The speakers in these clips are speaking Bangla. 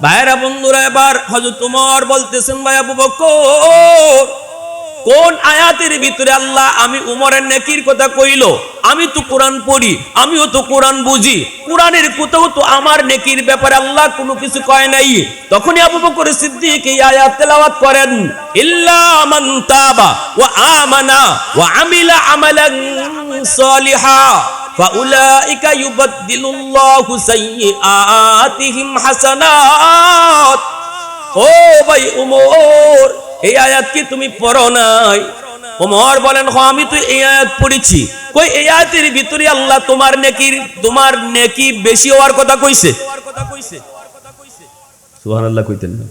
ভাইরা বন্ধুরা, এবার হযরত ওমর বলতেছেন, ভাই আবু বকর, কোন আয়াতের ভিতরে আল্লাহ আমি উমরের নেকির কথা কইল? আমি তো কোরআন পড়ি, আমিও তো কোরআন বুঝি, কোরআনের কোথাও তো আমার নেকির ব্যাপারে আল্লাহ কোনো কিছু কয় নাই। তখনই আবু বকর সিদ্দিক এই আয়াত তেলাওয়াত করেন, ইল্লা মান তাবা ওয়া আমানা ওয়া আমিলা আমালান সালিহা ফাউলাইকা ইউবাদদিলুল্লাহু সাইয়্যাতিহিম হাসানাত। ও ভাই উমর, এই আয়াত কি তুমি পড়ো নাই? ওমর বলেন, হ্যাঁ আমি তো এই আয়াত পড়েছি। কই এই আয়াতের ভিতরে আল্লাহ তোমার নেকি বেশি হওয়ার কথা কইছে? সুবহানাল্লাহ কইতেন না?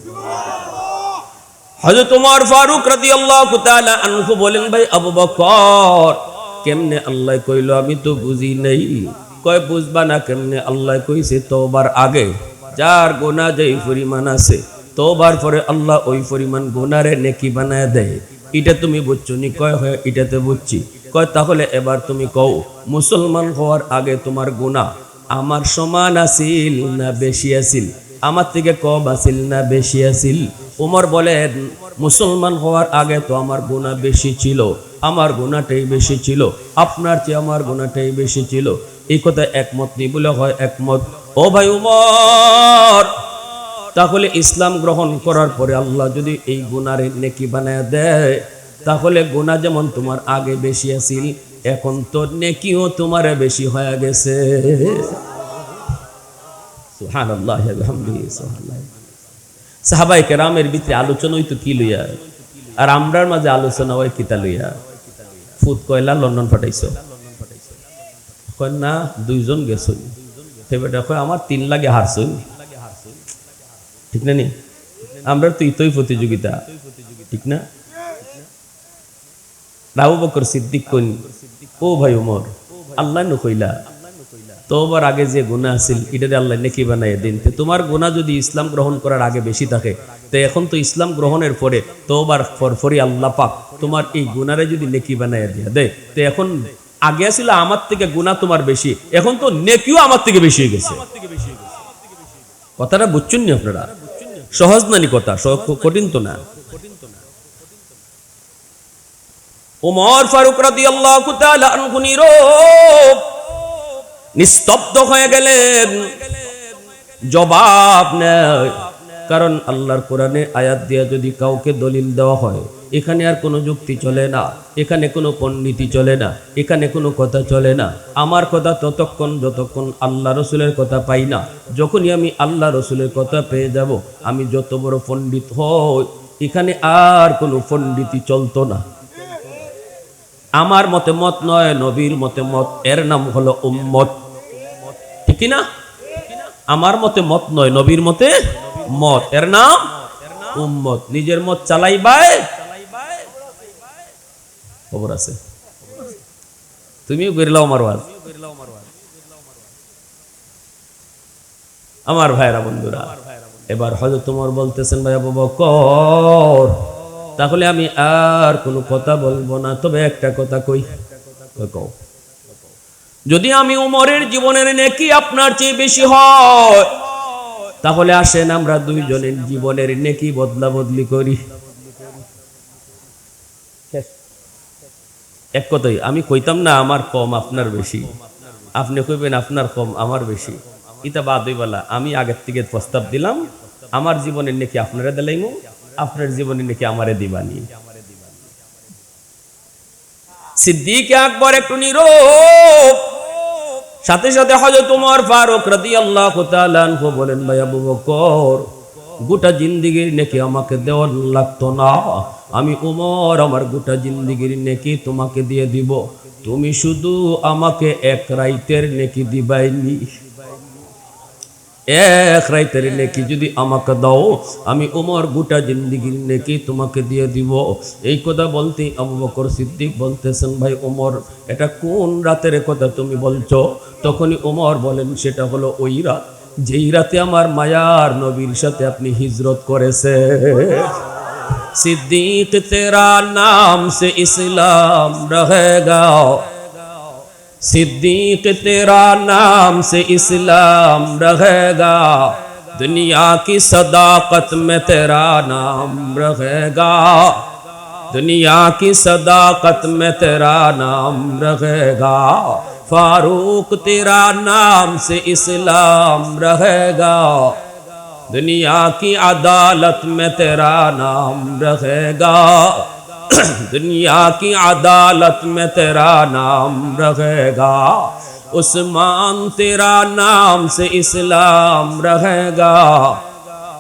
হযরত ওমর ফারুক রাদিয়াল্লাহু তাআলা আনহু বলেন, ভাই আবু বকর, কেমনে আল্লাহ কইলো আমি তো বুঝি নাই। কয় বুঝবা না কেমনে? আল্লাহ কইছে তওবার আগে যার গুনাহ যেই পরিমাণ আছে, তওবার পরে আল্লাহ ওই পরিমাণ গুনারে নেকি বানায় দেয়। এটা তুমি বুঝছো নি? কয় হয় এটাতে বুঝছি। কয় তাহলে এবার তুমি কও, মুসলমান হওয়ার আগে তোমার গুনাহ আমার সমান আছিল না বেশি আছিল? আমার থেকে কম আছিল না বেশি আছিল? ওমর বলেন, মুসলমান হওয়ার আগে তো আমার গুনাহ বেশি ছিল, আমার গুনাহটাই বেশি ছিল, আপনার চেয়ে আমার গুনাহটাই বেশি ছিল। এই কথা একমত নি? বলে হয় একমত। ও ভাই উমর, তাহলে ইসলাম গ্রহণ করার পরে আল্লাহ যদি এই গুনারে নেকি বানায় দেয়, তাহলে গুনাহ যেমন তোমার আগে বেশি আছিল, এখন তো নেকিও তোমার বেশি হয়ে গেছে। সুবহানাল্লাহ ওয়া বিহামদিহি সুবহানাল্লাহ। সাহাবায়ে কেরামের ভিতরে আলোচনা হইতো কি লইয়া, আর আমরার মাঝে আলোচনা হয় কিতা লইয়া? ফুট কয়লা লন্ডন পাঠাইছো? কয় না, দুইজন গেছো। সেবেটা কয় আমার 3 লাগে হারছো। ঠিক না নি? আমরা তো ইতই প্রতিযোগিতা, ঠিক না? আবু বকর সিদ্দিক কোন, ও ভাই ওমর, আল্লাহ ন কইলা তোবার আগে যে গুনাহ আছিল এটারে আল্লাহ নেকি বানায় দিন। তোমার গুনাহ যদি ইসলাম গ্রহণ করার আগে বেশি থাকে, তো এখন তো ইসলাম গ্রহণের পরে তোবার ফরফরি আল্লাহ পাক তোমার এই গুনারে যদি নেকি বানায় দিয়া দেয়, তো এখন আগে ছিল আমার থেকে গুনাহ তোমার বেশি, এখন তো নেকিও আমার থেকে বেশি হয়ে গেছে। কথাটা বুঝছেন নি আপনারা? সহজ নানি কথা, কঠিন তো না। ওমর ফারুক রাদিয়াল্লাহু তাআলা আনহু নীরব, নিস্তব্ধ হয়ে গেলেন, জবাব নেই। কারণ আল্লাহর কোরআনে আয়াত দিয়ে যদি কাউকে দলিল দেওয়া হয়, এখানে আর কোনো যুক্তি চলে না, এখানে কোনো পণ্ডিতি চলে না, এখানে কোনো কথা চলে না। আমার কথা ততক্ষণ যতক্ষণ আল্লাহ রসুলের কথা পাই না। যখনই আমি আল্লাহ রসুলের কথা পেয়ে যাব, আমি যত বড় পণ্ডিত হই, এখানে আর কোনো পণ্ডিতি চলতো না। আমার মতে মত নয়, নবীর মতে মত, এর নাম হলো উম্মত। ঠিক না? আমার মতে মত নয়, নবীর মতে মত, এর নাম উম্মত। নিজের মত চালাইবাই, খবর আছে, তুমিও গেরিলাও মারওয়াজ। আমার ভাইরা বন্ধুরা, এবার হযরত ওমর বলতেছেন, ভাই আবু বকর, তাহলে আমি আর কোনো কথা বলবো না, তবে একটা কথা কই। কও, যদি আমি উমরের জীবনের নেকি আপনার চেয়ে বেশি হয়, তাহলে আসেন আমরা দুইজনের জীবনের নেকি বদলা বদলি করি। এক কথাই আমি কইতাম না আমার কম আপনার বেশি, আপনি কইবেন আপনার কম আমার বেশি, এটা বাদ হইবালা। আমি আগের থেকে প্রস্তাব দিলাম, আমার জীবনের নেকি আপনারা দিলাইমু, আপনার জীবনের নেকি আমারে দিবানি। সিদ্দিক আকবর একটু নীরব, সাথে সাথে হযরত ওমর ফারুক রাদিয়াল্লাহু তাআলা আনহু বলেন, ভাই আবু বকর, গোটা জিন্দেগীর নেকি আমাকে দেওয়া লাগতো না, আমি ওমর আমার গোটা জিন্দেগীর নেকি তোমাকে দিয়ে দিব, তুমি শুধু আমাকে এক রাইতের নেকি দিবাইনি। এক রাইতের নেকি যদি আমাকে দাও, আমি ওমর গোটা জিন্দেগীর নেকি তোমাকে দিয়ে দিব। এই কথা বলতে আবু বকর সিদ্দিক বলতেছেন, ভাই ওমর, এটা কোন রাতের কথা তুমি বলছো? তখনই ওমর বলেন, সেটা হলো ওই রাত যেই রাতে আমার মায়ার নবীর সাথে আপনি হিজরত করেছে। सिद्दीक तेरा नाम से इस्लाम रहेगा, सिद्दीक तेरा नाम से इस्लाम रहेगा, दुनिया की सदाकत में तेरा नाम रहेगा, दुनिया की सदाकत में तेरा नाम रहेगा, फारूक तेरा नाम से इस्लाम रहेगा, दुनिया की अदालत में तेरा नाम रहेगा, दुनिया की अदालत में तेरा नाम रहेगा, उस्मान तेरा नाम से इस्लाम रहेगा,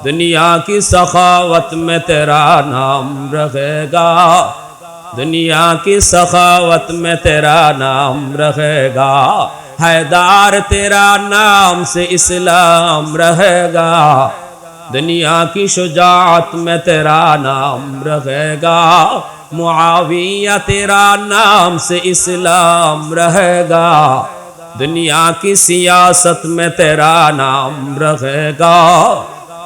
दुनिया की सखावत में तेरा नाम रहेगा, दुनिया की सखावत में तेरा नाम रहेगा, हैदार तेरा नाम से इस्लाम रहेगा, दुनिया की शुजाअत में तेरा नाम रहेगा, मुआविया तेरा नाम से इस्लाम रहेगा, दुनिया की सियासत में तेरा नाम रहेगा,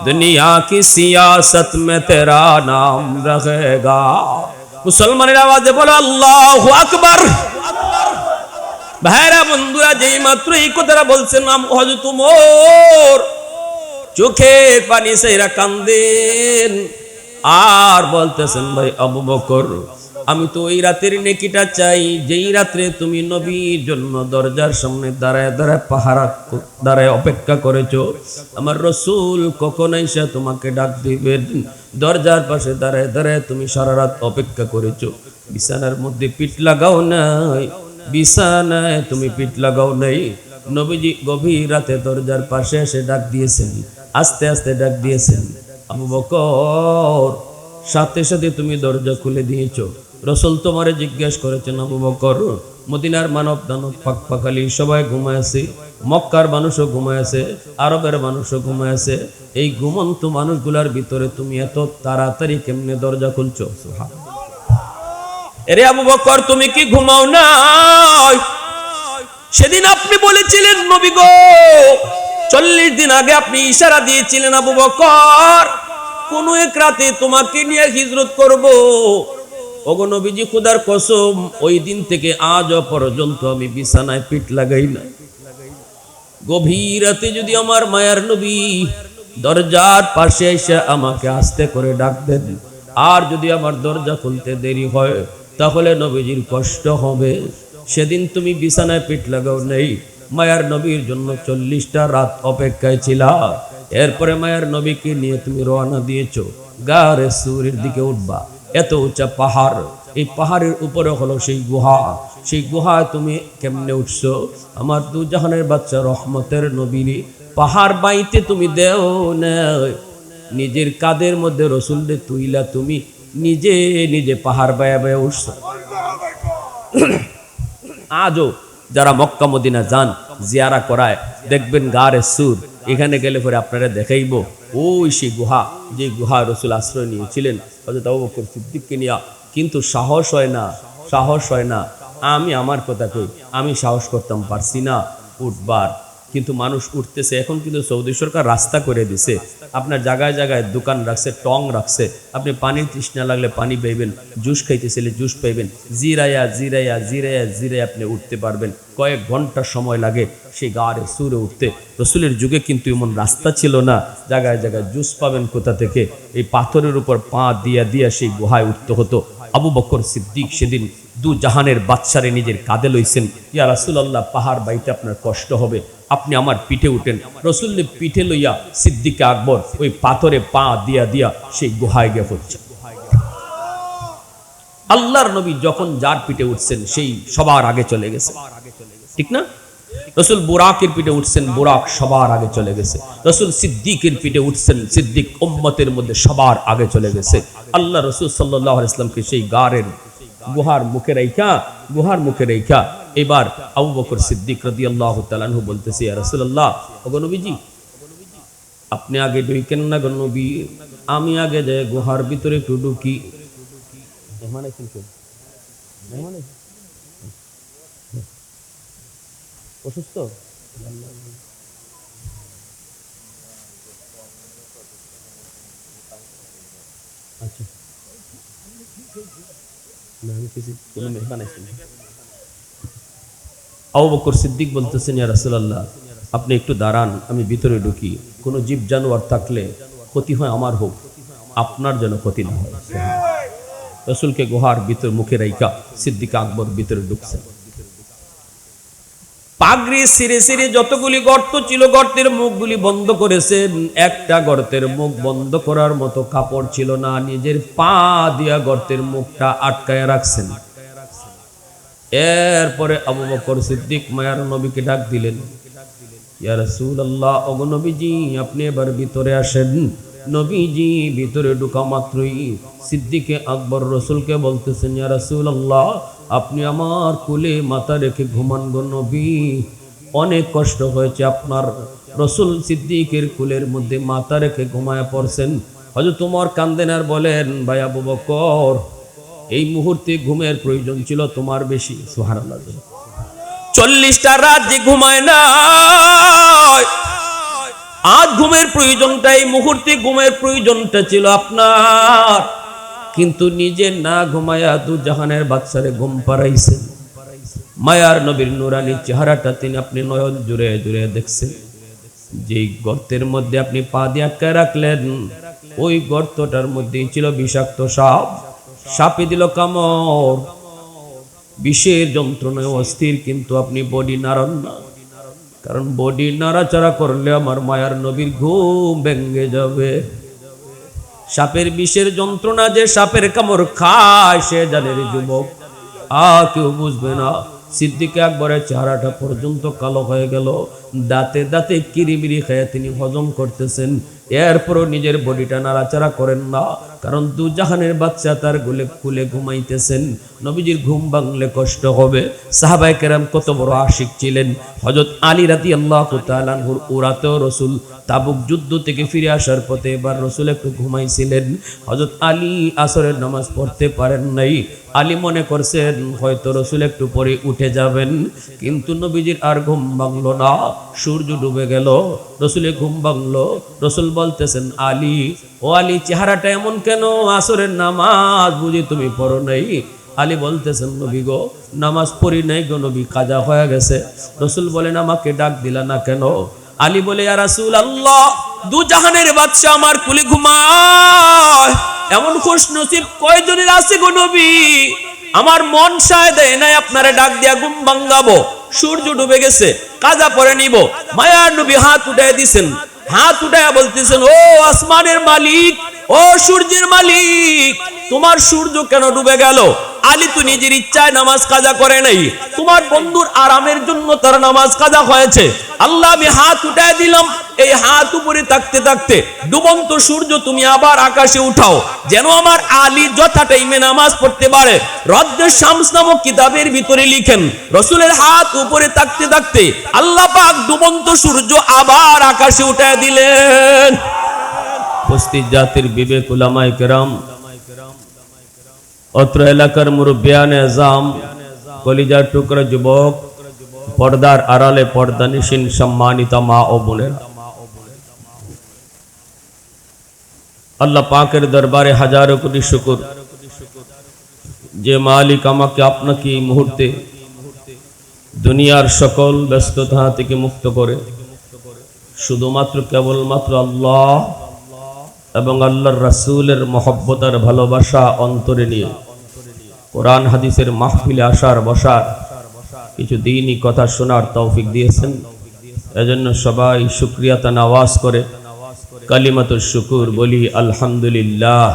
दुनिया की सियासत में तेरा नाम रहेगा। मुसलमानेर आवाजे बोलो अल्लाहु আকবার। ভাইরা বন্ধুরা, যেই মাত্র এই কথাটা বলছেন হযরত ওমর চোখের পানি ছেড়ে কান্দেন আর বলতেছেন, ভাই আবু বকর, আমি তো ওই রাতের নেকিটা চাই যেই রাত্রে তুমি নবীর জন্য দরজার সামনে দাঁড়ায় দাঁড়ায় পাহারা দাঁড়ায় অপেক্ষা করেছো। আমার রসুল কখন এসে তোমাকে ডাক দিবেন, দরজার পাশে দাঁড়ায় দাঁড়ায় তুমি সারা রাত অপেক্ষা করেছো। বিছানার মধ্যে পিঠ লাগাও নাই, বিছানায় তুমি পিঠ লাগাও নাই। নবীজি গভীর রাতে দরজার পাশে এসে ডাক দিয়েছেন, আস্তে আস্তে ডাক দিয়েছেন, আবু বকর, সাথে সাথে তুমি দরজা খুলে দিয়েছো। রসুল তোমারে জিজ্ঞেস করেছেন, আবু বকর, মদিনার মানব দানব পাক পাখালি সবাই ঘুমায় আছে, মক্কার মানুষও ঘুমায় আছে, আরবের মানুষও ঘুমায় আছে, এই ঘুমন্ত মানুষগুলার ভিতরে তুমি এত তাড়াতাড়ি কেমনে দরজা খুলছো? এরে আবু বকর, তুমি কি ঘুমাও না? সেদিন আপনি বলেছিলেন, নবী গো, 40 দিন আগে আপনি ইশারা দিয়েছিলেন, আবু বকর, কোন এক রাতে তোমাকে নিয়ে হিজরত করব। ওগো নবীজি, খোদার কসম, ওই দিন থেকে আজ পর্যন্ত আমি বিছানায় পিঠ লাগাই না। গভীর রাতে যদি আমার মায়ার নবী দরজার পাশে এসে আমাকে আস্তে করে ডাক দেন, আর যদি আমার দরজা খুলতে দেরি হয়, তাহলে নবীজির কষ্ট হবে। সেদিন তুমি বিছানায় পিঠ লাগাও নেই, মায়ার নবীর জন্য 40টা রাত অপেক্ষায় ছিলা। এরপরে মায়ার নবীকে নিয়ে তুমি রওনা দিয়েছো, গারে সুরের দিকে উঠবা। এত উঁচা পাহাড়, এই পাহাড়ের উপরে হলো সেই গুহা। সেই গুহায় তুমি কেমনে উঠছো? আমার দু জাহানের বাচ্চা রহমতের নবীর পাহাড় বাইতে তুমি দেও না, নিজের কাদের মধ্যে রসুলরে তুইলা তুমি নিজে নিজে পাহাড় বায়া বায়া উঠছো। আজও যারা মক্কা মদিনা যান, জিয়ারা করায়, দেখবেন গারে সুর, এখানে গেলে পরে আপনারা দেখাইব ওই সেই গুহা, যে গুহা রসুল আশ্রয় নিয়েছিলেন হযরত আবু বকর সিদ্দিককে নিয়া। কিন্তু সাহস হয় না, সাহস হয় না। আমি আমার কথা কই, আমি সাহস করতাম পারছি না উঠবার, কিন্তু মানুষ উঠতেছে। এখন কিন্তু সৌদি সরকার রাস্তা করে দিছে, আপনার জায়গায় জায়গায় দোকান রাখছে, টং রাখছে, আপনি পানির তৃষ্ণা লাগলে পানি পাইবেন, জুস খাইতেছিলে জুস পাইবেন, জিরাইয়া জিরাইয়া জিরাইয়া জিরাইয়া আপনি উঠতে পারবেন। কয়েক ঘন্টা সময় লাগে সেই গাড়ে সুরে উঠতে। রসুলের যুগে কিন্তু এমন রাস্তা ছিল না, জায়গায় জায়গায় জুস পাবেন কোথা থেকে? এই পাথরের উপর পা দিয়া দিয়া সেই গুহায় উঠতে হতো। আবু বকর সিদ্দিক সেদিন দু জাহানের বাদশারে নিজের কাঁধে লইছেন, ইয়া রাসূলুল্লাহ, পাহাড় বাইতে আপনার কষ্ট হবে, আপনি আমার পিঠে উঠেন। রসুলের পিঠে লইয়া সিদ্দিক আকবর ওই পাথরে পা দিয়া দিয়া সেই গুহায় গিয়ে পড়ছে। আল্লাহর নবী যখন যার পিঠে উঠছেন সেই সবার আগে চলে গেছে, ঠিক না? রসুল বুরাকের পিঠে উঠছেন, বুরাক সবার আগে চলে গেছে। রসুল সিদ্দিকের পিঠে উঠছেন, সিদ্দিক উম্মতের মধ্যে সবার আগে চলে গেছে। আল্লাহ রসুল সাল্লাল্লাহু আলাইহি ওয়াসাল্লামকে সেই গারের গুহার মুখে রেখা এবার আবু বকর সিদ্দিক রাদিয়াল্লাহু তাআলা আনহু বলতেছে, ইয়া রাসূলুল্লাহ, ওগো নবীজি, আপনি আগে ঢুকেন না গো নবী, আমি আগে যাই গুহার ভিতরে একটু ঢুকি। অসুস্থ? আচ্ছা, আবু বকর সিদ্দিক বলতেছেন, ইয়া রাসূলুল্লাহ, আপনি একটু দাঁড়ান, আমি ভিতরে ঢুকি। কোনো জীব জানোয়ার থাকলে ক্ষতি হয় আমার হোক, আপনার যেন ক্ষতি না হয়। রসুলকে গুহার ভিতর মুখে রাইকা সিদ্দিক আকবর ভিতরে ঢুকছেন। পাগড়ি সিরে সিরে যতগুলি গর্ত ছিল গর্তের মুখগুলি বন্ধ করেছেন। একটা গর্তের মুখ বন্ধ করার মতো কাপড় ছিল না, নিজের পা দিয়া গর্তের মুখটা আটকায় রাখছেন। এরপরে আবু বকর সিদ্দিক মায়ার নবীকে ডাক দিলেন, ইয়া রাসূলুল্লাহ, ওগো নবীজি আপনি এবার ভিতরে আসেন। নবীজি ভিতরে ঢোকা মাত্রই সিদ্দিকে আকবর রসুলকে বলতেছেন, ইয়া রাসূলুল্লাহ আপনি আমার কোলে মাথা রেখে ঘুমান গো নবী, অনেক কষ্ট হয়েছে আপনার। রসুল সিদ্দিকের কোলের মধ্যে মাথা রেখে ঘুমায় পড়ছেন। হযরত ওমর কান্দেন আর বলেন, ভাই আবু বকর, এই মুহূর্তে ঘুমের প্রয়োজন ছিল তোমার বেশি। সুবহানাল্লাহ। 40টা রাত যে ঘুমায় না, আজ ঘুমের প্রয়োজনটা, এই মুহূর্তে ঘুমের প্রয়োজনটা ছিল আপনার, কিন্তু নিজে না ঘুমায়া দু জাহানের বাদশারে ঘুম পাড়াইছেন। মায়ার নবীর নুরানি চেহারাটা তিনি আপনি নয়ন জুড়ে জুড়ে দেখছেন। যেই গর্তের মধ্যে আপনি পা দিয়ে আটকায় রাখলেন, ওই গর্তটার মধ্যেই ছিল বিষাক্ত সাপ। সাপে দিল কামড়, বিষের যন্ত্রণায় অস্থির, কিন্তু আপনি বডি নাড়ান না, কারণ বডি নাড়াচাড়া করলে আমার মায়ার নবীর ঘুম ভেঙে যাবে। সাপের বিষের যন্ত্রণা যে সাপের কামড় খায় সে জানে রে যুবক, কেউ বুঝবে না। সিদ্দিক আকবরের চেহারাটা পর্যন্ত কালো হয়ে গেল, দাঁতে দাঁতে কিরিমিরি খেয়ে তিনি হজম করতেছেন। এরপরও নিজের বডিটা নাড়াচাড়া করেন না, কারণ দু জাহানের বাচ্চা তার কুলে ঘুমাইতেছেন। নবীজির ঘুম ভাঙলে কষ্ট হবে। সাহাবায়ে কেরাম কত বড় আশিক ছিলেন। হযরত আলী রাদিয়াল্লাহু তাআলা আনহুর উরাতেও রসুল তাবুক যুদ্ধ থেকে ফিরে আসার পথে এবার রসুল একটু ঘুমাইছিলেন। হযরত আলী আসরের নামাজ পড়তে পারেন নাই। আলী মনে করছেন হয়তো রসুল একটু পরে উঠে যাবেন, কিন্তু নবীজির আর ঘুম ভাঙলো না। সূর্য ডুবে গেল, রসুলের ঘুম ভাঙলো। রসুল বলতেছেন, আলী, ও আলী, চেহারাটা এমন কেন? আসরের নামাজ বুঝি তুমি পড়ো নাই? আলী বলতেছেন, নবী গো, নামাজ পড়ি নাই গো নবী, কাজা হয়ে গেছে। রসুল বলেন, আমাকে ডাক দিলা না কেন? আলী বলে, ইয়া রাসূলুল্লাহ, দু জাহানের বাদশা আমার কুলে ঘুমায়, এমন খুশনসিব কয়জনের আছে গো নবী? আমার মন সায় দেয় নাই আপনারে ডাক দিয়া ঘুম ভাঙাবো। সূর্য ডুবে গেছে, কাজা পরে নিব। মায়ার নবী হাত উঠায় দিছেন, হাত উঠায় বলতেছেন, ও আসমানের মালিক, ও সূর্যের মালিক, তোমার সূর্য কেন ডুবে গেল? আলী তো নিজের ইচ্ছায় নামাজ কাজা করে নাই, তোমার বন্ধুর আরামের জন্য তার নামাজ কাজা হয়েছে। আল্লাহ, আমি হাত উঠায় দিলাম, এই হাত উপরে থাকতে থাকতে ডুবন্ত সূর্য তুমি আবার আকাশে উঠাও, যেন আমার আলী যথা টাইমে নামাজ পড়তে পারে। রদ্দে শামস নামক কিতাবের ভিতরে লিখেন, রসুলের হাত উপরে থাকতে থাকতে আল্লাহ পাক ডুবন্ত সূর্য আবার আকাশে উঠায় দিলেন। উপস্থিত জাতির বিবেক উলামায়ে কেরাম, অত্র এলাকার মুরব্বিয়ানে আযম, কলিজার টুকরা যুবক, পর্দার আড়ালে পর্দানিশীন সম্মানিত মা ও বোনেরা, আল্লাহ পাকের দরবারে হাজারো কোটি শুকর, যে মালিক আমাকে আপনাকে এই মুহূর্তে দুনিয়ার সকল ব্যস্ততা থেকে মুক্ত করে শুধুমাত্র কেবলমাত্র আল্লাহ এবং আল্লাহর রাসূলের মহব্বত আর ভালোবাসা অন্তরে নিয়ে কোরআন হাদিসের মাহফিলে আসার বসার কিছু দিনই কথা শোনার তৌফিক দিয়েছেন। এজন্য সবাই শুকরিয়া তান আওয়াজ করে কালিমাতুশ শুকুর বলি আলহামদুলিল্লাহ।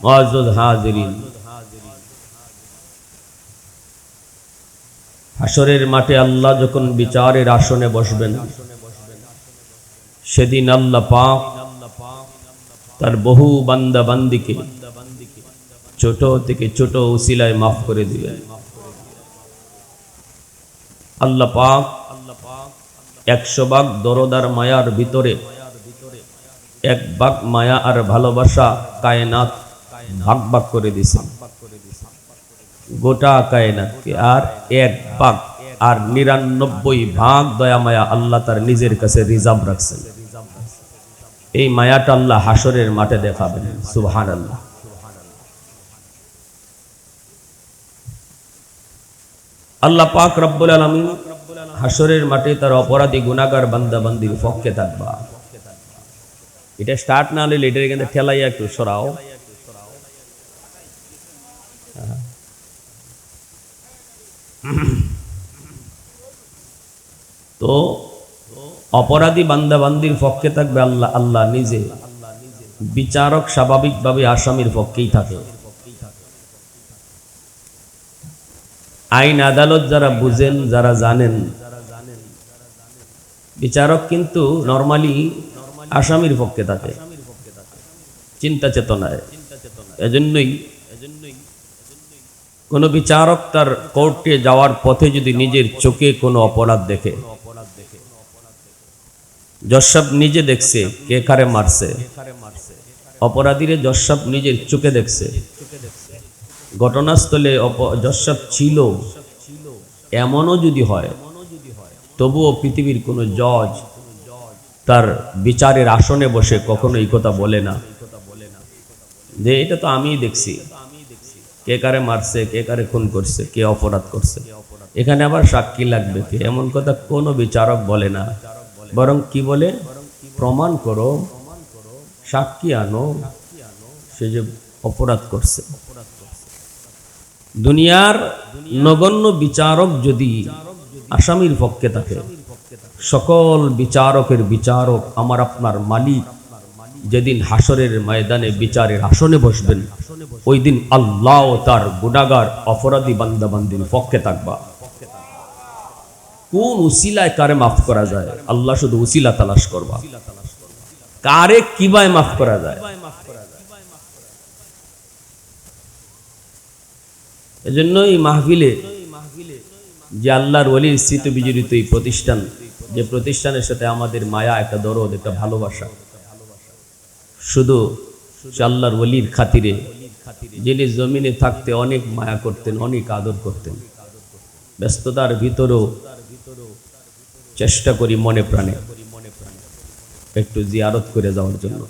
মুআজ্জাজ হাজিরিন, হাসরের মাঠে আল্লাহ যখন বিচারের আসনে বসবেন, সেদিন আল্লাহ পাক তার বহু বান্দা বান্দিকে ছোট থেকে ছোট উসিলায় মাফ করে দিবেন। আল্লাহ পাক 100 ভাগ দরদ আর মায়ার ভিতরে 1 ভাগ মায়া আর ভালোবাসা কায়নাত ভাগ ভাগ করে দিয়েছেন। গোটা কায়নাতকে আর 1 ভাগ আর 99 ভাগ দয়া মায়া আল্লাহ তার নিজের কাছে রিজার্ভ রাখছেন। এই মায়াটা আল্লাহ হাসরের মাঠে দেখাবেন। সুবহানাল্লাহ। আল্লাহ পাক রব্বুল আলামিন হাসরের মাঠে তার অপরাধী গুনাহগার বান্দা বান্দির পক্ষে থাকবা। এটা স্টার্ট না হলে এটার এখানে ঠেলাইয়া একটু সরাও। তো অপরাধী বান্দা বান্দির পক্ষে থাকবে আল্লাহ, আল্লাহ নিজে। বিচারক স্বাভাবিকভাবে আসামির পক্ষেই থাকে। আইন আদালত যারা বুঝেন, যারা জানেন, বিচারক কিন্তু নরমালি আসামির পক্ষে থাকে চিন্তা চেতনায়। এজন্যই কোন বিচারক তার কোর্টে যাওয়ার পথে যদি নিজের চোখে কোনো অপরাধ দেখে, জজ সাহেব নিজে দেখছে কে কারে মারছে, অপরাধীরে জজ সাহেব নিজের চোখে দেখছে, ঘটনাস্থলে জজ সাহেব ছিল, এমনও যদি হয়, তবুও পৃথিবীর কোনো জজ তার বিচারের আসনে বসে কখনো এই কথা বলে না যে এটা তো আমিই দেখছি, কে কারে মারছে, কে কারে খুন করছে, কে অপরাধ করছে, এখানে আবার সাক্ষী লাগবে কে, এমন কথা কোনো বিচারক বলে না। বরং কি বলে, প্রমাণ করো, সাক্ষী আনো, সে যে অপরাধ করছে। দুনিয়ার নগণ্য বিচারক যদি আসামির পক্ষে থাকে, সকল বিচারকের বিচারক আমার আপনার মালিক যেদিন হাসরের ময়দানে বিচারের আসনে বসবেন, ওই দিন আল্লাহ তার গুনাহগার অপরাধী বান্দা বান্দির পক্ষে থাকবা। কোন উসিলায় কারে মাফ করা যায়, আল্লাহ শুধু উসিলা তালাশ করবা, কারে কিভাবে মাফ করা যায়। এজন্য এই মাহফিলে যে আল্লাহর ওলির স্মৃতি বিজড়িত এই প্রতিষ্ঠান, যে প্রতিষ্ঠানের সাথে আমাদের মায়া, একটা দরদ, একটা ভালোবাসা, শুধু আল্লাহর ওলির খাতিরে, যিনি জমিনে থাকতে অনেক মায়া করতেন, অনেক আদর করতেন, ব্যস্ততার ভিতরেও চেষ্টা করি মনে প্রাণে একটু জিয়ারত করে যাওয়ার জন্য।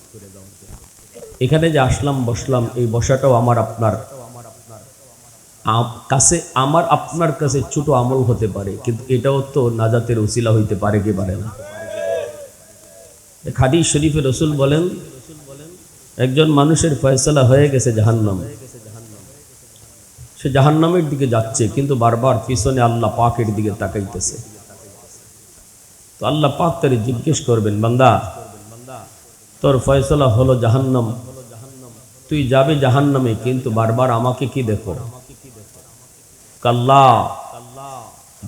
এখানে যে আসলাম, বসলাম, এই বসাটাও আমার আপনার কাছে, আমার আপনার কাছে ছোট আমল হতে পারে, কিন্তু এটাও তো নাজাতের উসিলা হইতে পারে কি পারে না। হাদিস শরীফে রাসূল বলেন, একজন মানুষের ফয়সালা হয়ে গেছে জাহান্নাম, সে জাহান্নামের দিকে যাচ্ছে, কিন্তু বারবার পিছনে আল্লাহ পাকের দিকে তাকাইতেছে। তো আল্লাহ পাক তারে জিজ্ঞেস করবেন, বান্দা তোর ফয়সালা হলো জাহান্নাম, তুই যাবে জাহান্নামে, কিন্তু বারবার আমাকে কি দেখো? কাল্লা,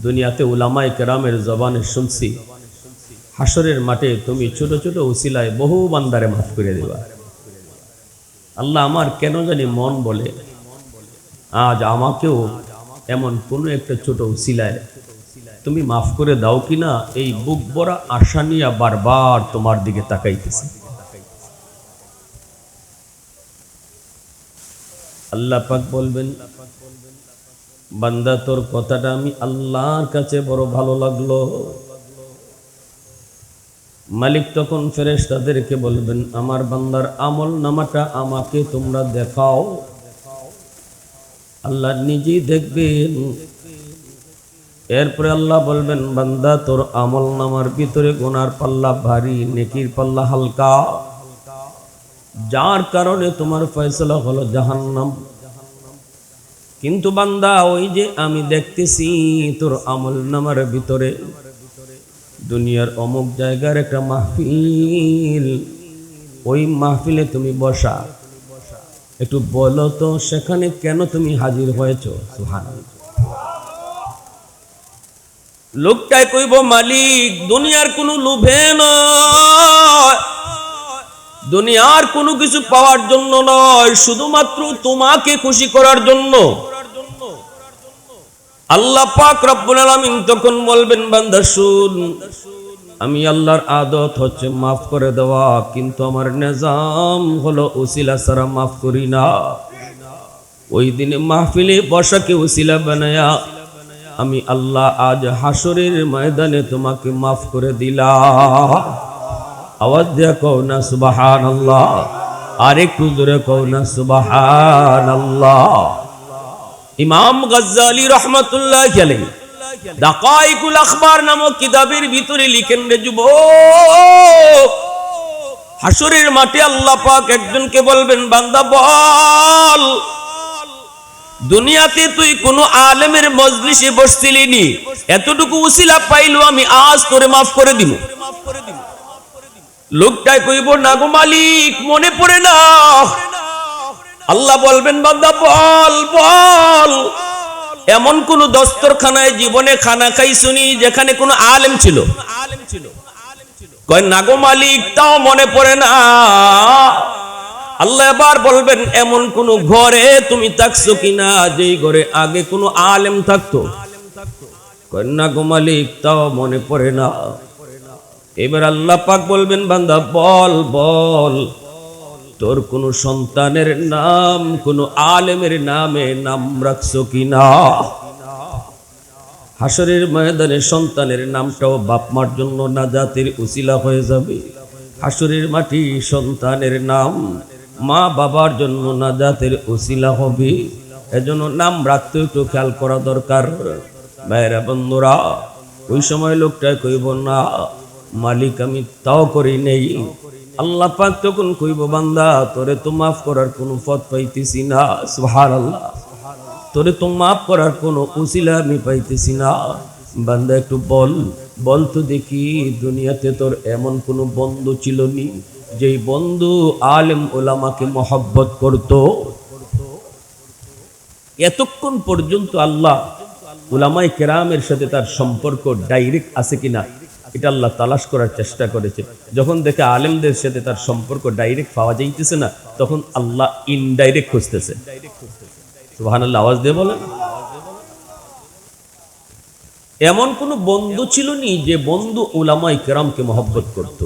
দুনিয়াতে উলামায়ে কেরামের জবানে শুনছি, হাসরের মাঠে তুমি ছোট ছোট উসিলায় বহু বান্দারে মাফ করে দিবা। আল্লাহ, আমার কেন জানি মন বলে আজ আমাকেও এমন কোনো একটা ছোট উসিলায় তুমি মাফ করে দাও কিনা, এই বুক ভরা আশা নিয়ে বারবার তোমার দিকে তাকাইতেছে। আল্লাহ পাক বলবেন, বান্দা তোর কথাটা আমি আল্লাহর কাছে বড় ভালো লাগলো। মালিক তখন ফেরেশতাদেরকে বলবেন, আমার বান্দার আমল নামাটা আমাকে তোমরা দেখাও। আল্লাহ নিজেই দেখবেন। এরপরে আল্লাহ বলবেন, বান্দা তোর আমল নামার ভিতরে গুনার পাল্লা ভারী, নেকির পাল্লা হালকা, যার কারণে তোমার ফয়সালা হলো জাহান্নাম। কিন্তু বান্দা, ওই যে আমি দেখতেছি তোর আমল নামার ভিতরে দুনিয়ার অমুক জায়গার একটা মাহফিল, ওই মাহফিলে তুমি বসা, একটু বলো তো সেখানে কেন তুমি হাজির হয়েছ? সুবহানাল্লাহ। লোকটাই কইব, মালিক দুনিয়ার কোনো লোভে নয়, দুনিয়ার কোনো কিছু পাওয়ার জন্য নয়, শুধুমাত্র তোমাকে খুশি করার জন্য। আল্লাহ পাক রব্বুল আলামিন তখন বলবেন, বান্দা শুন, আমি আল্লাহর আদত হচ্ছে মাফ করে দেওয়া, কিন্তু আমার নিজাম হলো উসিলা ছাড়া মাফ করি না। ওই দিনে মাহফিলে বসাকে উসিলা বানায়া আমি আল্লাহ আজ হাসরের ময়দানে তোমাকে মাফ করে দিলাম। আওয়াজ দিয়ে কও না সুবহানাল্লাহ, আর একটু জোরে কও না সুবহানাল্লাহ। ইমাম গাজ্জালী রহমাতুল্লাহি আলাইহি দাকাইকুল আখবার নামক কিতাবের ভিতরে লিখেন রে যুবক, হাসরের মাঠে আল্লাহ পাক একজনকে বলবেন, বান্দা বল, দুনিয়াতে তুই কোন আলেমের মজলিসে বসছিলি নি, এতটুকু উসিলা পাইলো আমি আজ তোরে মাফ করে দিব। লোকটাই কইব, না গো মালিক, মনে পড়ে না। আল্লাহ বলবেন, বান্দা বল বল, এমন কোন দস্তরখানায় জীবনে খানা খাইছুনি যেখানে কোন আলেম ছিল? কয়, না গো মালিক, তাও মনে পড়ে না। আল্লাহ এবার বলবেন, এমন কোন ঘরে তুমি থাকছো কিনা যেই ঘরে আগে কোন আলেম থাকতো? কয়, না গো মালিক, তাও মনে পড়ে না। এবার আল্লাহ পাক বলবেন, বান্দা বল বল, তোর কোন সন্তানের নাম কোন আলেমের নামে নাম রাখছো কিনা? হাসরের ময়দানে সন্তানের নামটাও বাপ মার জন্য নাজাতের উসিলা হয়ে যাবে। হাসরের মাটি সন্তানের নাম মা বাবার জন্য নাজাতের উসিলা হবে। এজন্য নাম রাখতে একটু খেয়াল করা দরকার। ভাইরা বন্ধুরা, ওই সময় লোকটা কইব, না মালিক, আমি তাও করি নেই। আল্লাহ পাক তখন কইব, বান্দা, তোরে তো মাফ করার কোনো পথ পাইতেছি না। সুবহানাল্লাহ, তোরে তো মাফ করার কোনো উসিলা আমি পাইতেছি না। বান্দা একটু বল, বল তো দেখি, দুনিয়াতে তোর এমন কোনো বন্ধু ছিল নি যেই বন্ধু আলেম ওলামাকে মহব্বত করত? এতক্ষণ পর্যন্ত আল্লাহ উলামায়ে কেরামের সাথে তার সম্পর্ক ডাইরেক্ট আছে কিনা এটা আল্লাহ তালাশ করার চেষ্টা করেছে। যখন দেখে আলেমদের সাথে তার সম্পর্ক ডাইরেক্ট পাওয়া যাইতেছে না, তখন আল্লাহ ইনডাইরেক্ট খুঁজতেছে। সুবহানাল্লাহ, আওয়াজ দিয়ে বলেন। এমন কোন বন্ধু ছিল নি যে বন্ধু উলামায়ে কেরামকে মহব্বত করত?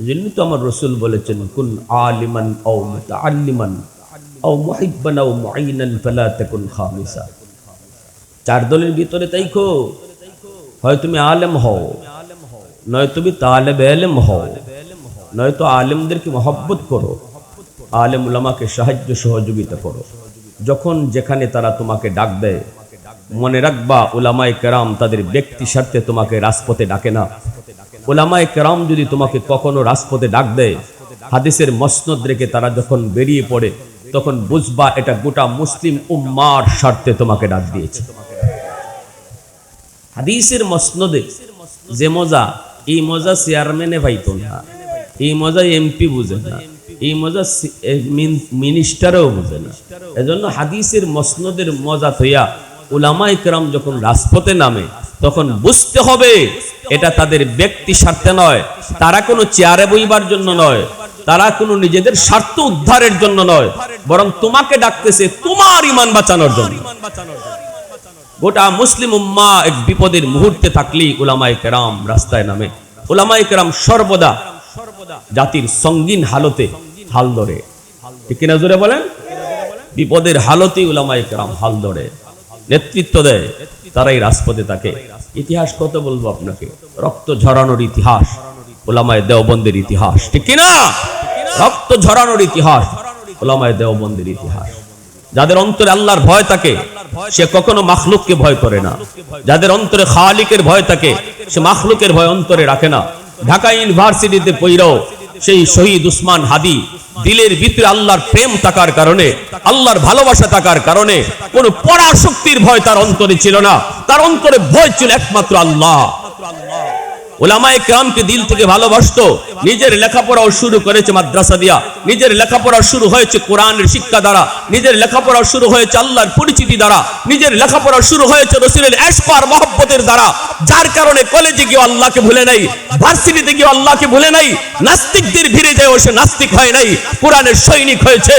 এজন্য তো আমার রাসূল বলেছেন, কুন আলিমান আও মুতাআল্লিমান আও মুহিব্বান আও মুঈনান ফালা তাকুন খামিসা। চার দলের ভিতরে তাইকো, হয় তুমি আলেম হও, নয় তুমি তালেব ইলম হও, নয় তো আলেমদেরকে মহব্বত করো, আলেম উলামাকে সাহায্য সহযোগিতা করো। যখন যেখানে তারা তোমাকে ডাক দেয়, মনে রাখবা উলামায়ে কেরাম তাদের ব্যক্তি স্বার্থে তোমাকে রাজপথে ডাকে না। উলামায়ে কেরাম যদি তোমাকে কখনো রাজপথে ডাক দেয়, হাদিসের মসনদ রেখে তারা যখন বেরিয়ে পড়ে, তখন বুঝবা এটা গোটা মুসলিম উম্মার স্বার্থে তোমাকে ডাক দিয়েছে। হাদিসের মসনদে যে মজা, এই মজা চেয়ারম্যানে পাইতো না, এই মজা এমপি বুঝে না, এই মজা মিনিস্টারও বুঝে না। এজন্য হাদিসের মসনদের মজা থইয়া উলামায়ে কেরাম যখন রাজপথে নামে, তখন বুঝতে হবে এটা তাদের ব্যক্তি স্বার্থে নয়, তারা কোনো চেয়ারে বইবার জন্য নয়, তারা কোনো নিজেদের স্বার্থ উদ্ধারের জন্য নয়, বরং তোমাকে ডাকতেছে তোমার ঈমান বাঁচানোর জন্য। গোটা মুসলিম উম্মাহ এক বিপদের মুহূর্তে থাকলেই উলামায়ে কেরাম রাস্তায় নামে। উলামায়ে কেরাম সর্বদা জাতির সঙ্গীন হালতে হাল ধরে, ঠিক কিনা জোরে বলেন? বিপদের হালতে উলামায়ে কেরাম হাল ধরে, নেতৃত্ব দেয়, তারাই রাজপথে থাকে। ইতিহাস কত বলবো আপনাকে, রক্ত ঝরানোর ইতিহাস উলামায়ে দেওবন্দের ইতিহাস, ঠিক কিনা? রক্ত ঝরানোর ইতিহাস উলামায়ে দেওবন্দের ইতিহাস। যাদের অন্তরে আল্লাহর ভয় থাকে সে কখনো মাখলুককে ভয় করে না, যাদের অন্তরে খালিকের ভয় থাকে সে মাখলুকের ভয় অন্তরে রাখে না। ঢাকা ইউনিভার্সিটিতে পড়াও সেই শহীদ উসমান হাদি দিলের ভিতরে আল্লাহর প্রেম থাকার কারণে, আল্লাহর ভালোবাসা থাকার কারণে কোনো পরাশক্তির ভয় তার অন্তরে ছিল না, তার অন্তরে ভয় ছিল একমাত্র আল্লাহ। উলামায়ে কেরামকে দিল থেকে ভালোবাসতো। নিজের লেখাপড়াও শুরু করেছে মাদ্রাসা দিয়া, নিজের লেখাপড়া শুরু হয়েছে কোরআনের শিক্ষা দ্বারা, নিজের লেখাপড়া শুরু হয়েছে আল্লাহর পরিচিতি দ্বারা, নিজের লেখাপড়া শুরু হয়েছে রাসূলের ইশক আর মহব্বতের দ্বারা। যার কারণে কলেজে গিয়ে আল্লাহকে ভুলে নাই, ভার্সিটিতে গিয়ে আল্লাহকে ভুলে নাই, নাস্তিকদের ভিড়ে যায় সে নাস্তিক হয় নাই, কোরআনের সৈনিক হয়েছে।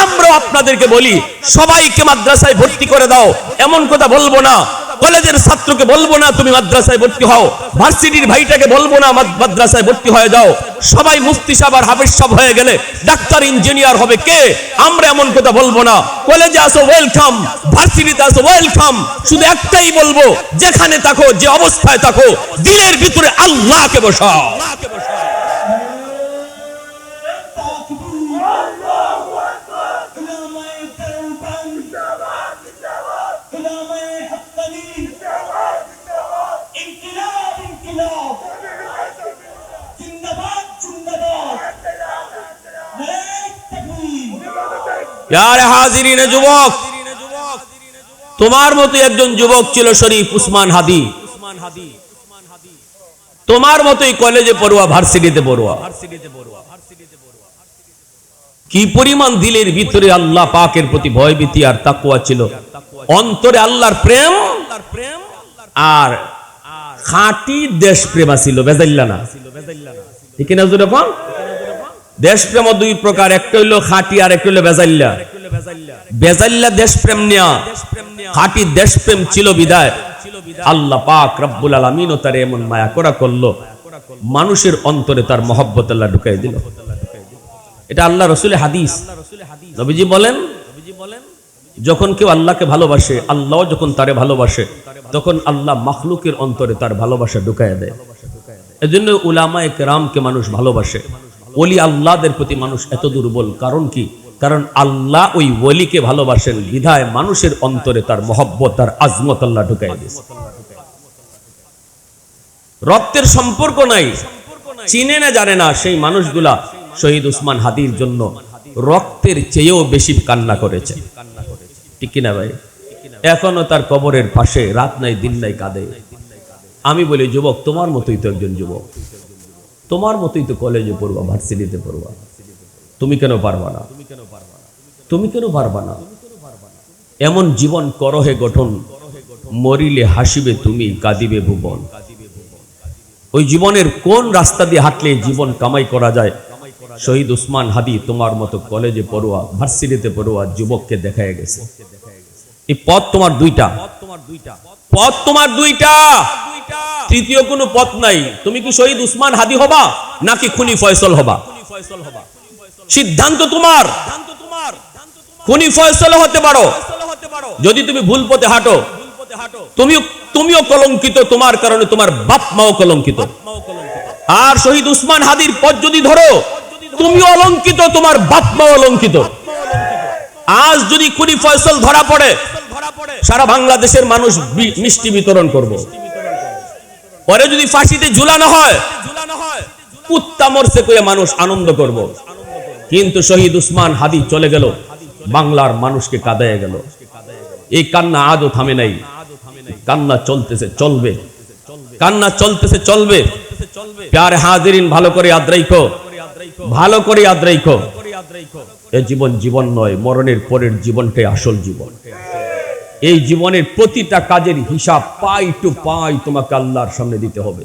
আমরা আপনাদেরকে বলি, সবাইকে মাদ্রাসায় ভর্তি করে দাও এমন কথা বলবো না, কলেজের ছাত্রকে বলবো না তুমি মাদ্রাসায় ভর্তি হও, ভার্সিটির ভাইটাকে বলবো না মাদ্রাসায় ভর্তি হয়ে যাও। সবাই মুফতি সাহেব আর হাফেজ সাহেব হয়ে গেলে ডাক্তার ইঞ্জিনিয়ার হবে কে? আমরা এমন কথা বলবো না। কলেজে আসো ওয়েলকাম, ভার্সিটিতে আসো ওয়েলকাম। শুধু একটাই বলবো, যেখানে থাকো, যে অবস্থায় থাকো, দিলের ভিতরে আল্লাহকে বসাও। প্যারে হাজিরিনে যুবক, তোমার মতো একজন যুবক ছিল শরীফ উসমান হাদি, তোমার মতোই কলেজে পড়ুয়া, ভার্সিটিতে পড়ুয়া। কি পরিমাণ দিলের ভিতরে আল্লাহ পাকের প্রতি ভয়ভীতি আর তাকওয়া ছিল, অন্তরে আল্লাহর প্রেম আর খাঁটি দেশ প্রেম ছিল, বেজাইল্লা না। ঠিক না জোরে কোন? দেশ প্রেম দুই প্রকার, একটা হইলো খাঁটি আর একটা হইলো বেজাইল্লা। বেজাইল্লা দেশ প্রেম নিয়া, খাঁটি দেশ প্রেম ছিল বিদায় আল্লাহ পাক রব্বুল আলামিন ও তার এমন মায়া করা করলো, মানুষের অন্তরে তার মহব্বত আল্লাহ ঢুকাই দিল। এটা আল্লাহ রাসূলের হাদিস। নবীজি বলেন, যখন কেউ আল্লাহকে ভালোবাসে, আল্লাহ যখন তারে ভালোবাসে, তখন আল্লাহ মাখলুকের অন্তরে তার ভালোবাসা ঢুকাইয়া দেয়। এজন্য উলামায়ে কেরামকে মানুষ ভালোবাসে। ওলি আল্লাহদের প্রতি মানুষ এত দুর্বল, কারণ কি? কারণ আল্লাহ ওই ওলিকে ভালোবাসেন বিধায় মানুষের অন্তরে তার মহব্বত, তার আজমত আল্লাহ ঢুকাইয়া দিয়েছে। রক্তের সম্পর্ক নাই, চিনে না জানে না, সেই মানুষগুলা শহীদ উসমান হাদির জন্য রক্তের চেয়েও বেশি কান্না করেছে। ঠিক কিনা ভাই? এখনো তার কবরের পাশে রাত নাই দিন নাই কাঁদে। আমি বলি, যুবক তোমার মতোই তো একজন যুবক, তোমার মতোই তো কলেজে পড়বা, ভার্সিটিতে পড়বা, তুমি কেন পারবা না? তুমি কেন পারবা না? এমন জীবন করো হে গঠন, মরিলে হাসিবে তুমি, কাঁদিবে ভুবন। ওই জীবনের কোন রাস্তা দিয়ে হাঁটলে জীবন কামাই করা যায়, শহীদ উসমান হাদি তোমার মতো কলেজে পড়ুয়া, ভার্সিটিতে পড়ুয়া যুবককে দেখায় গেছে। এই পথ তোমার দুইটা, পথ তোমার দুইটা, তৃতীয় কোনো পথ নাই। তুমি কি শহীদ উসমান হাদি হবা নাকি খুনি ফয়সল হবা? সিদ্ধান্ত তোমার। খুনি ফয়সল হতে পারো, যদি তুমি ভুল পথে হাঁটো তুমিও কলঙ্কিত, তোমার কারণে তোমার বাপ মাও কলঙ্কিত। আর শহীদ উসমান হাদির পথ যদি ধরো, তুমিও অলঙ্কিত, তোমার বাপ মাও অলঙ্কিত। আজ যদি খুনি ফয়সল ধরা পড়ে, সারা বাংলাদেশের মানুষ মিষ্টি বিতরণ করব। পরে যদি ফাঁসিতে ঝুলানো হয়, কুত্তা মরছে কয়ে মানুষ আনন্দ করব। কিন্তু শহীদ উসমান হাদি চলে গেল, বাংলার মানুষকে কাঁদায় গেল। এই কান্না আজও থামে নাই, কান্না চলতেছে, চলবে, কান্না চলতেছে, চলবে। প্যারে হাজিরিন, ভালো করে ইয়াদ রাখো, ভালো করে ইয়াদ রাখো, এই জীবন জীবন নয়, মরণের পরের জীবনটাই আসল জীবন। এই জীবনের প্রতিটা কাজের হিসাব পাই টু পাই তোমাকে আল্লাহর সামনে দিতে হবে।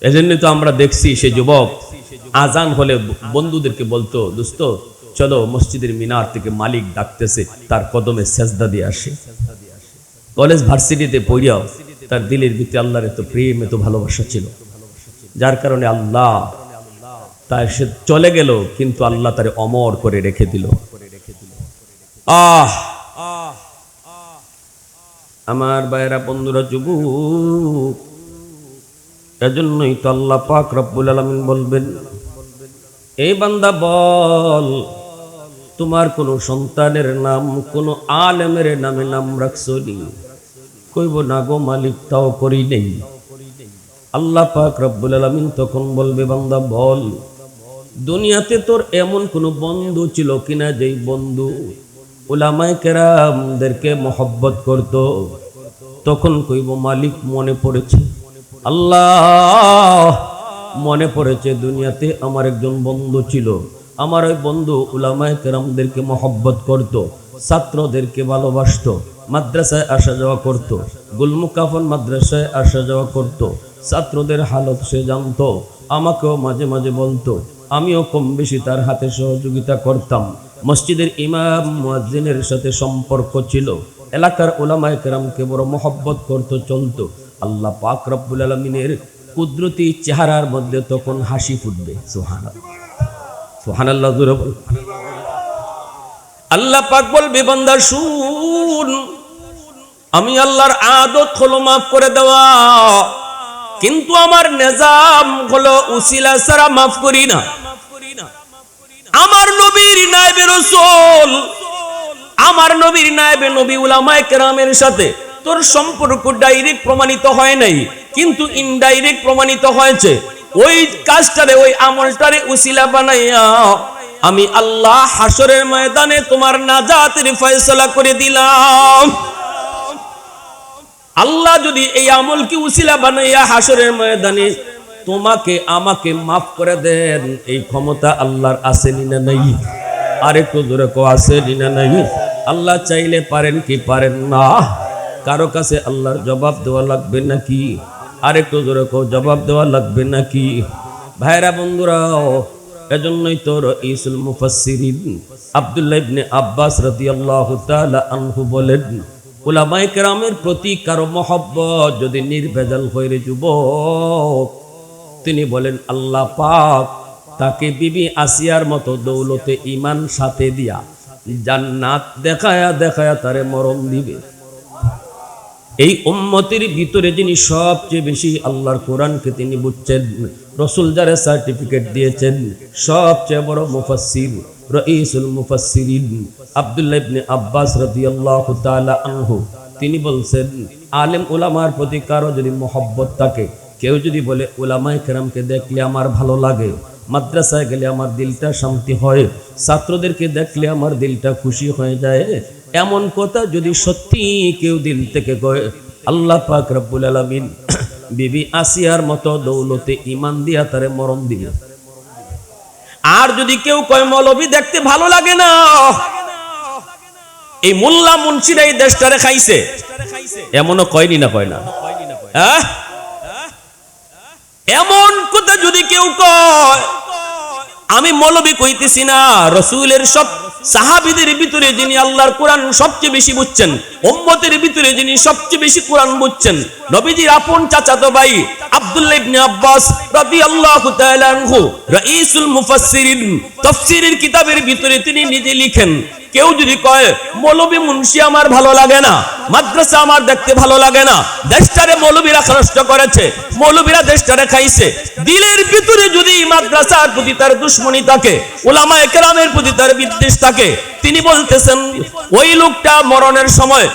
এজন্য তো আমরা দেখছি সে যুবক আজান হলে বন্ধুদেরকে বলতো, দোস্ত চলো মসজিদের মিনার থেকে মালিক ডাকতেছে, তার কদমে সেজদা দিয়ে আসে। কলেজ ভার্সিটিতে পড়িয়াও তার দিলের ভিতরে আল্লাহর এত প্রেম, এত ভালোবাসা ছিল, যার কারণে আল্লাহ তার, সে চলে গেল কিন্তু আল্লাহ তারে অমর করে রেখে দিল। আমার ভাইরা, বন্ধুরা, যুবক, এজন্যই তো আল্লাহ পাক রব্বুল আলামিন বলবেন, এই বান্দা বল, তোমার কোন সন্তানের নাম কোন আলেমের নামে নাম রাখছো নি? কইব না গো মালিক, তাও করি নেই। আল্লাহ পাক রব্বুল আলামিন তখন বলবে, বান্দা বল, দুনিয়াতে তোর এমন কোন বন্ধু ছিল কিনা যেই বন্ধু উলামায়ে কেরামদেরকে মহব্বত করত? তখন কইব মালিক, মনে পড়েছে, আল্লাহ মনে পড়েছে, দুনিয়াতে আমার একজন বন্ধু ছিল, আমার ওই বন্ধু উলামায়ে কেরামদেরকে মহব্বত করত, ছাত্রদেরকে ভালোবাসত, মাদ্রাসায় আসা যাওয়া করত, গুলমুকাফন মাদ্রাসায় আসা যাওয়া করত, ছাত্রদের হালত সে জানতো, আমাকেও মাঝে মাঝে বলতো, আমিও কম বেশি তার হাতে সহযোগিতা করতাম। মসজিদের ইমাম মুয়াজ্জিনের সাথে সম্পর্ক ছিল, এলাকার উলামায়ে কেরামকে বড় মহব্বত করত, চলতো। আল্লাহ পাক রব্বুল আলামিনের কুদরতি চেহারার মধ্যে তখন হাসি ফুটবে। সুবহানাল্লাহ, সুবহানাল্লাহ। আল্লাহ পাক বলবে, বান্দা শুন, আমি আল্লাহর আদত হলো মাফ করে দেওয়া, কিন্তু আমার নিজাম হলো উসিলা ছাড়া মাফ করি না। আমার নবীর নায়েবে রাসূল, আমার নবীর নায়েবে নবী উলামায়ে কেরামের সাথে তোর সম্পর্ক ডাইরেক্ট প্রমাণিত হয় নাই, কিন্তু ইনডাইরেক্ট প্রমাণিত হয়েছে। ওই কাজটারে, ওই আমলটারে উসিলা বানাইয়া আমি আল্লাহ হাসরের ময়দানে তোমার নাজাতের ফয়সালা করে দিলাম। আল্লাহ যদি এই আমলকে উসিলা বানাইয়া হাসরের ময়দানে তোমাকে আমাকে মাফ করে দেন, এই ক্ষমতা আল্লাহর আছে না নাই? আরেকটু জোরে কো, আছে না নাই? আল্লাহ চাইলে পারেন কি পারেন না? কারো কাছে আল্লাহর জবাব দেওয়া লাগবে নাকি? আরেকটু জোরে কো, জবাব দেওয়া লাগবে নাকি? ভাইরা বন্ধুরা, এজন্যই তো রাইসুল মুফাসসিরিন আব্দুল্লাহ ইবনে আব্বাস রাদিয়াল্লাহু তাআলা আনহু বলেন, উলামায়ে কেরামের প্রতি কারো মহব্বত যদি নির্ভেজাল হয়ে যুবক, তিনি বলেন আল্লাহ পাক তাকে বিবি আসিয়ার মতো দৌলতে ঈমান সাথে দিয়া জান্নাত দেখায়া দেখায়া তারে মরণ দিবে। এই উম্মতের ভিতরে যিনি সবচেয়ে বেশি আল্লাহর কোরআনকে তিনি বুঝছেন, রাসূল যারে সার্টিফিকেট দিয়েছেন সবচেয়ে বড় মুফাসসির রাইসুল মুফাসসিরিন আব্দুল্লাহ ইবনে আব্বাস রাদিয়াল্লাহু তাআলা আনহু, তিনি বলছেন আলেম উলামার প্রতি কারো যদি মহব্বত থাকে, কেউ যদি বলে উলামায়ে কেরামকে দেখলে আমার ভালো লাগে, মাদ্রাসায় গেলে আমার দিলটা শান্তি হয়, ছাত্রদেরকে দেখলে আমার দিলটা খুশি হয়ে যায়, এমন কথা যদি সত্যি কেউ দিল থেকে কয়, আল্লাহ পাক রব্বুল আলামিন বিবি আসিয়ার মতো দৌলতে ঈমান দিয়া তারে মরণ দিবে। আর যদি কেউ কয় মৌলবী দেখতে ভালো লাগে না, এই মোল্লা মুন্সিরা এই দেশটারে খাইছে, এমনও কয়নি না? কয় না? এমন কথা যদি কেউ কয়, আমি মৌলবী কইতেছি না, রাসূলের সব সাহাবীদের ভিতরে যিনি আল্লাহর কোরআন সবচেয়ে বেশি বুঝছেন, উম্মতের ভিতরে যিনি সবচেয়ে বেশি কোরআন বুঝছেন, নবীজির আপন চাচাতো ভাই আব্দুল্লাহ ইবনে আব্বাস রাদিয়াল্লাহু তাআলা আনহু রাইসুল মুফাসসিরিন, তাফসীরের কিতাবের ভিতরে তিনি নিজে লিখেন, কেউ যদি কয় মৌলবী মুন্সি আমার ভালো লাগে না, মাদ্রাসা আমার দেখতে ভালো লাগে না, দেশটারে মৌলবীরা নষ্ট করেছে, মৌলবীরা দেশটারে খাইছে, দিলের ভিতরে যদি মাদ্রাসার প্রতি তার দুশমনী থাকে, উলামায়ে কেরামের প্রতি তার বিদ্বেষ থাকে, তিনি বলতেছেন ওই লোকটা মরণের সময়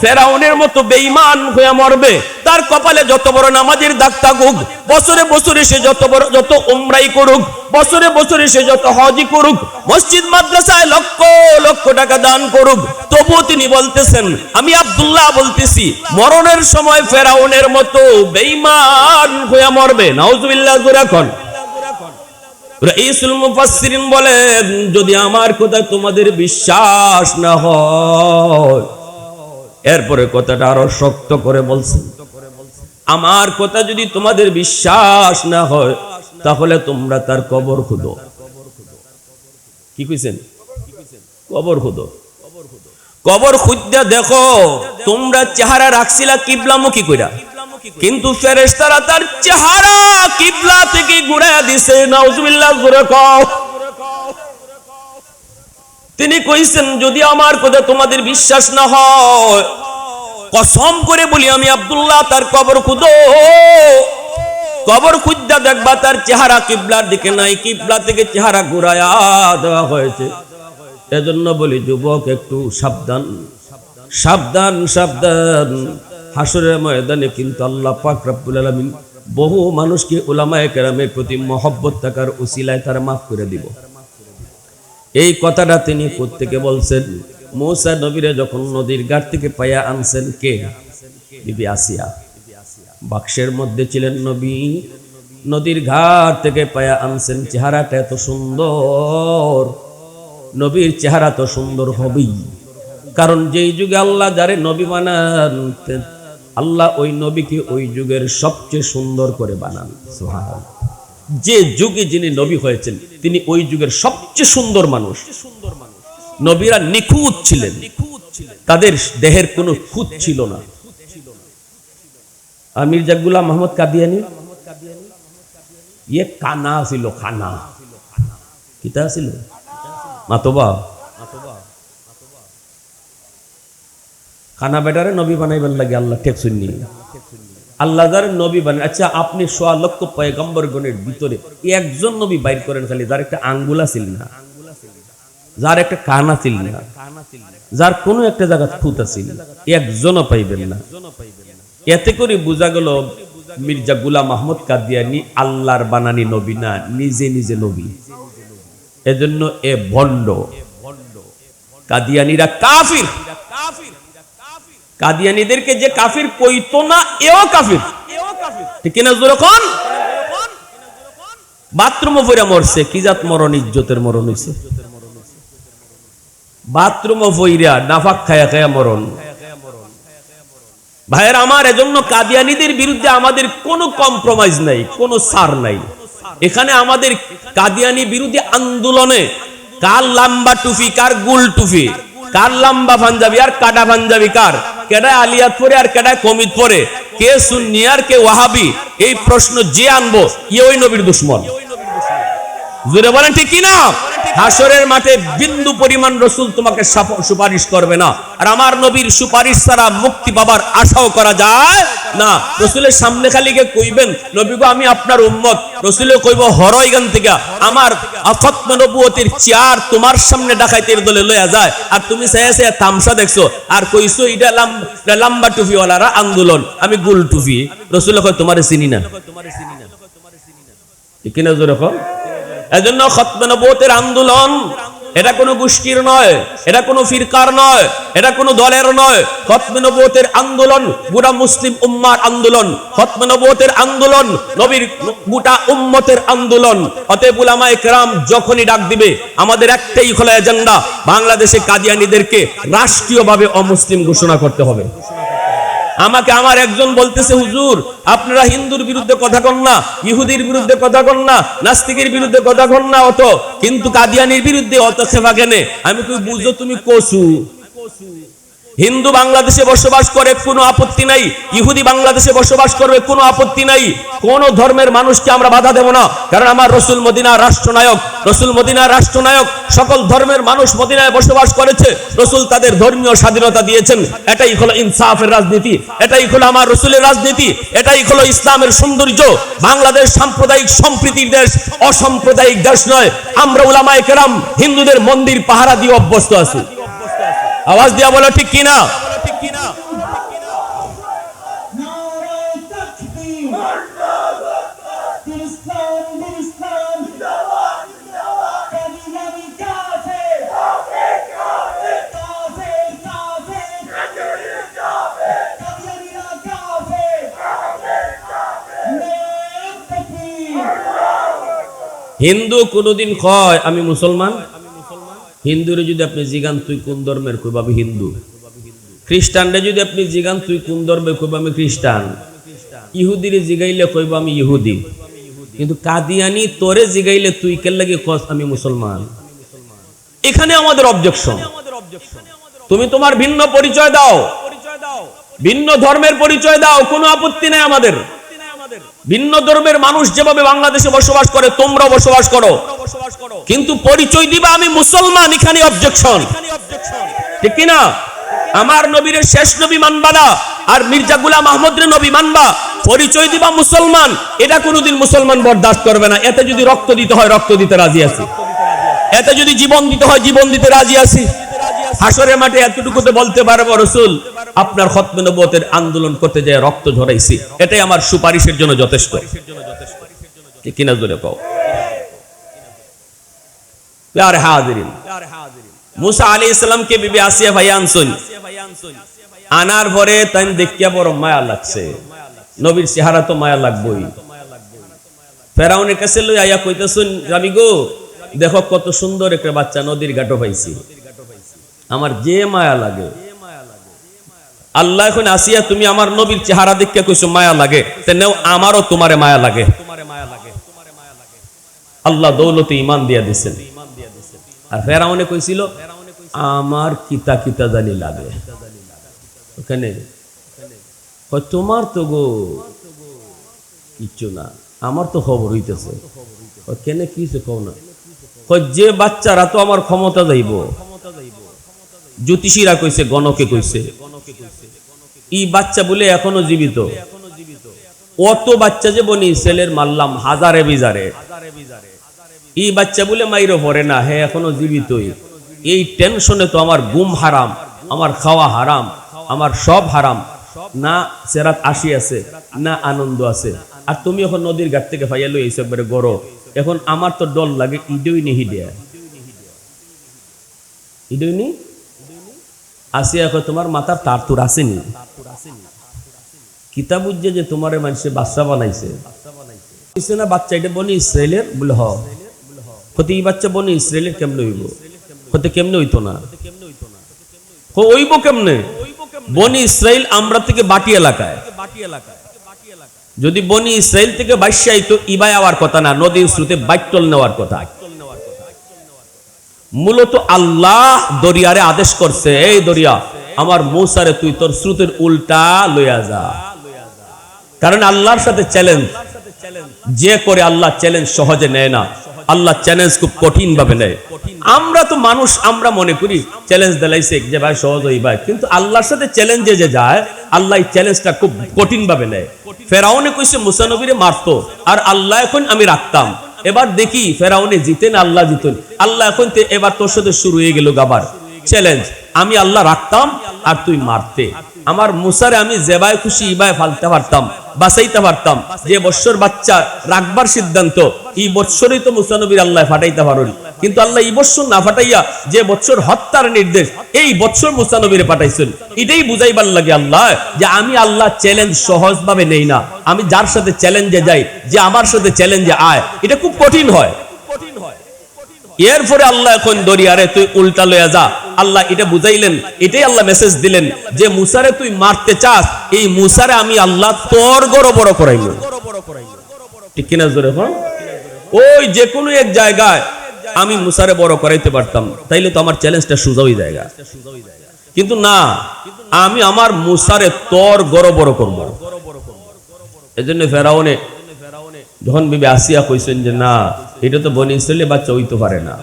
ফেরাউনের মতো বেঈমান হয়ে মরবে। তার কপালে যত বড় নামাজের দাগ থাকুক, বছরে বছরে সে যত উমরাই করুক, বছরে বছরে সে যত হজই করুক, মসজিদ মাদ্রাসায় লক্ষ লক্ষ টাকা দান করুক, তবুও তিনি বলতেছেন, আমি আব্দুল্লাহ বলতেছি, মরণের সময় ফেরাউনের মতো বেঈমান হয়ে মরবে। নাউজুবিল্লাহ। এখন রাইসুল মুফাসসিরিন বলেন, যদি আমার কথা তোমাদের বিশ্বাস না হয়, এরপরে কথাটা আরো শক্ত করে বলছেন, আমার কথা যদি তোমাদের বিশ্বাস না হয় তাহলে তোমরা তার কবর খুঁদো। কি কইছেন? কবর খুঁদো। কবর খুঁজতে দেখো, তোমরা চেহারা রাখছিলা কিবলামুখী কইরা, কিন্তু ফেরেশতারা তার চেহারা কিবলা থেকে ঘুরায়া দিছে। নাউজুবিল্লাহ। জোরে কও। তিনি কইছেন, যদি আমার কথা তোমাদের বিশ্বাস না হয়, কসম করে বলি আমি আব্দুল্লাহ, তার কবর খুঁদো। কবর খুঁজতে দেখবা তার চেহারা কিবলার দিকে নাই, কিবলা থেকে চেহারা ঘুরায়া দেওয়া হয়েছে। এজন্য বলি যুবক, একটু সাবধান, সাবধান, সাবধান। হাসরের ময়দানে কিন্তু আল্লাহ পাক রব্বুল আলামিন বহু মানুষকে উলামায়ে কেরামের প্রতি মহব্বত থাকার উসিলায় তারা মাফ করে দিব। এই কথাটা তিনি কোত্থেকে বলছেন? মূসা নবীরে যখন নদীর ঘাট থেকে পাইয়া আনছেন, কে? বিবি আসিয়া। বাক্সের মধ্যে ছিলেন নবী, নদীর ঘাট থেকে পাইয়া আনছেন। চেহারাটা এত সুন্দর, নবীর চেহারা তো সুন্দর হবেই, কারণ যেই যুগে আল্লাহ যারে নবী বানান, আল্লাহ ওই নবীকে ওই যুগের সবচেয়ে সুন্দর করে বানান। সুবহানাল্লাহ। যে যুগে যিনি নবী হয়েছেন তিনি ওই যুগের সবচেয়ে সুন্দর মানুষ। নবীরা নিখুঁত ছিলেন, তাদের দেহের কোনো খুঁত ছিল না। আর মির্জা গোলাম মোহাম্মদ কাদিয়ানি ইয়ে কানা ছিল, খানা কিতা ছিল, মাতবা খানা বেটারে নবী বানাইবার লাগে আল্লাহ ঠেক শুননি। আল্লাহ যার নবী বানান, আচ্ছা আপনি 1.5 লক্ষ পয়গম্বরগণের ভিতরে একজন নবী বাইর করেন খালি, যার একটা আঙ্গুলা ছিল না, যার একটা কানা ছিল না, যার কোনো একটা জায়গা ফুটা ছিল, একজনও পাইবেন না। এতে করে বোঝা গেল মির্জা গোলাম আহমদ কাদিয়ানি আল্লাহর বানানি নবী না, নিজে নিজে নবী। এজন্য এ ভণ্ড কাদিয়ানীরা কাফির। কাদিয়ানীদেরকে যে কাফির কইতো না এও কাফির, ঠিক কিনা জোরে কোন? বাথরুমে পড়ে মরছে, কি জাত মরণ? ইজ্জতের মরণ হইছে। বাথরুমে পড়া নাফাক খায়া খায়া মরণ। ভাইয়ের আমার, এজন্য কাদিয়ানীদের বিরুদ্ধে আমাদের কোনো কম্প্রোমাইজ নাই, কোনো ছাড় নাই। এখানে আমাদের কাদিয়ানী বিরোধী আন্দোলনে কার লম্বা টুপি, কার গুল টুপি, কার লম্বা পাঞ্জাবি আর কাটা পাঞ্জাবি, কার কেডায় আলিয়াত পরে আর কেডায় কমিত পরে, কে সুন্নি আর কে ওয়াহাবি, এই প্রশ্ন যে আনবো ইয়ে ওই নবীর দুশ্মন। জোরে বলেন ঠিক কিনা? হাসরের মাঠে বিন্দু পরিমাণ রসুল তোমাকে সুপারিশ করবে না, আর আমার নবীর সুপারিশ ছাড়া মুক্তি পাবার আশাও করা যায় না। রসুলের সামনে খালি কে কইবেন নবী গো আমি আপনার উম্মত, রসুলে কইব হরইগান থেকে আমার খতম নবুয়তের চেয়ার তোমার সামনে ডাকাইতের দলে লইয়া যায়, আর তুমি চাইছে তামসা দেখছো আর কইছো এটা লম্বা টুপিওয়ালারা আন্দোলন, আমি গুল টুপি। রসুলে কয় তোমারে চিনি না, ঠিক কিনা জোরে কও? এজন্য খতমে নবুয়তের আন্দোলন এটা কোনো গোষ্ঠীর নয়, এটা কোনো ফিরকার নয়, এটা কোনো দলের নয়। খতমে নবুয়তের আন্দোলন গোটা মুসলিম উম্মার আন্দোলন, খতমে নবুয়তের আন্দোলন নবীর গোটা উম্মতের আন্দোলন। অতএব উলামায়ে কেরাম যখনই ডাক দিবে আমাদের একটাই খোলা এজেন্ডা, বাংলাদেশে কাদিয়ানীদেরকে রাষ্ট্রীয়ভাবে অমুসলিম ঘোষণা করতে হবে। আমাকে আমার একজন বলতেছে হুজুর আপনারা হিন্দুর বিরুদ্ধে কথা কন না, ইহুদির বিরুদ্ধে কথা কন না, নাস্তিকের বিরুদ্ধে কথা কন না অত, কিন্তু কাদিয়ানির বিরুদ্ধে অত খেপা কেনে? আমি কই বুঝো তুমি কসু। হিন্দু বাংলাদেশে বসবাস করে কোনো আপত্তি নাই, ইহুদি বাংলাদেশে বসবাস করবে কোনো আপত্তি নাই, কোন ধর্মের মানুষকে আমরা বাধা দেব না, কারণ আমার রসুল মদিনার রাষ্ট্রনায়ক। রসুল মদিনার রাষ্ট্রনায়ক, সকল ধর্মের মানুষ মদিনায় বসবাস করেছে, রসুল তাদের ধর্মীয় স্বাধীনতা দিয়েছেন। এটাই হলো ইনসাফের রাজনীতি, এটাই হলো আমার রসুলের রাজনীতি, এটাই হলো ইসলামের সৌন্দর্য। বাংলাদেশ সাম্প্রদায়িক সম্প্রীতির দেশ, অসাম্প্রদায়িক দেশ নয়। আমরা উলামায়ে কেরাম হিন্দুদের মন্দির পাহারা দিয়ে অভ্যস্ত আছি। আওয়াজ দিয়া বলো ঠিক কিনা? হিন্দু কোনদিন কয় আমি মুসলমান? হিন্দুরে যদি আপনি জিগান তুই কোন ধর্মের, কইব আমি হিন্দু। খ্রিস্টানরে যদি আপনি জিগান তুই কোন ধর্মের, কইব আমি খ্রিস্টান। ইহুদিরে জিগাইলে কইব আমি ইহুদি। কিন্তু কাদিয়ানি তোরে জিগাইলে তুই কেন লাগে কস আমি মুসলমান? এখানে আমাদের অবজেকশন। তুমি তোমার ভিন্ন পরিচয় দাও, ভিন্ন ধর্মের পরিচয় দাও, কোনো আপত্তি নাই আমাদের। ভিন্ন ধর্মের মানুষ যেভাবে বাংলাদেশে বসবাস করে তোমরা বসবাস করো, কিন্তু পরিচয় দিবা আমি মুসলমান, এখানে অবজেকশন, ঠিক কিনা? আমার নবীর শেষ নবী মানবা না, আর মির্জা গোলাম আহমদের নবী মানবা, পরিচয় দিবা মুসলমান, এটা কোনোদিন মুসলমান বরদাস্ত করবে না। এতে যদি রক্ত দিতে হয় রক্ত দিতে রাজি আছি, এতে যদি জীবন দিতে হয় জীবন দিতে রাজি আছি। হাসরের মাঠে এতটুকুতে বলতে পারবো রসুল আপনার খতমে নবুয়তের আন্দোলন করতে যায় রক্ত ঝরাইছি, এটাই আমার সুপারিশের জন্য যথেষ্ট, ঠিক কিনা জোরে কও? প্যারে হাজিরিন, মুসা আলাইহিস সালামকে বিবি আসিয়া ভাই আনছেন, আনার পরে তাই দেখিয়া বড় মায়া লাগছে। নবীর চেহারা তো মায়া লাগবেই। ফেরাউনের কাছে লই আইয়া কইতেছেন রাবি গো দেখো কত সুন্দর একটা বাচ্চা নদীর ঘাটে পাইছি, আমার যে মায়া লাগে। আল্লাহ এখন আসিয়া তুমি আমার নবীর চেহারা দেখিয়া কইছো মায়া লাগে, তেনেও আমারও তোমারে মায়া লাগে। আল্লাহ দৌলতে ঈমান দিয়া দিয়েছেন। আর ফেরাউনে কইছিল আমার কিতা কিতা জানি লাগে। ওখানে তোমার তো গো কিচ্ছু না, আমার তো খবর হইতেছে। কেনে কিছু কও না, যে বাচ্চারা তো আমার ক্ষমতা যাইব। জ্যোতিষীরা কইছে, গণকে কইছে এই বাচ্চা বলে এখনো জীবিত। অত বাচ্চা যে বনি ছেলের মারলাম হাজারে বিজারে, এই বাচ্চা বলে মাইরো পড়ে না, হে এখনো জীবিতই। এই টেনশনে তো আমার ঘুম হারাম, আমার খাওয়া হারাম, আমার সব হারাম, না সেরাত আসি আছে না আনন্দ আছে। আর তুমি এখন নদীর ঘাট থেকে ফাইয়া লই এইসব একবারে গড়, এখন আমার তো ডর লাগে ইডই নিহি দেয়া ইডুনি আসিয়া কয় তোমার মাথার তার তুর আসেনি কিতাব উজ্জে যে তোমারে মানুষে বাচ্চা বানাইছে না বাচ্চা এটা বনি ইসরায়েলের বলে হ হতে এই বাচ্চা বনি ইসরায়েলের কেমনে হইব হতে কেমনে হইতো না হইব কেমনে বনি ইসরায়েল আমরা থেকে বাটি এলাকায় যদি বনি ইসরায়েল থেকে বাইশে আইতো ইবাই আওয়ার কথা না নদীর স্রোতে বাইটল নেওয়ার কথা মূলত আল্লাহ দরিয়ারে আদেশ করছে এই দরিয়া আমার মূসারে তুই তোর স্রোতের উল্টা লইয়া যা কারণ আল্লাহর সাথে চ্যালেঞ্জ যে করে আল্লাহ চ্যালেঞ্জ সহজে নেয় না আল্লাহ চ্যালেঞ্জ খুব কঠিন ভাবে নেয় আমরা তো মানুষ আমরা মনে করি চ্যালেঞ্জ দিলাইছে যে ভাই সহজ হই ভাই কিন্তু আল্লাহর সাথে চ্যালেঞ্জে যে যায় আল্লাহ এই চ্যালেঞ্জটা খুব কঠিন ভাবে নেয় ফেরাউনে কইছে মুসা নবীরে মারতো আর আল্লাহ এখন আমি রাখতাম এবার দেখি ফেরাউনে জিতেন আল্লাহ জিতেন আল্লাহ এখন এবার তোর সাথে শুরু হয়ে গেল গাবার চ্যালেঞ্জ আমি আল্লাহ রাখতাম আর তুই মারতে আমার মুসারে আমি জেবায় খুশি ইবায় ফালতে পারতাম বাঁচাইতে পারতাম যে বৎসর বাচ্চা রাখবার সিদ্ধান্ত এই বৎসরই তো মুসা নবীর আল্লাহ ফাটাইতে পারেন কিন্তু আল্লাহ এই বৎসর না ফাটাইয়া যে বৎসর হত্যার নির্দেশ এই বৎসর মুসা নবীরে পাঠাইছেন এটাই বুঝাইবার লাগে আল্লাহ যে আমি আল্লাহ চ্যালেঞ্জ সহজ ভাবে নেই না আমি যার সাথে চ্যালেঞ্জে যাই যে আমার সাথে চ্যালেঞ্জে আয় এটা খুব কঠিন হয় এরপরে আল্লাহ এখন দরিয়ারে তুই উল্টা লইয়া যা আল্লাহ এটা বুঝাইলেন এটাই আল্লাহ মেসেজ দিলেন যে মুসারে তুই মারতে চাস এই মুসারে আমি আল্লাহ তোর বড় করাইল ঠিক কিনা জোরে ওই যে কোনো এক জায়গায় আমি মুসারে বড় করাইতে পারতাম তাইলে তো আমার চ্যালেঞ্জটা সোজা হয়ে যায় কিন্তু না আমি আমার মুসারে তোর বড় করব এজন্য ফেরাউনে যখন বিবি আসিয়া কইছেন যে না এটা তো বনি ইসরায়েলের বাচ্চা হইতে পারে না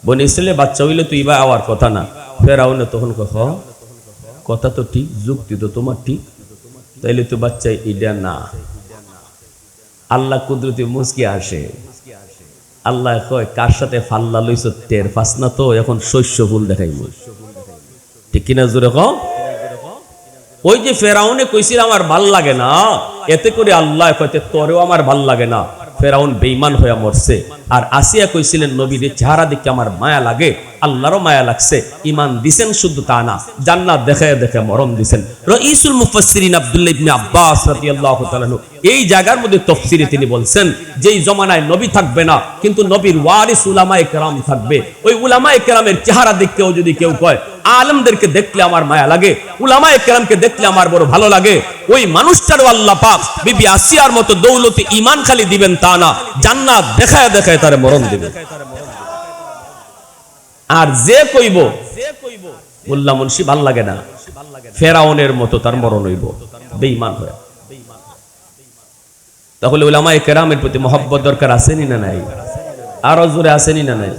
বনি ইসরায়েলের বাচ্চা হইলে তো ইবা আওয়ার কথা না ফেরাউনে তখন কথা তো ঠিক যুক্তি তো তোমার ঠিক তাইলে তো বাচ্চা এটা না আল্লাহ কুদরতি মুস্কি আসে আল্লাহ কয় কার সাথে ফাল্লা লইছ টের পাস না তো এখন শস্য ফুল দেখাইব ঠিক কিনা জোরে কও ওই যে ফেরাউনে কইছিল আমার ভাল লাগে না এতে করে আল্লাহ কইতে তোরেও আমার ভাল লাগে না ফেরাউন বেঈমান হয়ে মরছে আর আসিয়া কইছিলেন নবীর চেহারা দেখে আমার মায়া লাগে আল্লাহরও মায়া লাগছে ঈমান দিবেন শুধু তা না জান্নাত দেখে দেখে মরণ দিবেন রাইসুল মুফাসসিরিন আব্দুল্লাহ ইবনে আব্বাস রাদিয়াল্লাহু তাআলা এই জায়গার মধ্যে তাফসীরে তিনি বলছেন যে এই জমানায় নবী থাকবে না কিন্তু নবীর ওয়ারিস উলামায়ে কেরাম থাকবে ওই উলামায়ে কেরামের চেহারা দেখেও যদি কেউ কয় আলেমদেরকে দেখলে আমার মায়া লাগে উলামায়ে কেরামকে দেখলে আমার বড় ভালো লাগে ওই মানুষটারও আল্লাহ পাক বিবি আসিয়ার মতো দৌলতে ঈমান খালি দিবেন তা না জান্নাত দেখায় দেখায় তারে মরণ দিবেন আর যে কইব মোল্লা মুন্সি ভাল লাগে না ফেরাউনের মতো তার মরণ হইব বেঈমান হয়ে তাহলে উলামায়ে কেরামের প্রতি মহব্বত দরকার আসেনি না নাই আরো জোরে আসেনি না নাই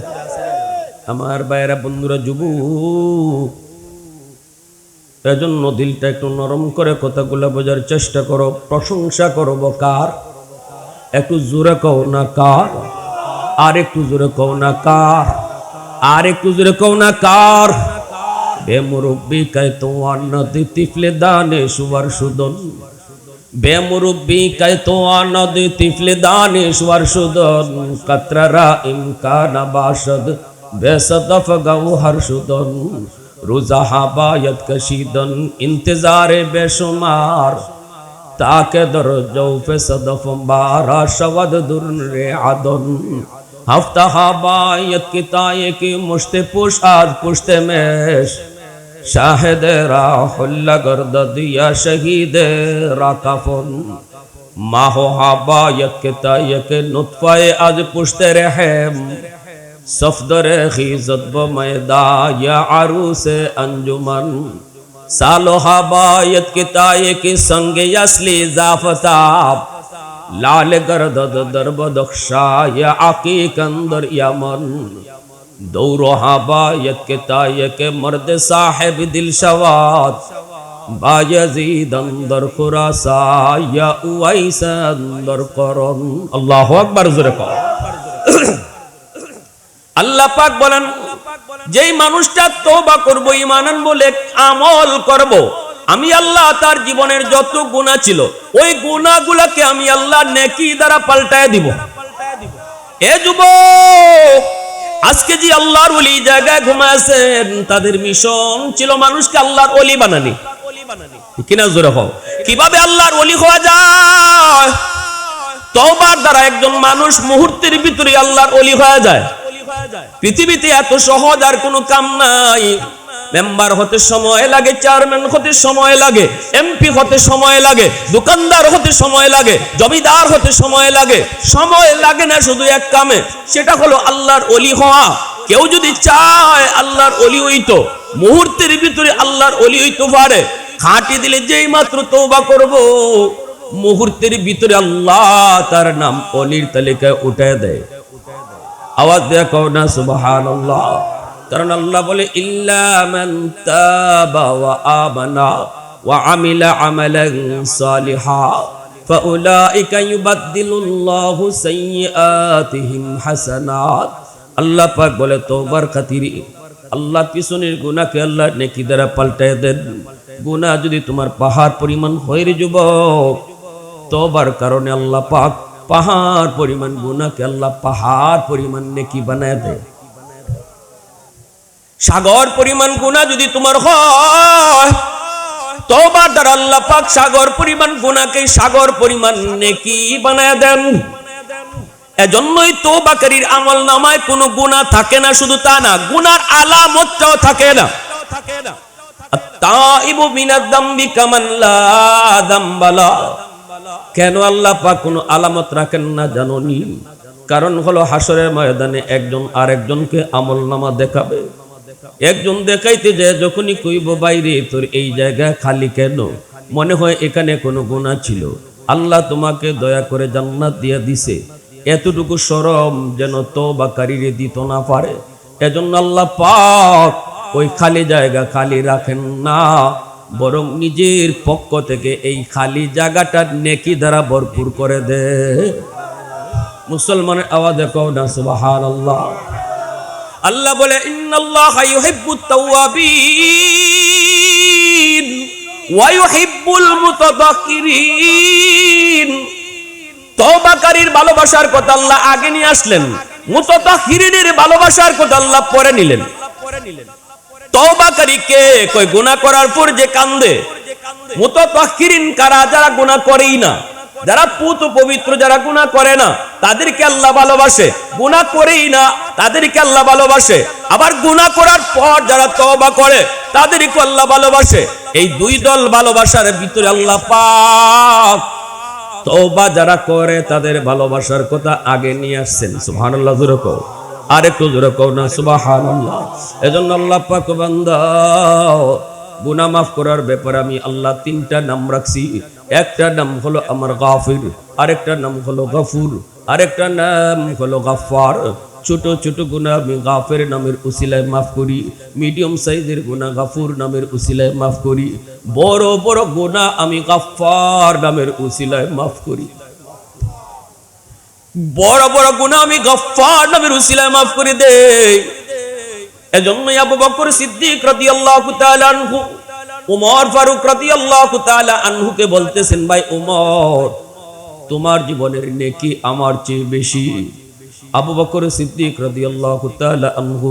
আমার ভাইয়েরা বন্ধুরা যুবক এজন্য দিলটা একটু নরম করে কথাগুলো বোঝার চেষ্টা করো প্রশংসা করব কার একটু জোরে কও না কার আর একটু জোরে কও না কার আর একটু জোরে কও না কার বেমুরব্বি কায় তো আন্নাতি তিফলে দানে সুবার সুদন বেমুরব্বি কায় তো আন্নাতি তিফলে দানে সুবার সুদন কাতরারা ইমকানা বাশদ বেসদফ গাও হর সুদন রোজা হাবায়ত কশিদন ইন্তজারে বেশুমার তাকে দরজৌ ফে সদফ বারা শবদ দুররে আদন হফতা হাবায়ত কিতায়ে কি মুশতে পুশ আজ পুশতে মেশ শাহেদ রাহুল্লা গর্দ দিয়া শহীদ রাকাফন মাহো হাবায়ত কিতায়ে কে নুতফায়ে আজ পুশতে রহেম সফদরে খিজত ব ময়দা ইয়া আরুস अंजुमन सालो हबायत के ताये के संगे असली जाफताब लाल गर्द दरब दख्शा या आकीक अंदर यमन दौरो हबायत के ताये के मर्द साहिब दिल शवाद बायजीद अंदर खुरासा या उवैस अंदर करन अल्लाहु अकबर जोरे कहो আল্লাহ পাক বলেন যেই মানুষটা তওবা করব ঈমান আনবো আমল করব আমি আল্লাহ তার জীবনের যত গুনাহ ছিল ওই গুনাহগুলোকে আমি আল্লাহ নেকি দ্বারা পাল্টায় দিব এ যুবক আজকে যে আল্লাহর ওলি জায়গায় ঘুমাচ্ছেন, তাদের মিশন ছিল মানুষকে আল্লাহর ওলি বানানি। কিনা জোরে হও, কিভাবে আল্লাহর ওলি হওয়া যায়? তওবার দ্বারা একজন মানুষ মুহূর্তের ভিতরে আল্লাহর ওলি হয়ে যায়। পৃথিবীতে এত সহজ আর কোনো কাম নাই। মেম্বার হতে সময় লাগে, চেয়ারম্যান হতে সময় লাগে, এমপি হতে সময় লাগে, দোকানদার হতে সময় লাগে, জমিদার হতে সময় লাগে। সময় লাগে না শুধু এক কামে, সেটা হলো আল্লাহর ওলি হওয়া। কেউ যদি চায় আল্লাহর ওলি হইতো, মুহূর্তের ভিতরে আল্লাহর ওলি হইতে পারে। খাঁটি দিলে যেই মাত্র তওবা করব, মুহূর্তের ভিতরে আল্লাহ তার নাম ওলির তালিকায় উঠায় দেয়। আওয়াজ দেয়া কও না সুবহানাল্লাহ। কারণ আল্লাহ বলে ইল্লা মান তাবা ওয়া আমানা ওয়া আমিলা আমালান সালিহা ফাউলাইকা ইউবাদদিলুল্লাহু সাইয়্যাতিহিম হাসানাত। আল্লাহ পাক বলে তওবার খাতিরে আল্লাহ পিছনের গুনাহকে আল্লাহ নেকি দ্বারা পাল্টায় দেন। গুনাহ যদি তোমার পাহাড় পরিমাণ হয় রে যুবক, তওবার কারণে আল্লাহ পাক পাহাড় পরিমাণ গুনাহকে আল্লাহ পাহাড় পরিমাণ নেকি বানায় দেয়। সাগর পরিমাণ গুনাহ যদি তোমার হয়, তওবার দ্বারা আল্লাহ পাক সাগর পরিমাণ গুনাহকে সাগর পরিমাণ নেকি বানায় দেন। এজন্যই তওবাকারীর আমলনামায় কোনো গুনাহ থাকে না। শুধু তা না, গুনার আলামতটাও থাকে না। আত-তাইবু মিনাদ দামবি কামান লা দামবালা। কেন আল্লাহ পাক কোনো আলামত রাখেন না জানোনি? কারণ হলো হাসরের ময়দানে একজন আরেকজনকে আমলনামা দেখাবে। একজন দেখাইতে যায় যখনই কইব বাইরে তোর এই জায়গা খালি কেন, মনে হয় এখানে কোনো গুনাহ ছিল, আল্লাহ তোমাকে দয়া করে জান্নাত দিয়ে দিছে, এতটুকু শরম যেন তওবাকারীরে দিত না পারে। এজন্য আল্লাহ পাক ওই খালি জায়গা খালি রাখেন না, বরং নিজের পক্ষ থেকে এই খালি জায়গাটা নেকি দ্বারা ভরপুর করে দে। মুসলমানের আওয়াজে কও না সুবহানাল্লাহ। আল্লাহ বলে ইন্নাল্লাহা ইউহিব্বুত তাওয়াবিন ওয়া ইউহিব্বুল মুতাতাহহিরিন। তওবাকারীর ভালোবাসার কথা আল্লাহ আগে নিয়ে আসলেন, মুতাতাহহিরিনের ভালোবাসার কথা আল্লাহ পরে নিলেন। তওবাকারী কে? কই গুনাহ করার পর যে কান্দে। মুতাতাহহিরিন কারা? যারা গুনাহ করেই না, যারা পুত পবিত্র, যারা গুনাহ করে না, তাদেরকে আল্লাহ ভালোবাসে। গুনাহ করেই না, তাদেরকে আল্লাহ ভালোবাসে। আবার গুনাহ করার পর যারা তওবা করে, তাদেরকে আল্লাহ ভালোবাসে। এই দুই দল ভালোবাসার ভিতরে আল্লাহ পাক তওবা যারা করে তাদের ভালোবাসার কথা আগে নিয়ে আসছেন। সুবহানাল্লাহ জোরে কও, আর একটু জোরে কও না সুবহানাল্লাহ। এজন্য আল্লাহ পাক বান্দা গুনাহ মাফ করার ব্যাপারে আমি আল্লাহ তিনটা নাম রাখছি। একটা নাম হলো আমার গাফির, আরেকটা নাম হলো গফুর, আরেকটা নাম হলো গাফফার। ছোট ছোট গুনাহ আমি গাফির নামের উসিলায় মাফ করি, মিডিয়াম সাইজের গুনাহ গফুর নামের উসিলায় মাফ করি, বড় বড় গুনাহ আমি গাফফার নামের উসিলায় মাফ করি। বড় বড় গুনাহ আমি গফফার নামের উসিলায় মাফ করে দেই। এজন্যই আবু বকর সিদ্দিক রাদিয়াল্লাহু তাআলা আনহু উমর ফারুক রাদিয়াল্লাহু তাআলা আনহুকে বলতেছেন, ভাই উমর, তোমার জীবনের নেকি আমার চেয়ে বেশি। আবু বকর সিদ্দিক রাদিয়াল্লাহু তাআলা আনহু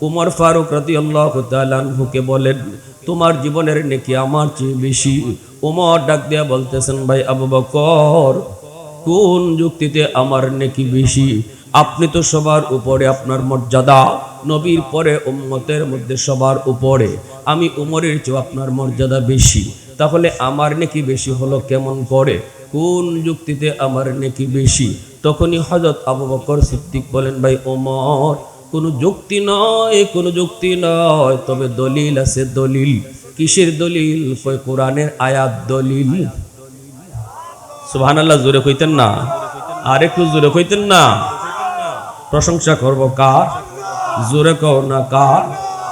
উমর ফারুক রাদিয়াল্লাহু তাআলা আনহুকে বলেন, তোমার জীবনের নেকি আমার চেয়ে বেশি। উমর ডাক দিয়া বলতেছেন, ভাই আবু বকর, কোন যুক্তিতে আমার নেকি বেশি? আপনি তো সবার উপরে, আপনার মর্যাদা নবীর পরে উম্মতের মধ্যে সবার উপরে, আমি উমরের চেয়ে আপনার মর্যাদা বেশি, তাহলে আমার নেকি বেশি হলো কেমন করে? কোন যুক্তিতে আমার নেকি বেশি? তখনই হযরত আবু বকর সিদ্দিক বলেন, ভাই ওমর, কোনো যুক্তি নয়, কোনো যুক্তি নয়, তবে দলিল আছে। দলিল কিসের দলিল? কই কোরআনের আয়াত দলিল। সুবহানাল্লাহ জোরে কইতেন না, আর একটু জোরে কইতেন না। প্রশংসা করব কার? জোরে কও না কার?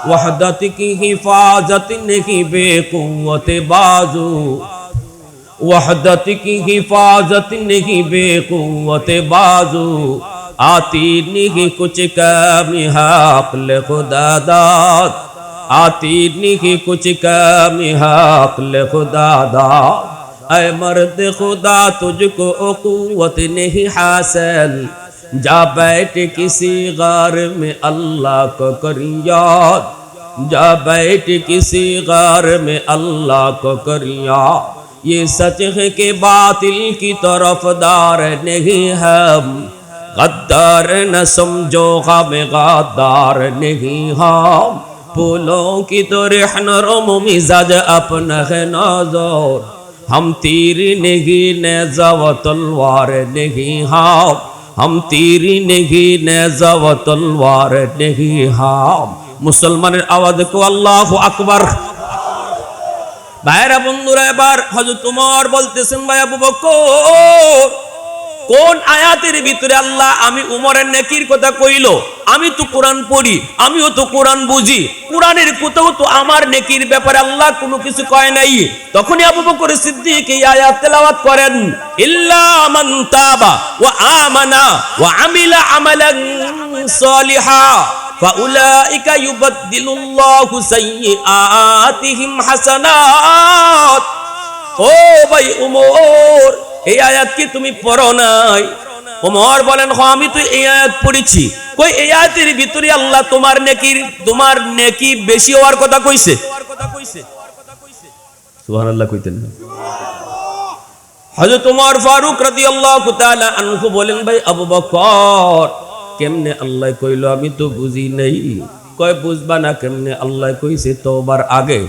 ওয়াহদাত কি হিফাজত नहीं बेकुव्वत बाजू, वहदत की हिफाजत नहीं बेकुव्वत बाजू, आती नहीं कुछ कमी हक़ खुदा दाद, आती नहीं कुछ कमी हक़ खुदा दाद। ऐ मर्द खुदा तुझको कुव्वत नहीं हासिल, जा बैठ किसी गार में अल्लाह को कर याद, जा बैठ किसी गार में अल्लाह को कर याद। ये सच है कि बातिल की तरफदार नहीं हम, गद्दार न समझो हम गद्दार नहीं हम। फूलों की तो रहनरम मिजाज अपना है नजर, हम तीर नहीं नेज़ा व तलवार नहीं हम तीर नहीं नेज़ा व तलवार नहीं हम। মুসলমানের আওয়াজ কো আল্লাহু আকবার। ভাইরা বন্ধুরা, এবার হযরত ওমর বলতেছেন, ভাই আবু বকর, কোন আয়াতের ভিতরে আল্লাহ আমি উমরের নেকির কথা কইলো? আমি তো কোরআন পড়ি, আমিও তো কোরআন বুঝি, কোরআনের কোথাও তো আমার নেকির ব্যাপারে আল্লাহ কোনো কিছু কয় নাই। তখনই আবু বকর সিদ্দিক এই আয়াত তেলাওয়াত করেন, ইল্লা মান তাবা ওয়া আমানা ওয়া আমিলা আমালান সালিহা ফাউলাইকা ইউবাদদিলুল্লাহু সাইয়্যাতিহিম হাসানাত। ও ভাই উমর, এই আয়াত কি তুমি পড়ো নাই? ওমর বলেন, হ্যাঁ আমি তো এই আয়াত পড়েছি। কই এই আয়াতের ভিতরে আল্লাহ তোমার নেকি বেশি হওয়ার কথা কইছে? সুবহানাল্লাহ কইতেন না? হযরত ওমর ফারুক রাদিয়াল্লাহু তাআলা আনহু বলেন, ভাই আবু বকর, কেমনে আল্লাহ কইলো আমি তো বুঝি নাই। কয় বুঝবা না কেমনে? আল্লাহ কইছে তওবার আগে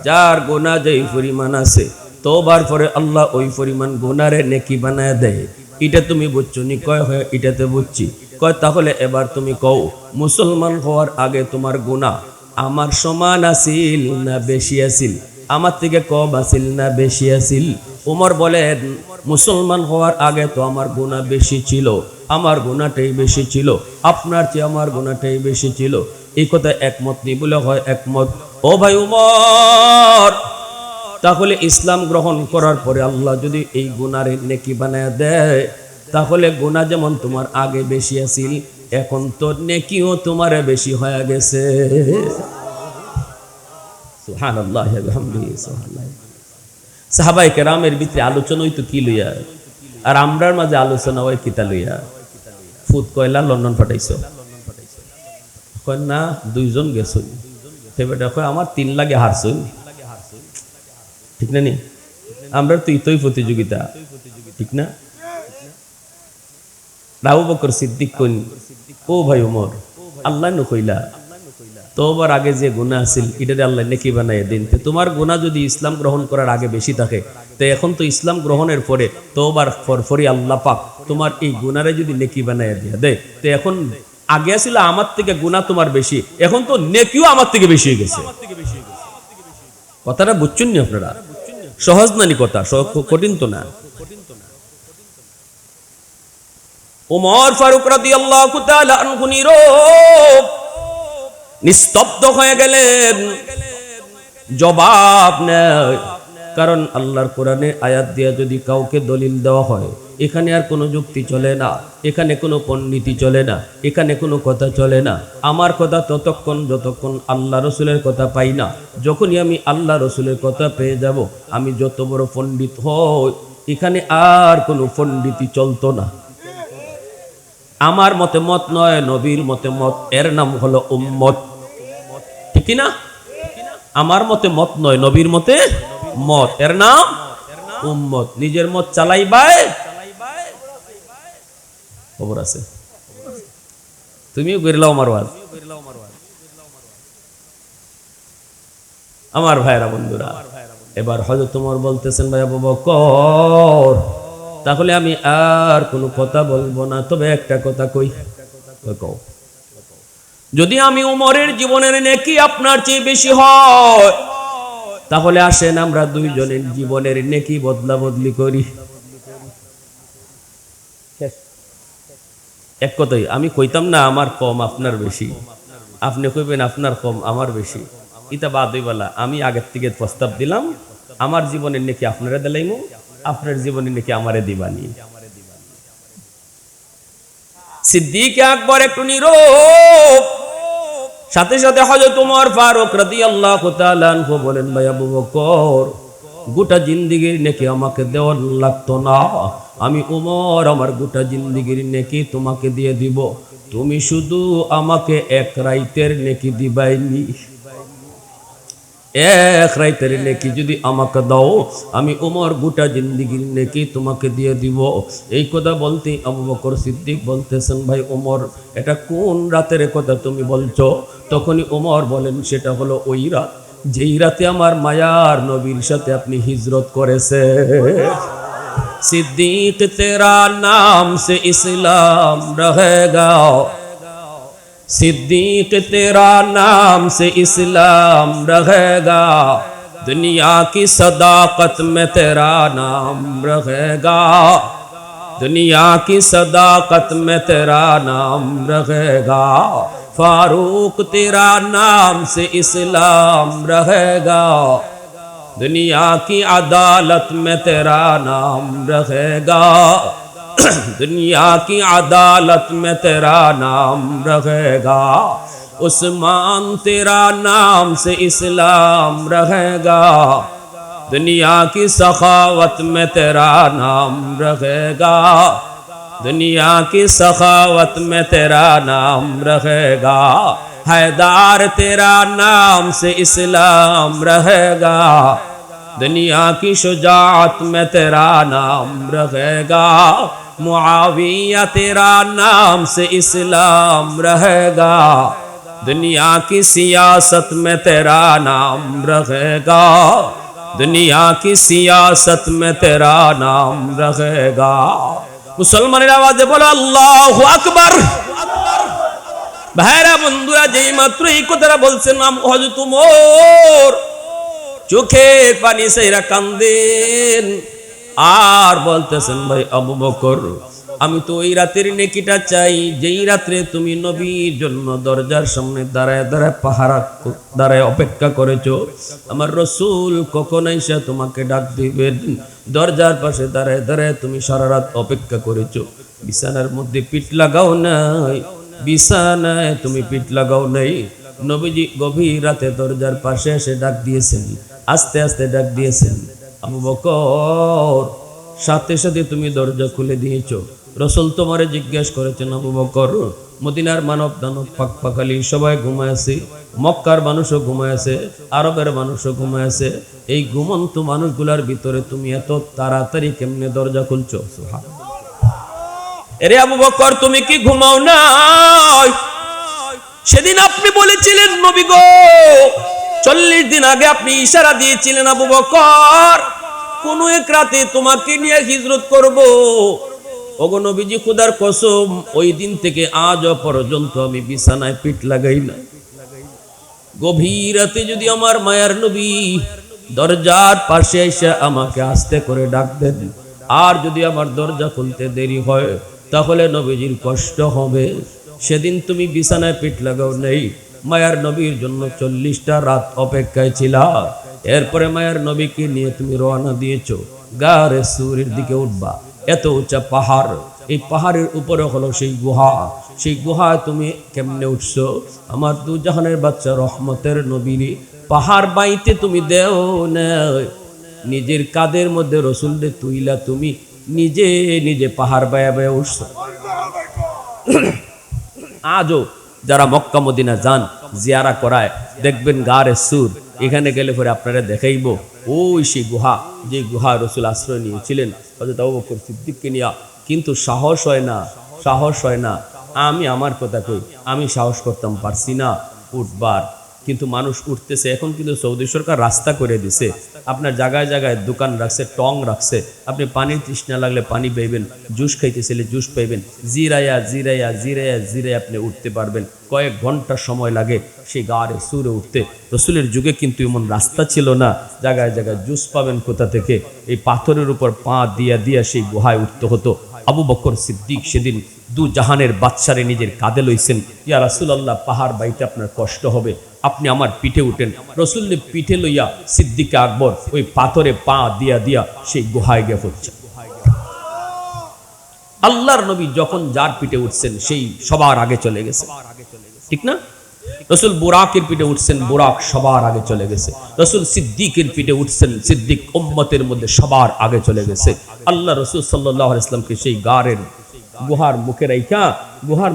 যার গুনাহ যেই পরিমাণ আছে, তওবার পরে আল্লাহ ওই পরিমাণ গুনারে নেকি বানায় দেয়। এটা তুমি বুঝছো নি? কয় হয় এটাতে বুঝছি। কয় তাহলে এবার তুমি কও, মুসলমান হওয়ার আগে তোমার গুনাহ আমার সমান আছিল না বেশি আছিল? আমার থেকে কম আছিল না বেশি আছিল? ওমর বলেন, মুসলমান হওয়ার আগে তো আমার গুনাহ বেশি ছিল, আমার গুনাহটাই বেশি ছিল, আপনার চেয়ে আমার গুনাহটাই বেশি ছিল। এই কথা একমত নেই বলে হয় একমত। ও ভাই উমর, তাহলে ইসলাম গ্রহণ করার পরে আল্লাহ যদি এই গুনার নেকি বানায় দেয়, তাহলে গুনাহ যেমন তোমার আগে বেশি আছিল, এখন তো নেকিও তোমার বেশি হয়ে গেছে। সুবহানাল্লাহ ওয়া বিহামদিহি সুবহানাল্লাহ। সাহাবায়ে কেরামের ভিতরে আলোচনা হইতো কি লইয়া, আর আমরার মাঝে আলোচনা হয় কিতা লইয়া? ফুট কয়লা লন্ডন পাঠাইছো? কয় না, দুইজন গেছো। সেবেটা কয় আমার 3 লাখে হারছো। ঠিক না নি? আমরা তো ইতই প্রতিযোগিতা, ঠিক না? আবু বকর সিদ্দিক কইন, ও ভাই ওমর, আল্লাহ ন কইলা তওবার আগে যে গুনাহ আছিল এটারে আল্লাহ নেকি বানায় দেন। তোমার গুনাহ যদি ইসলাম গ্রহণ করার আগে বেশি থাকে, তো এখন তো ইসলাম গ্রহণের পরে তওবার পরপরই আল্লাহ পাক তোমার এই গুনারে যদি নেকি বানায় দিয়া দেয়, তো এখন আগে আছিল আমার থেকে গুনাহ তোমার বেশি, এখন তো নেকিও আমার থেকে বেশি হয়ে গেছে। কথাটা বুঝছেন নি আপনারা? সহজ নানি কথা, কঠিন তো না। ওমর ফারুক রাদিয়াল্লাহু তাআলা আনহু নীরব, নিস্তব্ধ হয়ে গেলেন, জবাব নেই। কারণ আল্লাহর কোরআনে আয়াত দিয়ে যদি কাউকে দলিল দেওয়া হয়, এখানে আর কোনো যুক্তি চলে না, এখানে কোনো পণ্ডিতি চলে না, এখানে কোনো কথা চলে না। আমার কথা ততক্ষণ যতক্ষণ আল্লাহ রসুলের কথা পাই না। যখনই আমি আল্লাহ রসুলের কথা পেয়ে যাব, আমি যত বড় পণ্ডিত হই, এখানে আর কোনো পণ্ডিতি চলতো না। আমার মতে মত নয়, নবীর মতে মত, এর নাম হলো উম্মত। ঠিক না? আমার মতে মত নয়, নবীর মতে মত, এর নাম উম্মত। নিজের মত চালাইবাই খবর আছে, তুমিও বেরলাও আমার ওয়াজ। আমার ভাইরা বন্ধুরা, এবার হযরত ওমর বলতেছেন, ভাই আবু বকর, তাহলে আমি আর কোনো কথা বলবো না, তবে একটা কথা কই। কও, যদি আমি উমরের জীবনের নেকি আপনার চেয়ে বেশি হয়, তাহলে আসেন আমরা দুইজনের জীবনের নেকি বদলা বদলি করি। এক কথাই, আমি কইতাম না আমার কম আপনার বেশি, আপনি কইবেন আপনার কম আমার বেশি, ইতা বাদ হইবালা। আমি আগের থেকে প্রস্তাব দিলাম, আমার জীবনের নেকি আপনারা দিলাইমু, আপনার জীবনের নেকি আমারে দিবানি। সিদ্দিক আকবর একটু নীরব, সাথে সাথে হযরত ওমর ফারুক রাদিয়াল্লাহু তাআলা আনহু বলেন, ভাই আবু বকর, গোটা জিন্দিগির নেকি আমাকে দেওয়ার লাগতো না, আমি উমর আমার গোটা জিন্দিগির নেকি তোমাকে দিয়ে দিব, তুমি শুধু আমাকে এক রাইতের নেকি দিবাইনি। এক রাইতের নেকি যদি আমাকে দাও, আমি উমর গোটা জিন্দিগির নেকি তোমাকে দিয়ে দিব। এই কথা বলতে আবু বকর সিদ্দিক বলতেছেন, ভাই উমর, এটা কোন রাতের কথা তুমি বলছো? তখনই উমর বলেন, সেটা হলো ওই রাত যেই রাতে আমার মায়ার নবীর সাথে আপনি হিজরত করেছে। सिद्दीक तेरा नाम से इस्लाम रहेगा, सिद्दीक तेरा नाम से इस्लाम रहेगा, दुनिया की सदाकत में तेरा नाम रहेगा, दुनिया की सदाकत में तेरा नाम रहेगा, फारूक तेरा नाम से इस्लाम रहेगा, दुनिया की अदालत में तेरा नाम रहेगा, दुनिया की अदालत में तेरा नाम रहेगा, उस्मान तेरा नाम से इस्लाम रहेगा, दुनिया की सखावत में तेरा नाम रहेगा, दुनिया की सखावत में तेरा नाम रहेगा, हैदार तेरा नाम से इस्लाम रहेगा, दुनिया की शुजाअत में तेरा नाम रहेगा, मुआविया तेरा नाम से इस्लाम रहेगा, दुनिया की सियासत में तेरा नाम रहेगा, दुनिया की सियासत में तेरा नाम रहेगा। मुसलमान आवाज़े बोलो अल्लाहु अकबर। ভাইরা বন্ধুরা, যেই মাত্র এই কথাটা বলছেন নাম হযরত ওমর চোখের পানি ছেড়ে কান্দেন আর বলতেছেন, ভাই আবু বকর, আমি তো ওই রাতের নেকিটা চাই যেই রাত্রে তুমি নবীর জন্য দরজার সামনে দাঁড়ায় দাঁড়ায় পাহারা দাঁড়ায় অপেক্ষা করেছো। আমার রসুল কখন এসে তোমাকে ডাক দিবেন, দরজার পাশে দাঁড়ায় দাঁড়ায় তুমি সারা রাত অপেক্ষা করেছো, বিছানার মধ্যে পিঠ লাগাও নাই, বিছানায় তুমি পিঠ লাগাও নাই। নবীজি গভীর রাতে দরজার পাশে এসে ডাক দিয়েছেন, আস্তে আস্তে ডাক দিয়েছেন, আবু বকর, সাথে সাথে তুমি দরজা খুলে দিয়েছো। রসুল তোমারে জিজ্ঞেস করেছেন, আবু বকর, মদিনার মানব দানব পাক পাখালি সবাই ঘুমায় আছে, মক্কার মানুষও ঘুমায় আছে, আরবের মানুষও ঘুমায় আছে, এই ঘুমন্ত মানুষগুলার ভিতরে তুমি এত তাড়াতাড়ি কেমনে দরজা খুলছো? সুবহানাল্লাহ। এরে আবু বকর, তুমি কি ঘুমাও না? সেদিন আপনি বলেছিলেন, নবী গো, 40 দিন আগে আপনি ইশারা দিয়েছিলেন, আবু বকর, কোন এক রাতে তোমাকে নিয়ে হিজরত করব। ওগো নবীজি, খোদার কসম, ওই দিন থেকে আজ পর্যন্ত আমি বিছানায় পিঠ লাগাই না। গভীর রাতে যদি আমার মায়ার নবী দরজার পাশে এসে আমাকে আস্তে করে ডাক দেন, আর যদি আমার দরজা খুলতে দেরি হয়, তাহলে নবীজির কষ্ট হবে। সেদিন তুমি বিছানায় পিঠ লাগাও নেই, মায়ার নবীর জন্য 40টা রাত অপেক্ষায় ছিলা। এরপরে মায়ার নবীকে নিয়ে তুমি রওনা দিয়েছো, গারে সুরের দিকে উঠবা। এত উঁচা পাহাড়, এই পাহাড়ের উপরে হলো সেই গুহা। সেই গুহায় তুমি কেমনে উঠছো? আমার দু জাহানের বাচ্চা রহমতের নবীর পাহাড় বাইতে তুমি দেও না, নিজের কাদের মধ্যে রসুলকে তুইলা তুমি নিজে নিজে পাহাড় বায়া বায়া উঠছো। আজও যারা মক্কা মদিনা যান, জিয়ারা করায়, দেখবেন গারে সুর, এখানে গেলে পরে আপনারা দেখাইব ওই সেই গুহা, যে গুহা রসুল আশ্রয় নিয়েছিলেন হযরত আবু বকর সিদ্দিককে নিয়া। কিন্তু সাহস হয় না, সাহস হয় না। আমি আমার কথা কই, আমি সাহস করতাম পারছি না উঠবার, কিন্তু মানুষ উঠতেছে। এখন কিন্তু সৌদি সরকার রাস্তা করে দিছে, আপনার জায়গায় জায়গায় দোকান রাখছে, টং রাখছে, আপনি পানির তৃষ্ণা লাগলে পানি পাইবেন, জুস খাইতেছিলে জুস পাইবেন, জিরাইয়া জিরাইয়া জিরাইয়া জিরাইয়া আপনি উঠতে পারবেন। কয়েক ঘন্টা সময় লাগে সেই গাড়ে সুরে উঠতে। রসুলের যুগে কিন্তু এমন রাস্তা ছিল না, জায়গায় জায়গায় জুস পাবেন কোথা থেকে? এই পাথরের উপর পা দিয়া দিয়া সেই গুহায় উঠতে হতো। আবু বকর সিদ্দিক সেদিন দু জাহানের বাদশারে নিজের কাঁধে লইছেন, ইয়া রাসূলুল্লাহ, পাহাড় বাইতে আপনার কষ্ট হবে, আপনি আমার পিঠে উঠেন। রসুলের পিঠে লইয়া সিদ্দিক আকবর ওই পাথরে পা দিয়া দিয়া সেই গুহায় গিয়ে পড়ছে। আল্লাহর নবী যখন যার পিঠে উঠছেন সেই সবার আগে চলে গেছে, ঠিক না? রসুল বুরাকের পিঠে উঠছেন, বুরাক সবার আগে চলে গেছে। রসুল সিদ্দিকের পিঠে উঠছেন, সিদ্দিক উম্মতের মধ্যে সবার আগে চলে গেছে। আল্লাহ রসুল সাল্লাল্লাহু আলাইহি ওয়াসাল্লামকে সেই গুহার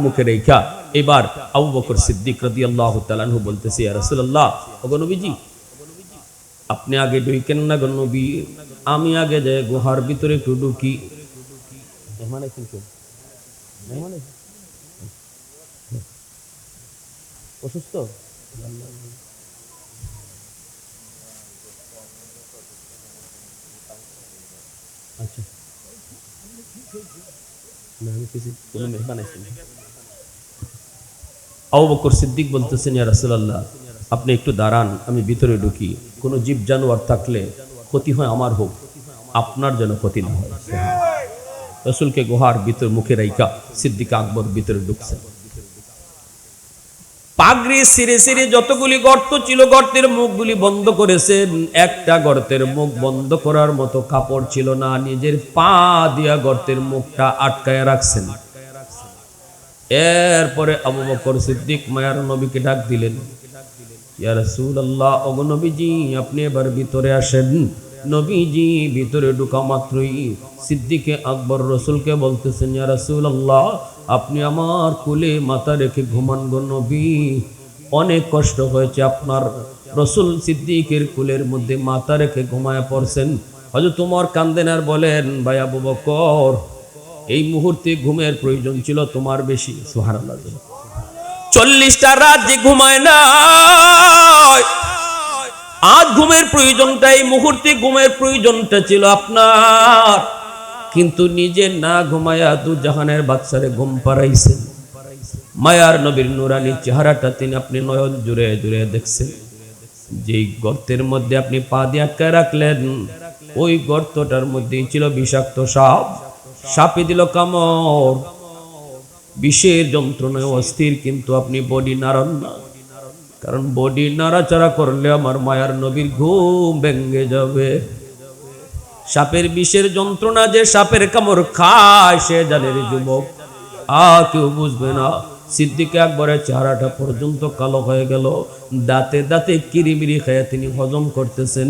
মুখে রেখা এবার আবু বকর সিদ্দিক রাদিয়াল্লাহু তাআলা আনহু বলতেছে, ইয়া রাসূলুল্লাহ, ওগো নবীজি, আপনি আগে ঢুকেন না গো নবী, আমি আগে যাই গুহার ভিতরে একটু ঢুকি। অসুস্থ? আচ্ছা, আবু বকর সিদ্দিক বলতেছেন, ইয়া রাসূলুল্লাহ, আপনি একটু দাঁড়ান, আমি ভিতরে ঢুকি। কোনো জীব জানোয়ার থাকলে ক্ষতি হয় আমার হোক, আপনার যেন ক্ষতি না হয়। রসুলকে গুহার ভিতর মুখে রাইখা সিদ্দিক আকবর ভিতরে ঢুকছেন। পাগড়ি সিরে সিরে যতগুলি গর্ত ছিল, গর্তের মুখগুলি বন্ধ করেছেন। একটা গর্তের মুখ বন্ধ করার মতো কাপড় ছিল না, নিজের পা দিয়া গর্তের মুখটা আটকায় রাখছেন। এরপরে আবু বকর সিদ্দিক মায়ার নবীকে ডাক দিলেন, ইয়া রাসূলুল্লাহ, ওগো নবীজি, আপনি এবার ভিতরে আসেন। নবীজি ভিতরে ঢোকা মাত্রই সিদ্দিকে আকবর রসুলকে বলতেছেন, ইয়া রাসূলুল্লাহ, আপনি আমার কোলে মাথা রেখে ঘুমান গো নবী, অনেক কষ্ট হয়েছে আপনার। রসুল সিদ্দিকের কোলের মধ্যে মাথা রেখে ঘুমায় পড়ছেন। হযরত ওমর কান্দেন আর বলেন, ভাই আবু বকর, এই মুহূর্তে ঘুমের প্রয়োজন ছিল তোমার বেশি। সুবহানাল্লাহ। 40টা রাত যে ঘুমায় না, আজ ঘুমের প্রয়োজনটা, এই মুহূর্তে ঘুমের প্রয়োজনটা ছিল আপনার, কিন্তু নিজে না ঘুমায়া দু জাহানের বাদশারে ঘুম পাড়াইছেন। মায়ার নবীর নুরানি চেহারাটা আপনি নয়ন জুড়ে জুড়ে দেখছেন। যেই গর্তের মধ্যে আপনি পা দিয়ে আটকায় রাখলেন, ওই গর্তটার মধ্যেই ছিল বিষাক্ত সাপ। সাপে দিল কামড়, বিষের যন্ত্রণায় অস্থির, কিন্তু আপনি বডি নাড়ান না, কারণ বডি নাড়াচাড়া করলে আমার মায়ার নবীর ঘুম ভেঙে যাবে। সাপের বিষের যন্ত্রণা, যে সাপের কামড় খায় সে জানে রে যুবক, কেউ বুঝবে না। সিদ্দিক আকবরের চেহারাটা পর্যন্ত কালো হয়ে গেল, দাঁতে দাঁতে কিরিমিরি খেয়ে তিনি হজম করতেছেন।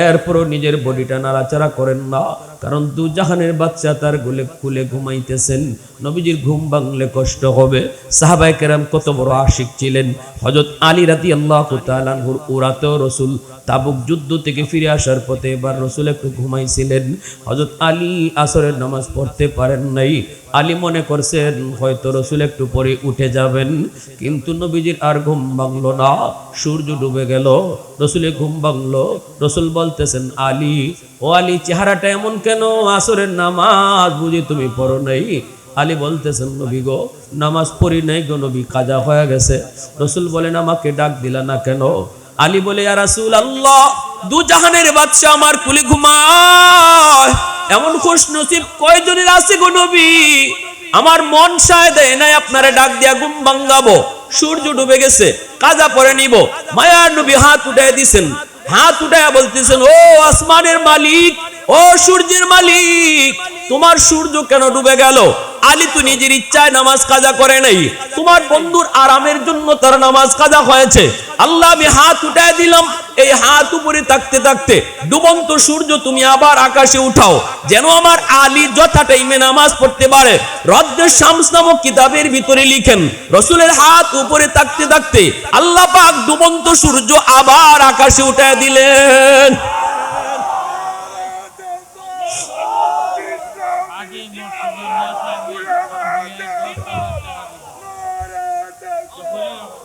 এরপরও নিজের বডিটা নাড়াচাড়া করেন না, কারণ দু জাহানের বাচ্চা তার কুলে ঘুমাইতেছেন। নবীজির ঘুম ভাঙলে কষ্ট হবে। সাহাবায়ে কেরাম কত বড় আশিক ছিলেন। হযরত আলী রাদিয়াল্লাহু তাআলা আনহুর উরাতেও রসুল তাবুক যুদ্ধ থেকে ফিরে আসার পথে এবার রসুল একটু ঘুমাইছিলেন। হযরত আলী আসরের নামাজ পড়তে পারেন নাই। আলী মনে করছেন হয়তো রসুল একটু পরে উঠে যাবেন, কিন্তু নবীজির আর ঘুম ভাঙলো না। সূর্য ডুবে গেল, রসুলের ঘুম ভাঙলো। রসুল বলতেছেন, আলী, ও আলী, চেহারাটা এমন কেন? আসরের নামাজ বুঝি তুমি পড়ো নাই? আলী বলতেছেন, নবী গো, নামাজ পড়ি নাই গো নবী, কাজা হয়ে গেছে। রসুল বলেন, আমাকে ডাক দিলা না কেন? আলী বলে, ইয়া রাসূলুল্লাহ, দু জাহানের বাদশা আমার কুলে ঘুমায়, এমন খুশনসিব কয়জনের আছে গো নবী? আমার মন সায় দেয় নাই আপনারে ডাক দিয়া ঘুম ভাঙাবো। সূর্য ডুবে গেছে, কাজা পরে নিব। মায়ার নবী হাত উঠায় দিছেন, হাত উঠায় বলতেছেন, ও আসমানের মালিক, ও সূর্যের মালিক, তোমার সূর্য কেন ডুবে গেল? আলী তো নিজের ইচ্ছায় নামাজ কাজা করে নাই, তোমার বন্ধুর আরামের জন্য তার নামাজ কাজা হয়েছে। আল্লাহ, আমি হাত উঠায় দিলাম, এই হাত উপরে থাকতে থাকতে ডুবন্ত সূর্য তুমি আবার আকাশে উঠাও, যেন আমার আলী যথা টাইমে নামাজ পড়তে পারে। রদ্দে শামস নামক কিতাবের ভিতরে লিখেন, রসুলের হাত উপরে থাকতে থাকতে আল্লাহ পাক ডুবন্ত সূর্য আবার আকাশে উঠায় দিলেন।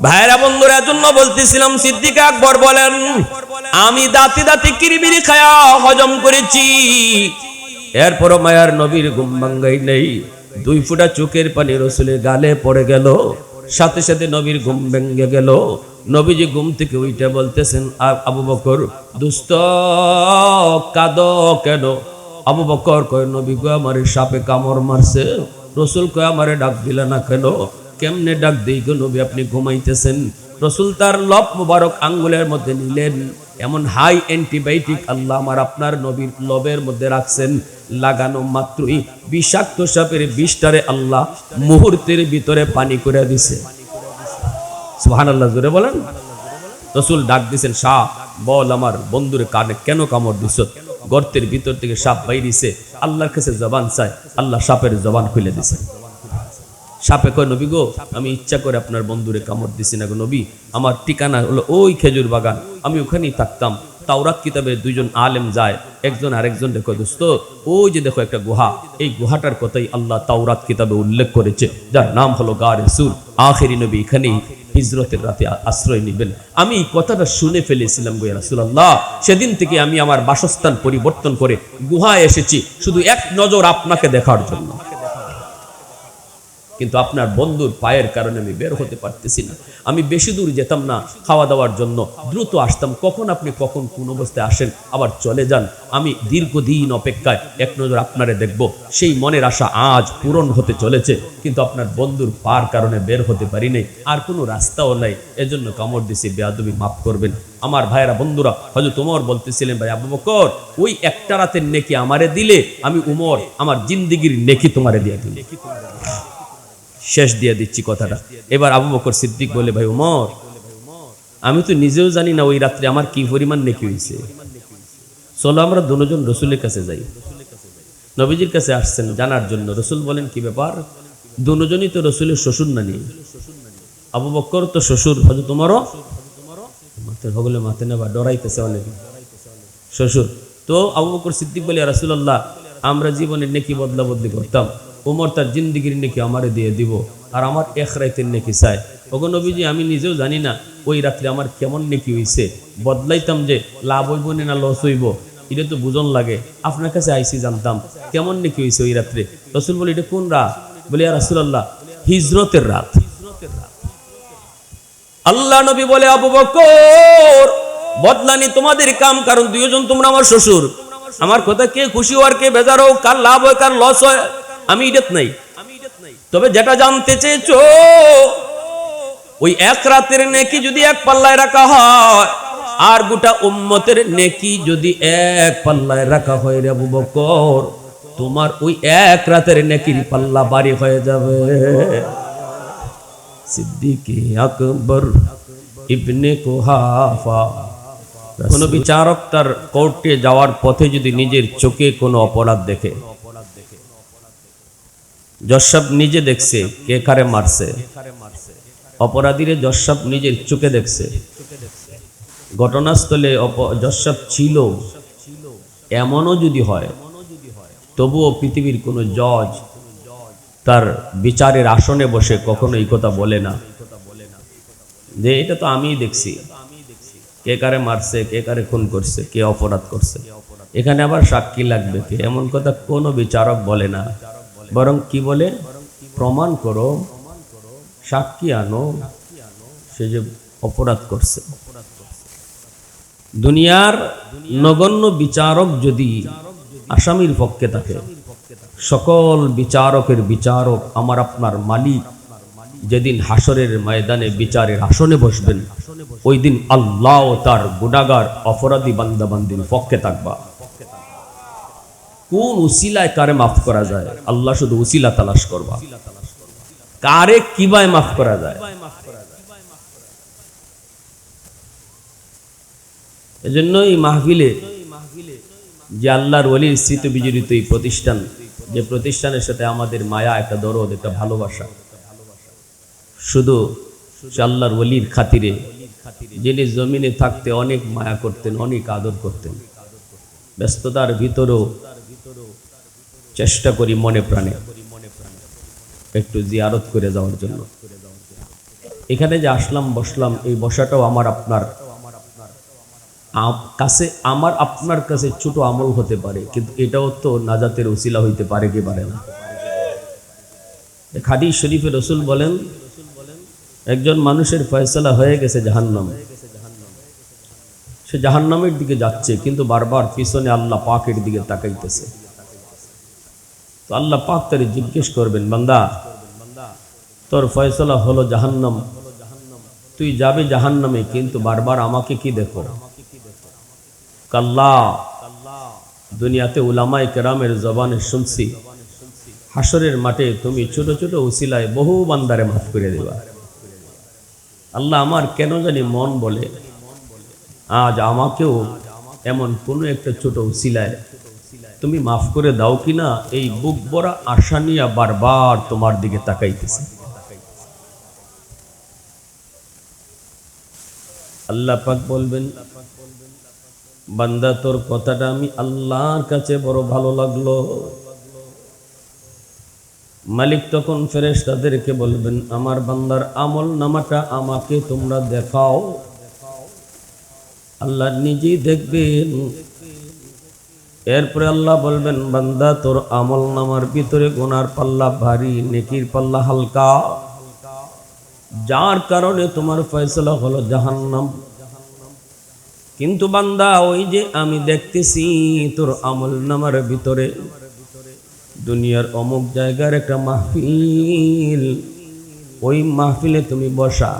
ভাইরা বন্ধুরা, জন্য বলতেছিলাম, সিদ্দিক আকবর বলেন, আমি দাঁতে দাঁতে কিরিমিরি খায়া হজম করেছি, এরপরও মায়ার নবীর ঘুম ভাঙাই নেই। 2 ফোঁটা চোখের পানি রসুলের গালে পড়ে গেল, সাথে সাথে নবীর ঘুম ভেঙে গেল। নবীজি ঘুম থেকে উঠে বলতেছেন, আবু বকর দোস্ত, কাঁদো কেন? আবু বকর কয়, নবী গো, আমারে সাপে কামড় মারছে। রসুল কয়, আমারে ডাক দিলে না কেন? কেমনে ডাক দেই গো নবী, আপনি ঘুমাইতেছেন। রসুল তার লব মুবারক আঙ্গুলের মধ্যে নিলেন, এমন হাই অ্যান্টিবায়োটিক আল্লাহ আমার আপনার নবীর লবের মধ্যে রাখছেন, লাগানো মাত্রই বিষাক্ত সাপের বিষটারে আল্লাহ মুহূর্তের ভিতরে পানি করে দিছে। সুবহানাল্লাহ, জোরে বলেন। রাসূল ডাক দিয়েছেন, সাপ বল আমার বন্ধুরে কানে কেন কামড় দিছ? গর্তের ভিতর থেকে সাপ বাইরিছে, আল্লাহর কাছে জবান চায়, আল্লাহ সাপের জবান খুলে দিছে। সাপে কয়, নবী গো, আমি ইচ্ছা করে আপনার বন্ধুরে কামড় দিছি না গো নবী, আমার ঠিকানা হলো ওই খেজুর বাগান, আমি ওখানেই থাকতাম। তাওরাত কিতাবে দুইজন আলেম যায়, একজন আরেকজন দেখো, দোস্ত ওই যে দেখো একটা গুহা, এই গুহাটার কথাই আল্লাহ তাওরাত কিতাবে উল্লেখ করেছে, যার নাম হলো গারে সুর। আখেরি নবী এখানেই হিজরতের রাতে আশ্রয় নেবেন। আমি কথাটা শুনে ফেলেছিলাম গো রাসূলুল্লাহ, সেদিন থেকে আমি আমার বাসস্থান পরিবর্তন করে গুহায় এসেছি শুধু এক নজর আপনাকে দেখার জন্য। কিন্তু আপনার বন্ধুর পায়ের কারণে আমি বের হতে পারতেছি না। আমি বেশি দূর যেতাম না খাওয়া দাওয়ার জন্য, দ্রুত আসতাম। কখন আপনি কখন কোন অবস্থায় আসেন আবার চলে যান। আমি দীর্ঘদিন অপেক্ষায় এক নজর আপনারে দেখব, সেই মনের আশা আজ পূরণ হতে চলেছে। কিন্তু আপনার বন্ধুর পার কারণে বের হতে পারি নাই, আর কোনো রাস্তাও নাই, এজন্য কামড় দিছি, বেয়াদবি মাফ করবেন। আমার ভাইয়েরা বন্ধুরা, হযরত ওমর বলতেছিলেন, ভাই আবু বকর, ওই একটা রাতের নেকি আমারে দিলে আমি উমর আমার জিন্দেগির নেকি তোমারে দিয়ে দিই। শেষ দিয়ে দিচ্ছি কথাটা। এবার আবু বকর সিদ্দিক বলে, ভাই উমর, আমি তো নিজেও জানি না ওই রাত্রে আমার কি পরিমাণ নেকি হয়েছে, চলো আমরা দুজন রসুলের কাছে যাই। নবীজির কাছে আসছেন জানার জন্য। রসুল বলেন, কি ব্যাপার? দুজনই তো রসুলের শ্বশুর নানি। আবু বকর তো শ্বশুর, হযরত উমরও হগলে মাথে নেবা, ডরাইতেছে অনেক, শ্বশুর। তো আবু বকর সিদ্দিক বলে, রাসূলুল্লাহ, আমরা জীবনের নেকি বদলা বদলি করতাম, উমর তার জিন্দিগির নেকি আমারে দিয়ে দিব, আর আমার এক রাতের নেকি চাই। ওগো নবীজি, আমি নিজেও জানি না ওই রাত্রে আমার কেমন নেকি হইছে, বদলাইতাম যে লাভ হইব না লস হইব, এটা তো বুঝন লাগে। আপনার কাছে আইসি জানতাম কেমন নেকি হইছে ওই রাত্রে। রাসূল বলে, এটা কোন রাত? বলে, ইয়া রাসূলুল্লাহ, হিজরতের রাত। আল্লাহ নবী বলে, আবু বকর, বদলানি তোমাদের কাম, কারণ দুইজন তোমরা আমার শ্বশুর। আমার কথা কে খুশি আর কে বেজার হোক, কার লাভ হয় কার লস হয় আমি ইডেত নাই। তবে যেটা জানতে চেয়েছো, ওই এক রাতের নেকি যদি এক পাল্লায় রাখা হয়, আর গোটা উম্মতের নেকি যদি এক পাল্লায় রাখা হয় রে আবু বকর, তোমার ওই এক রাতের নেকির পাল্লা ভারী হয়ে যাবে। সিদ্দিক আকবর ইবনে কুহাফা, কোন বিচারক তার কোর্টে যাওয়ার পথে যদি নিজের চোখে কোনো অপরাধ দেখে, জজ সাহেব নিজে দেখছে কে কারে মারছে, অপরাধীরে জজ সাহেব নিজের চোখে দেখছে, ঘটনাস্থলে জজ সাহেব ছিল, এমনও যদি হয়, তবুও পৃথিবীর কোনো জজ তার বিচারের আসনে বসে কখনো এই কথা বলে না যে এটা তো আমিই দেখছি, কে কারে মারছে, কে কারে খুন করছে, কে অপরাধ করছে, এখানে আবার সাক্ষী লাগবে কে, এমন কথা কোনো বিচারক বলে না। বরং কি বলে, প্রমাণ করো, সাক্ষী আনো, সে যে অপরাধ করছে। দুনিয়ার নগণ্য বিচারক যদি আসামির পক্ষে থাকে, সকল বিচারকের বিচারক আমার আপনার মালিক যেদিন হাসরের ময়দানে বিচারের আসনে বসবেন, ওই দিন আল্লাহ তার গুনাহগার অপরাধী বান্দাবান্দির পক্ষে থাকবা। কোন উসিলায় কারে মাফ করা যায়, আল্লাহ শুধু উসিলা তালাশ করবা, কারে কিভাবে মাফ করা যায়। এজন্য এই মাহফিলে যে আল্লাহর ওলির স্মৃতি বিজড়িত এই প্রতিষ্ঠান, যে প্রতিষ্ঠানের সাথে আমাদের মায়া, একটা দরদ, একটা ভালোবাসা, শুধু আল্লাহর ওলির খাতিরে, যিনি জমিনে থাকতে অনেক মায়া করতেন, অনেক আদর করতেন, ব্যস্ততার ভিতরেও চেষ্টা করি মনে প্রাণে একটু জিয়ারত করে যাওয়ার জন্য। এখানে যে আসলাম, বসলাম, এই বসাটাও আমার আপনার কাছে, আমার আপনার কাছে ছোট আমল হতে পারে, কিন্তু এটাও তো নাজাতের উসিলা হইতে পারে কি পারে না। হাদিস শরীফে রাসূল বলেন, একজন মানুষের ফয়সালা হয়ে গেছে জাহান্নাম, সে জাহান্নামের দিকে যাচ্ছে, কিন্তু বারবার পিছনে আল্লাহ পাকের দিকে তাকাইতেছে। তো আল্লাহ পাক তারে জিজ্ঞেস করবেন, বান্দা, তোর ফয়সালা হলো জাহান্নাম, তুই যাবে জাহান্নামে, কিন্তু বারবার আমাকে কি দেখো? কাল্লা, দুনিয়াতে উলামায়ে কেরামের জবানে শুনছি, হাসরের মাঠে তুমি ছোট ছোট উসিলায় বহু বান্দারে মাফ করে দিবা। আল্লাহ আমার কেন জানি মন বলে আজ আমাকেও এমন কোনো একটা ছোট উসিলায় তুমি মাফ করে দাও কিনা, এই বুক ভরা আশা নিয়ে বারবার তোমার দিকে তাকাইতেছে। আল্লাহ পাক বলবেন, বান্দা তোর কথাটা আমি আল্লাহর কাছে বড় ভালো লাগলো। মালিক তখন ফেরেশতাদেরকে বলবেন, আমার বান্দার আমল নামাটা আমাকে তোমরা দেখাও। আল্লাহ নিজেই দেখবেন। এরপরে আল্লাহ বলবেন, বান্দা তোর আমল নামার ভিতরে গুনার পাল্লা ভারী, নেকির পাল্লা হালকা, যার কারণে তোমার ফয়সালা হলো জাহান্নাম। কিন্তু বান্দা ওই যে আমি দেখতেছি তোর আমল নামার ভিতরে দুনিয়ার অমুক জায়গার একটা মাহফিল, ওই মাহফিলে তুমি বসা,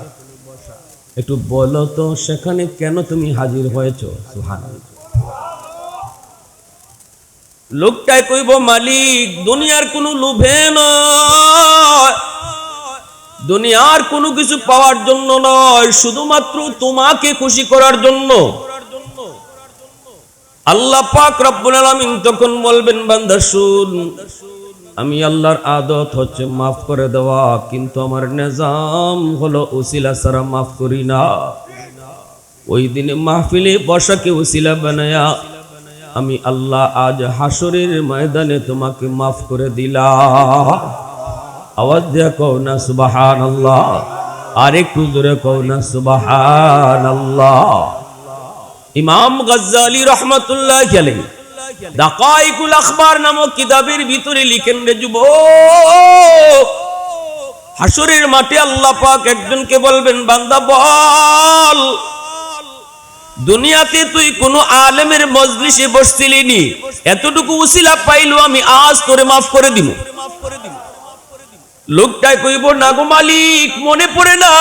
একটু বলো তো সেখানে কেন তুমি হাজির হয়েছো? সুবহানাল্লাহ। লোকটাই কইব, মালিক দুনিয়ার কোনো লোভে নয়, দুনিয়ার কোনো কিছু পাওয়ার জন্য নয়, শুধুমাত্র তোমাকে খুশি করার জন্য। আল্লাহ পাক রব্বুল আলামিন তখন বলবেন, বান্দা শুন, আমি আল্লাহর আদত হচ্ছে মাফ করে দেওয়া, কিন্তু আমার নিজাম হলো উসিলা ছাড়া মাফ করি না। ওই দিনে মাহফিলে বসাকে উসিলা বানায়া আমি আল্লাহ আজ হাসরের ময়দানে তোমাকে মাফ করে দিলাম। আওয়াজ দিয়ে কও না সুবহানাল্লাহ, আর একটু জোরে কও না সুবহানাল্লাহ। ইমাম গজ্জালি রাহমাতুল্লাহি আলাইহি দাকাইকুল আখবার নামক কিতাবের ভিতরে লিখেন, রে যুবক, হাসরের মাঠে আল্লাহ পাক একজনকে বলবেন, বান্দা বল, দুনিয়াতে তুই কোন আলেমের মজলিসে বসছিলি নি, এতটুকু উসিলা পাইলো, আমি আজ তোরে মাফ করে দিব। লোকটাই কইব, না গো মালিক, মনে পড়ে না।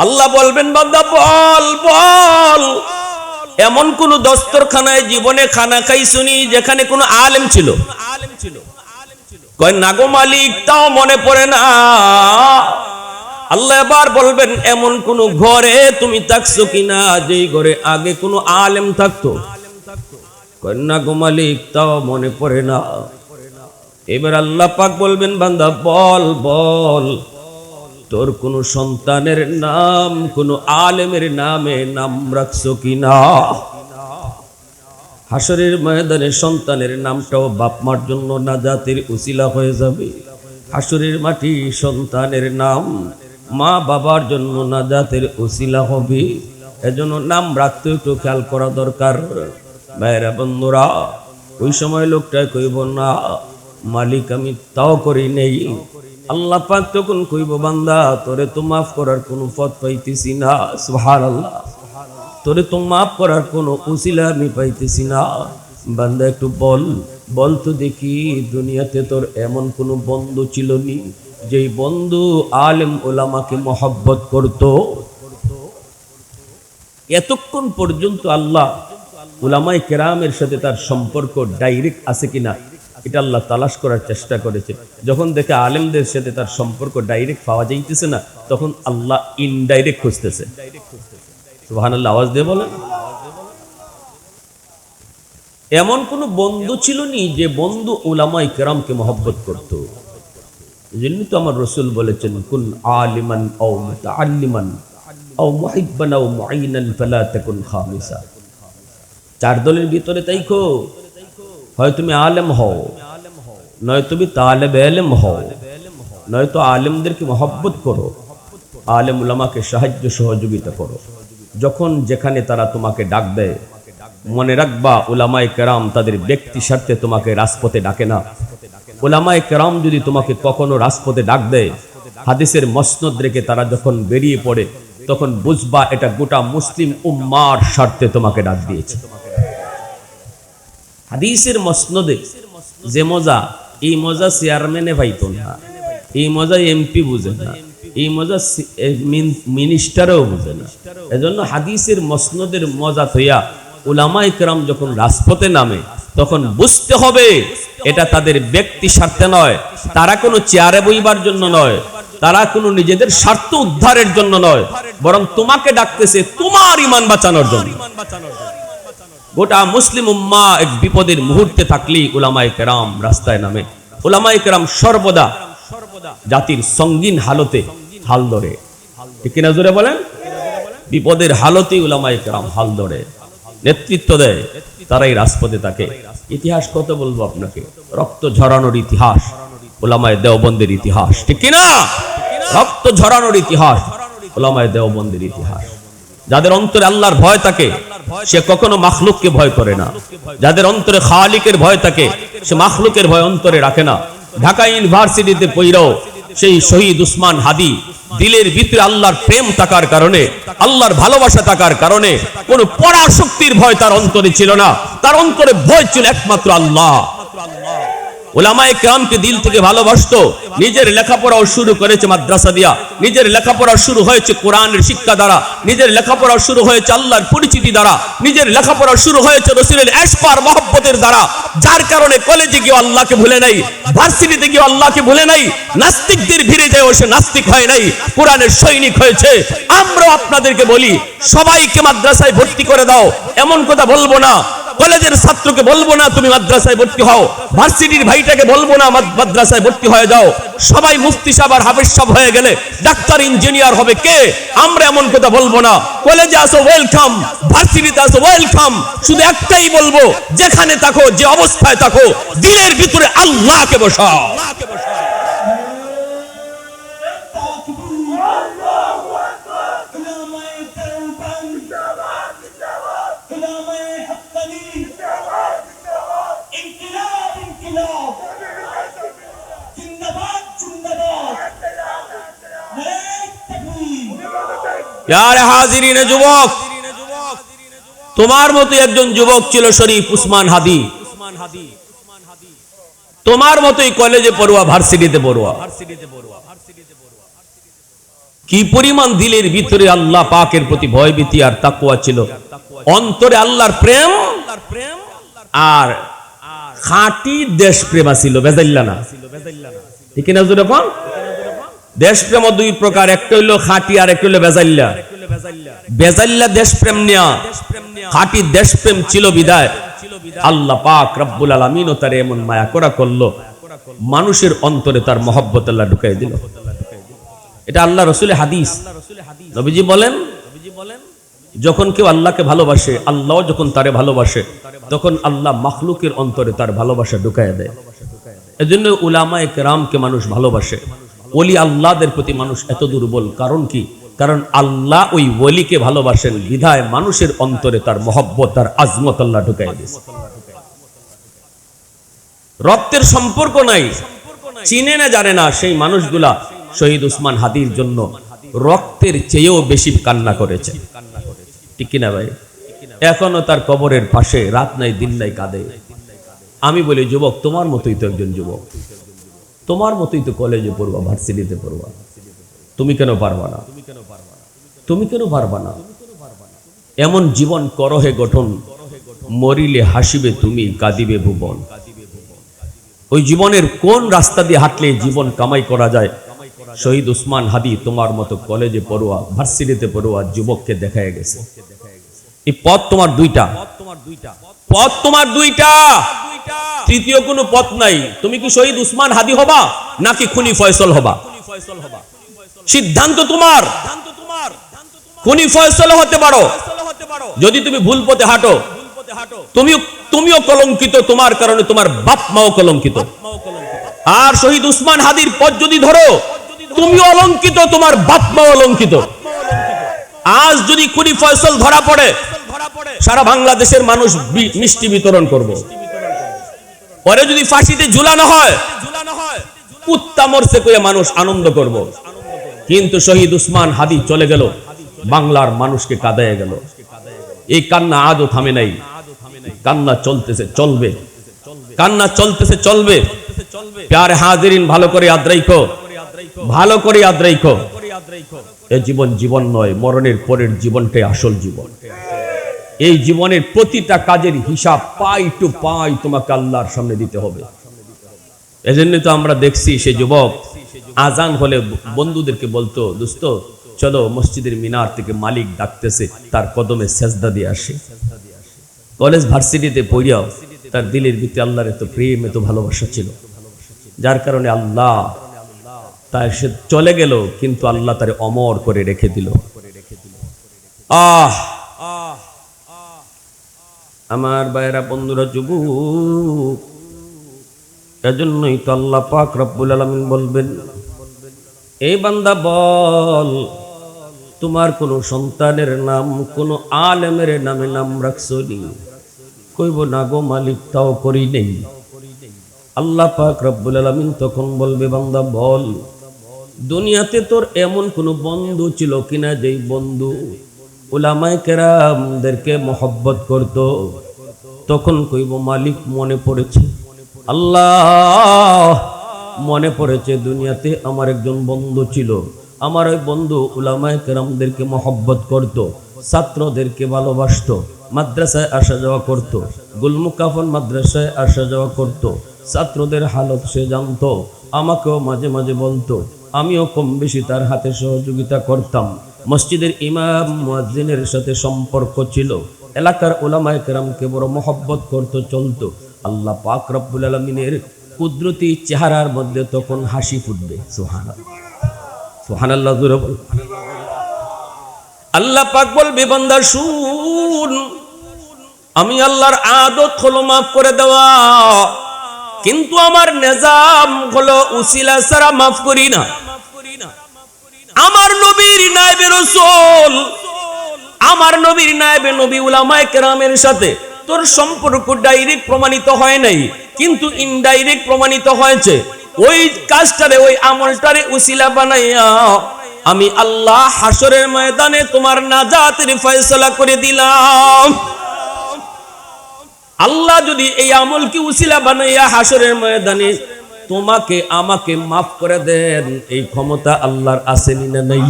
আল্লাহ বলবেন, বান্দা বল বল, এমন কোন দস্তরখানায় জীবনে খানা খাইছুনি যেখানে কোন আলেম ছিল? কয় না গো মালিক, তাও মনে পড়ে না। আল্লাহ এবার বলবেন, এমন কোন ঘরে তুমি থাকছো কিনা যেই ঘরে আগে কোন আলেম থাকতো? কয় না গো মালিক, তাও মনে পড়ে না। এবার আল্লাহ পাক বলবেন, বান্দা বল বল, তোর কোন সন্তানের নাম কোন আলেমের নামে নাম রাখছো কিনা? হাসরের ময়দানে সন্তানের নামটাও বাপ মার জন্য নাজাতের উসিলা হয়ে যাবে। হাসরের মাটি সন্তানের নাম মা বাবার জন্য নাজাতের উসিলা হবে। এজন্য নাম রাখতে একটু খেয়াল করা দরকার। ভাইরা বন্ধুরা, ওই সময় লোকটা কইব, না মালিক আমি তাও করি নেই। আল্লাহ পাক তখন কইব, বান্দা তোরে তো মাফ করার কোনো পথ পাইতেছি না। সুবহানাল্লাহ। তোরে তো মাফ করার কোনো উসিলা আমি পাইতেছি না। বান্দা একটু বল বল তো দেখি, দুনিয়াতে তোর এমন কোনো বন্ধু ছিল নি যেই বন্ধু আলেম ওলামাকে মহব্বত করত? এতক্ষণ পর্যন্ত আল্লাহ উলামায়ে কেরামের সাথে তার সম্পর্ক ডাইরেক্ট আছে কিনা এটা আল্লাহ তালাশ করার চেষ্টা করেছে। যখন দেখে আলেমদের সাথে তার সম্পর্ক ডাইরেক্ট পাওয়া যাইতেছে না, তখন আল্লাহ ইনডাইরেক্ট খুঁজতেছে। সুবহানাল্লাহ, আওয়াজ দিয়ে বলেন। এমন কোন বন্ধু ছিল নি যে বন্ধু উলামায়ে কেরামকে মহব্বত করত? এজন্য তো আমার রাসূল বলেছেন, কুন আলিমান আও মুতাআল্লিমান আও মুহিব্বান আও মুঈনান ফালা তাকুন খামিসা। চার দলের ভিতরে তাইকো, হয় তুমি আলেম হও, নয় তুমি তালেবে ইলম হও, নয় তো আলেমদেরকে মহব্বত করো, আলেম উলামাকে সাহায্য সহযোগিতা করো। যখন যেখানে তারা তোমাকে ডাক দেয়, মনে রাখবা উলামায়ে কেরাম তাদের ব্যক্তি স্বার্থে তোমাকে রাজপথে ডাকে না। উলামায়ে কেরাম যদি তোমাকে কখনো রাজপথে ডাক দেয়, হাদিসের মসনদ রেখে তারা যখন বেরিয়ে পড়ে, তখন বুঝবা এটা গোটা মুসলিম উম্মার স্বার্থে তোমাকে ডাক দিয়েছে। হাদিসের মসনদে যে মজা, এই মজা চেয়ারম্যানে পাইতো না, এই মজা এমপি বুঝে না, এই মজা মিনিস্টারও বুঝে না। এজন্য হাদিসের মসনদের মজা থইয়া উলামায়ে কেরাম যখন রাজপথে নামে, তখন বুঝতে হবে এটা তাদের ব্যক্তি স্বার্থে নয়, তারা কোনো চেয়ারে বইবার জন্য নয়, তারা কোনো নিজেদের স্বার্থ উদ্ধারের জন্য নয়, বরং তোমাকে ডাকতেছে তোমার ঈমান বাঁচানোর জন্য। গোটা মুসলিম উম্মাহ এক বিপদের মুহূর্তে থাকলেই উলামায়ে কেরাম রাস্তায় নামে। উলামায়ে কেরাম সর্বদা জাতির সঙ্গীন হালতে হাল ধরে, ঠিক কিনা জোরে বলেন? বিপদের হালতে উলামায়ে কেরাম হাল ধরে, নেতৃত্ব দেয়, তারাই রাজপথে থাকে। ইতিহাস কত বলবো আপনাকে, রক্ত ঝরানোর ইতিহাস উলামায়ে দেওবন্দের ইতিহাস, ঠিক কিনা? রক্ত ঝরানোর ইতিহাস উলামায়ে দেওবন্দের ইতিহাস। যাদের অন্তরে আল্লাহর ভয় থাকে সে কখনো মাখলুককে ভয় করে না, যাদের অন্তরে খালিকের ভয় থাকে সে মাখলুকের ভয় অন্তরে রাখে না। ঢাকা ইউনিভার্সিটিতে পড়াও সেই শহীদ উসমান হাদি দিলের ভিতরে আল্লাহর প্রেম থাকার কারণে, আল্লাহর ভালোবাসা থাকার কারণে কোন পরাশক্তির ভয় তার অন্তরে ছিল না, তার অন্তরে ভয় ছিল একমাত্র আল্লাহ। উলামায়ে কেরামকে দিল থেকে ভালোবাসতো। নিজের লেখাপড়াও শুরু করেছে মাদ্রাসা দিয়া, নিজের লেখাপড়া শুরু হয়েছে কোরআনের শিক্ষা দ্বারা, নিজের লেখাপড়া শুরু হয়েছে আল্লাহর পরিচিতি দ্বারা, নিজের লেখাপড়া শুরু হয়েছে রাসূলের ইশফার মহব্বতের দ্বারা। যার কারণে কলেজে গিয়ে আল্লাহকে ভুলে নাই, ভার্সিটিতে গিয়ে আল্লাহকে ভুলে নাই, নাস্তিকদের ভিড়ে যায় সে নাস্তিক হয় নাই, কোরআনের সৈনিক হয়েছে। আমরা আপনাদেরকে বলি সবাইকে মাদ্রাসায় ভর্তি করে দাও, এমন কথা বলবো না। কলেজের ছাত্রকে বলবো না তুমি মাদ্রাসায় ভর্তি হও, ভার্সিটির ভাইটাকে বলবো না মাদ্রাসায় ভর্তি হয়ে যাও। সবাই মুফতি সাহেব আর হাফেজ সাহেব হয়ে গেলে ডাক্তার ইঞ্জিনিয়ার হবে কে? আমরা এমন কথা বলবো না। কলেজে আসো ওয়েলকাম, ভার্সিটিতে আসো ওয়েলকাম। শুধু একটাই বলবো, যেখানে থাকো, যে অবস্থায় থাকো, দিলের ভিতরে আল্লাহকে বসাও। यार हाजिरीन যুবক, তোমার মতো একজন যুবক ছিল শরীফ উসমান হাদি, তোমার মতোই কলেজে পড়ুয়া, ভার্সিটিতে পড়ুয়া। কি পরিমাণ দিলের ভিতরে আল্লাহ পাকের প্রতি ভয়ভীতি আর তাকওয়া ছিল, অন্তরে আল্লাহর প্রেম আর খাঁটি দেশপ্রেম ছিল, বেজাইল্লা না, ঠিক না? যখন দেশপ্রেম দুই প্রকার, একটা হইলো খাঁটি আর একটা হইলো বেজাইল্লা। বেজাইল্লা দেশপ্রেম নিয়া, খাঁটি দেশপ্রেম ছিল বিদায় আল্লাহ পাক রব্বুল আলামিন ও তার এমন মায়া করা করলো, মানুষের অন্তরে তার মহব্বত আল্লাহ ঢুকাই দিল। এটা আল্লাহ রাসূলের হাদিস। নবীজি বলেন, যখন কেউ আল্লাহকে ভালোবাসে, আল্লাহ যখন তারে ভালোবাসে, তখন আল্লাহ মাখলুকের অন্তরে তার ভালোবাসা ঢুকাই দেয়। এজন্য উলামায়ে কেরামকে মানুষ ভালোবাসে। ওলি আল্লাহদের প্রতি মানুষ এত দুর্বল, কারণ কি? কারণ আল্লাহ ওই ওলিকে ভালোবাসেন, বিধায় মানুষের অন্তরে তার মহব্বত, তার আজমত আল্লাহ ঢুকাই দিয়েছে। রক্তের সম্পর্ক নাই, চিনে না জানে না, সেই মানুষগুলা শহীদ উসমান হাদির জন্য রক্তের চেয়েও বেশি কান্না করেছে, ঠিক কিনা ভাই? এখনো তার কবরের পাশে রাত নাই দিন নাই কাঁদে। আমি বলি যুবক, তোমার মতোই তো একজন যুবক, তোমার মতোই তো কলেজে পড়বা, ভার্সিটিতে পড়বা, তুমি কেন পারবা না? তুমি কেন পারবা না? এমন জীবন করহে গঠন, মরিলে হাসিবে তুমি, কাঁদিবে ভুবন। ওই জীবনের কোন রাস্তা দিয়ে হাঁটলে জীবন কামাই করা যায়, শহীদ উসমান হাদি তোমার মতো কলেজে পড়ুয়া, ভার্সিটিতে পড়ুয়া যুবককে দেখায় গেছে। এই পথ তোমার দুইটা, পথ তোমার দুইটা, তৃতীয় কোনো পথ নাই। তুমি কি শহীদ উসমান হাদি হবা নাকি খুনি ফয়সল হবা? সিদ্ধান্ত তোমার। খুনি ফয়সল হতে পারো, যদি তুমি ভুল পথে হাঁটো, তুমিও কলঙ্কিত, তোমার কারণে তোমার বাপ মাও কলঙ্কিত। আর শহীদ উসমান হাদির পথ যদি ধরো, তুমিও অলঙ্কিত, তোমার বাপ মাও অলঙ্কিত। আজ যদি খুনি ফয়সল ধরা পড়ে, সারা বাংলাদেশের মানুষ মিষ্টি বিতরণ করবে। পরে যদি ফাঁসিতে ঝুলানো হয়, কুত্তা মরছে কইয়া মানুষ আনন্দ করব। কিন্তু শহীদ উসমান হাদি চলে গেল, বাংলার মানুষকে কাঁদায় গেল। এই কান্না আজও থামে নাই, কান্না চলতেছে, চলবে, কান্না চলতেছে, চলবে। প্যারে হাজিরিন, ভালো করে ইয়াদ রাখো, ভালো করে ইয়াদ রাখো, এই জীবন জীবন নয়, মরণের পরের জীবনটাই আসল জীবন। এই জীবনের প্রতিটা কাজের হিসাব পাই টু পাই তোমাকে আল্লাহর সামনে দিতে হবে। এজন্য তো আমরা দেখছি সে যুবক আজান হলে বন্ধুদেরকে বলতো, দোস্ত চলো মসজিদের মিনার থেকে মালিক ডাকতেছে, তার কদমে সেজদা দিয়ে আসে। কলেজ ভার্সিটিতে পড়িয়াও তার দিলের ভিতরে আল্লাহর এত প্রেম, এত ভালোবাসা ছিল, যার কারণে আল্লাহ তার সে চলে গেল, কিন্তু আল্লাহ তারে অমর করে রেখে দিল। আমার ভাইরা, বন্ধুরা, যুবক, এজন্যই তো আল্লাহ পাক রব্বুল আলামিন বলবেন, এই বান্দা বল, তোমার কোন সন্তানের নাম কোন আলেমের নামে নাম রাখছনি? কইব না গো মালিক, তাও করি নেই। আল্লাহ পাক রব্বুল আলামিন তখন বলবে, বান্দা বল, দুনিয়াতে তোর এমন কোন বন্ধু ছিল কিনা যেই বন্ধু উলামায়ে কেরামদেরকে মহব্বত করত? তখন কইব মালিক, মনে পড়েছে, আল্লাহ মনে পড়েছে, দুনিয়াতে আমার একজন বন্ধু ছিল, আমার ওই বন্ধু উলামায়ে কেরামদেরকে মহব্বত করত, ছাত্রদেরকে ভালোবাসতো, মাদ্রাসায় আসা যাওয়া করত, গুলমুকাফন মাদ্রাসায় আসা যাওয়া করত, ছাত্রদের হালত সে জানতো, আমাকেও মাঝে মাঝে বলতো, আমিও কম বেশি তার হাতে সহযোগিতা করতাম, মসজিদের ইমাম মুয়াজ্জিনের সাথে সম্পর্ক ছিল, এলাকার উলামায়ে কেরামকে বড় মহব্বত করত, চলতো। আল্লাহ পাক রব্বুল আলামিনের কুদরতি চেহারার মধ্যে তখন হাসি ফুটবে। সুবহানাল্লাহ, সুবহানাল্লাহ। আল্লাহ পাক বলবে, বান্দা শুন, আমি আল্লাহর আদত হলো মাফ করে দেওয়া, কিন্তু আমার নিজাম হলো উসিলা ছাড়া মাফ করি না। আমার নবীর নায়েবে রাসূল, আমার নবীর নায়েবে নবী উলামায়ে কেরামের সাথে তোর সম্পর্ক ডাইরেক্ট প্রমাণিত হয় নাই, কিন্তু ইনডাইরেক্ট প্রমাণিত হয়েছে। ওই কাজটারে, ওই আমলটারে উসিলা বানাইয়া আমি আল্লাহ হাসরের ময়দানে তোমার নাজাতের ফয়সালা করে দিলাম। আল্লাহ যদি এই আমলকে উসিলা বানাইয়া হাসরের ময়দানে তোমাকে আমাকে মাফ করে দেন, এই ক্ষমতা আল্লাহর আছে না নাই?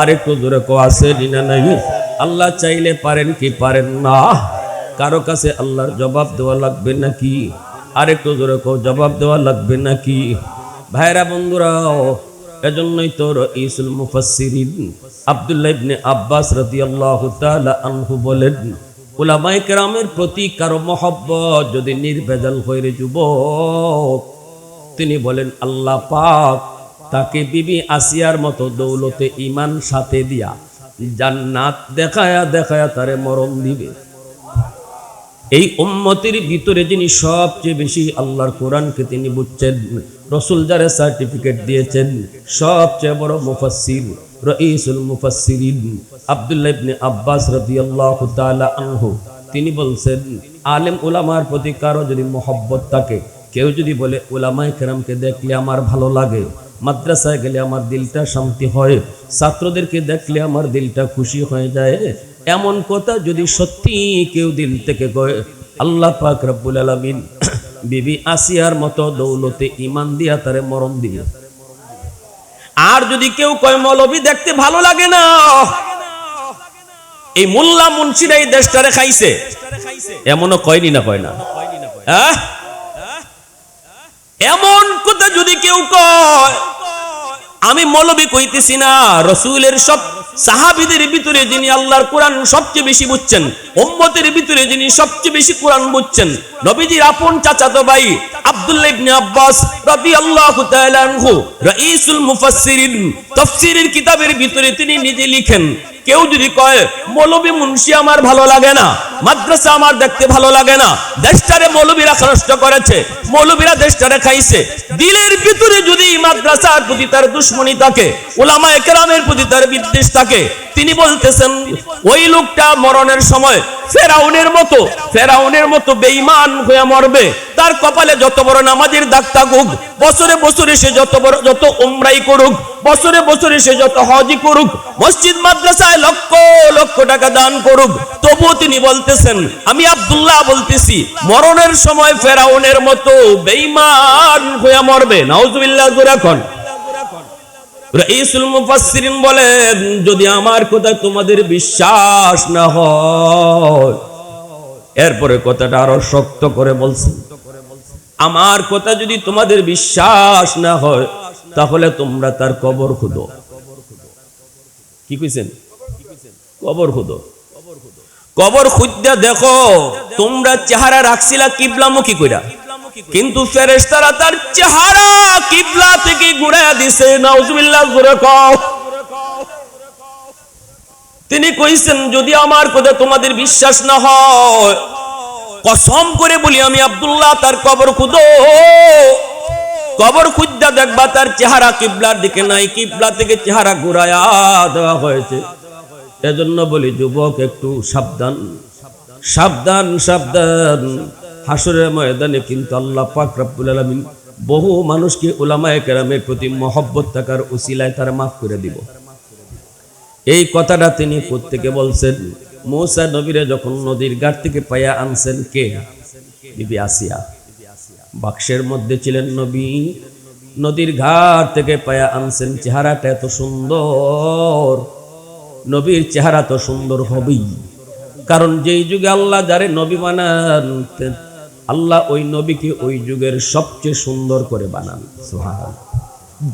আরেকটু জোরে কো, আছে না নাই? আল্লাহ চাইলে পারেন কি পারেন না? কারো কাছে আল্লাহর জবাব দেওয়া লাগবে নাকি? আরেকটু জোরে কো, জবাব দেওয়া লাগবে নাকি? ভাইরা, বন্ধুরাও, এজন্যই তো রাইসুল মুফাসসিরিন আব্দুল্লাহ ইবনে আব্বাস রাদিয়াল্লাহু তাআলা আনহু বলেন, উলামায়ে কেরামের প্রতি কারো মহব্বত যদি নির্ভেজাল হয় রে যুবক, তিনি বলেন আল্লাহ পাক তাকে বিবি আসিয়ার মতো দৌলতে ঈমান সাথে দিয়া জান্নাত দেখায়া দেখায়া তারে মরণ দিবে। এই উম্মতের ভিতরে যিনি সবচেয়ে বেশি আল্লাহর কোরআনকে তিনি বুঝছেন, রাসূল যারে সার্টিফিকেট দিয়েছেন সবচেয়ে বড় মুফাসসির রাইসুল মুফাসসিরিন আব্দুল্লাহ ইবনে আব্বাস রাদিয়াল্লাহু তাআলা আনহু, তিনি বলছেন, আলেম উলামার প্রতি কারো যদি মহব্বত থাকে, কেউ যদি বলে উলামায়ে কেরামকে দেখলে আমার ভালো লাগে, মাদ্রাসায় গেলে আমার দিলটা শান্তি হয়, ছাত্রদেরকে দেখলে আমার দিলটা খুশি হয়ে যায়, এমন কথা যদি সত্যি কেউ দিল থেকে কয়, আল্লাহ পাক রব্বুল আলামিন বিবি আসিয়ার মতো দৌলতে ঈমান দিয়া তারে মরণ দিবে। আর যদি কেউ কয় মৌলবী দেখতে ভালো লাগে না, এই মোল্লা মুন্সিরা এই দেশটারে খাইছে, এমনও কয়নি না, কয় না? এমন কথা যদি কেউ কয়, আমি মৌলবী কইতেছি না, রাসূলের সব সাহাবীদের ভিতরে যিনি আল্লাহর কোরআন সবচেয়ে বেশি বুঝছেন, উম্মতের ভিতরে যিনি সবচেয়ে বেশি কোরআন বুঝছেন, নবীজির আপন চাচাতো ভাই আব্দুল্লাহ ইবনে আব্বাস রাদিয়াল্লাহু তাআলা আনহু রাইসুল মুফাসসিরিন, তাফসীরের কিতাবের ভিতরে তিনি নিজে লিখেন, কেউ যদি কয় মৌলবী মুন্সি আমার ভালো লাগে না, মাদ্রাসা আমার দেখতে ভালো লাগে না, দেশটারে মৌলবীরা নষ্ট করেছে, মৌলবীরা দেশটারে খাইছে, দিলের ভিতরে যদি মাদ্রাসার প্রতি তার দুশমনী থাকে, উলামায়ে কেরামের প্রতি তার বিদ্বেষ থাকে, তিনি বলতেছেন ওই লোকটা মরণের সময় ফেরাউনের মতো বেঈমান হয়ে মরবে। তার কপালে যত বড় নামাজের দাগ থাকুক, বছরে বছরে সে যত উমরাই করুক, বছরে বছরে সে যত হজই করুক, মসজিদ মাদ্রাসায় লক্ষ লক্ষ টাকা দান করুক, তবুও তিনি বলতেছেন, আমি আব্দুল্লাহ বলতেছি, মরণের সময় ফেরাউনের মতো বেঈমান হয়ে মরবে। নাউজুবিল্লাহ। যখন রাইসুল মুফাসসিরিন বলেন, যদি আমার কথা তোমাদের বিশ্বাস না হয়, এরপরে কথাটা আরো শক্ত করে বলছেন, আমার কথা যদি তোমাদের বিশ্বাস না হয়, তাহলে তোমরা তার কবর খুঁদো। কি কইছেন? কবর খুঁদো। কবর খুঁজতে দেখো তোমরা চেহারা রাখছিলা কিবলামুখী কইরা, কিন্তু ফেরেশতারা তার চেহারা কিবলা থেকে ঘুরাইয়া দিছে। নাউজুবিল্লাহ, জোরে কও। তিনি কইছেন যদি আমার কথা তোমাদের বিশ্বাস না হয়, কসম করে বলি আমি আব্দুল্লাহ তার কবর খুঁদো। কবর খুঁজতে দেখবা তার চেহারা কিবলার দিকে নাই, কিবলা থেকে চেহারা ঘুরাইয়া দেওয়া হয়েছে। এজন্য বলি যুবক একটু সাবধান, সাবধান, সাবধান। হাসরের ময়দানে কিন্তু আল্লাহ পাক রব্বুল আলামিন বহু মানুষকে উলামায়ে কেরামের প্রতি মহব্বত থাকার উসিলায় তারা মাফ করে দিব। এই কথাটা তিনি কোত্থেকে বলছেন? মূসা নবীরে যখন নদীর ঘাট থেকে পাইয়া আনছেন, কে? বিবি আসিয়া। বাক্সের মধ্যে ছিলেন নবী, নদীর ঘাট থেকে পাইয়া আনছেন। চেহারাটা এত সুন্দর, নবীর চেহারা তো সুন্দর হবেই, কারণ যেই যুগে আল্লাহ যারে নবী বানান, আল্লাহ ওই নবীকে ওই যুগের সবচেয়ে সুন্দর করে বানান। সুবহানাল্লাহ।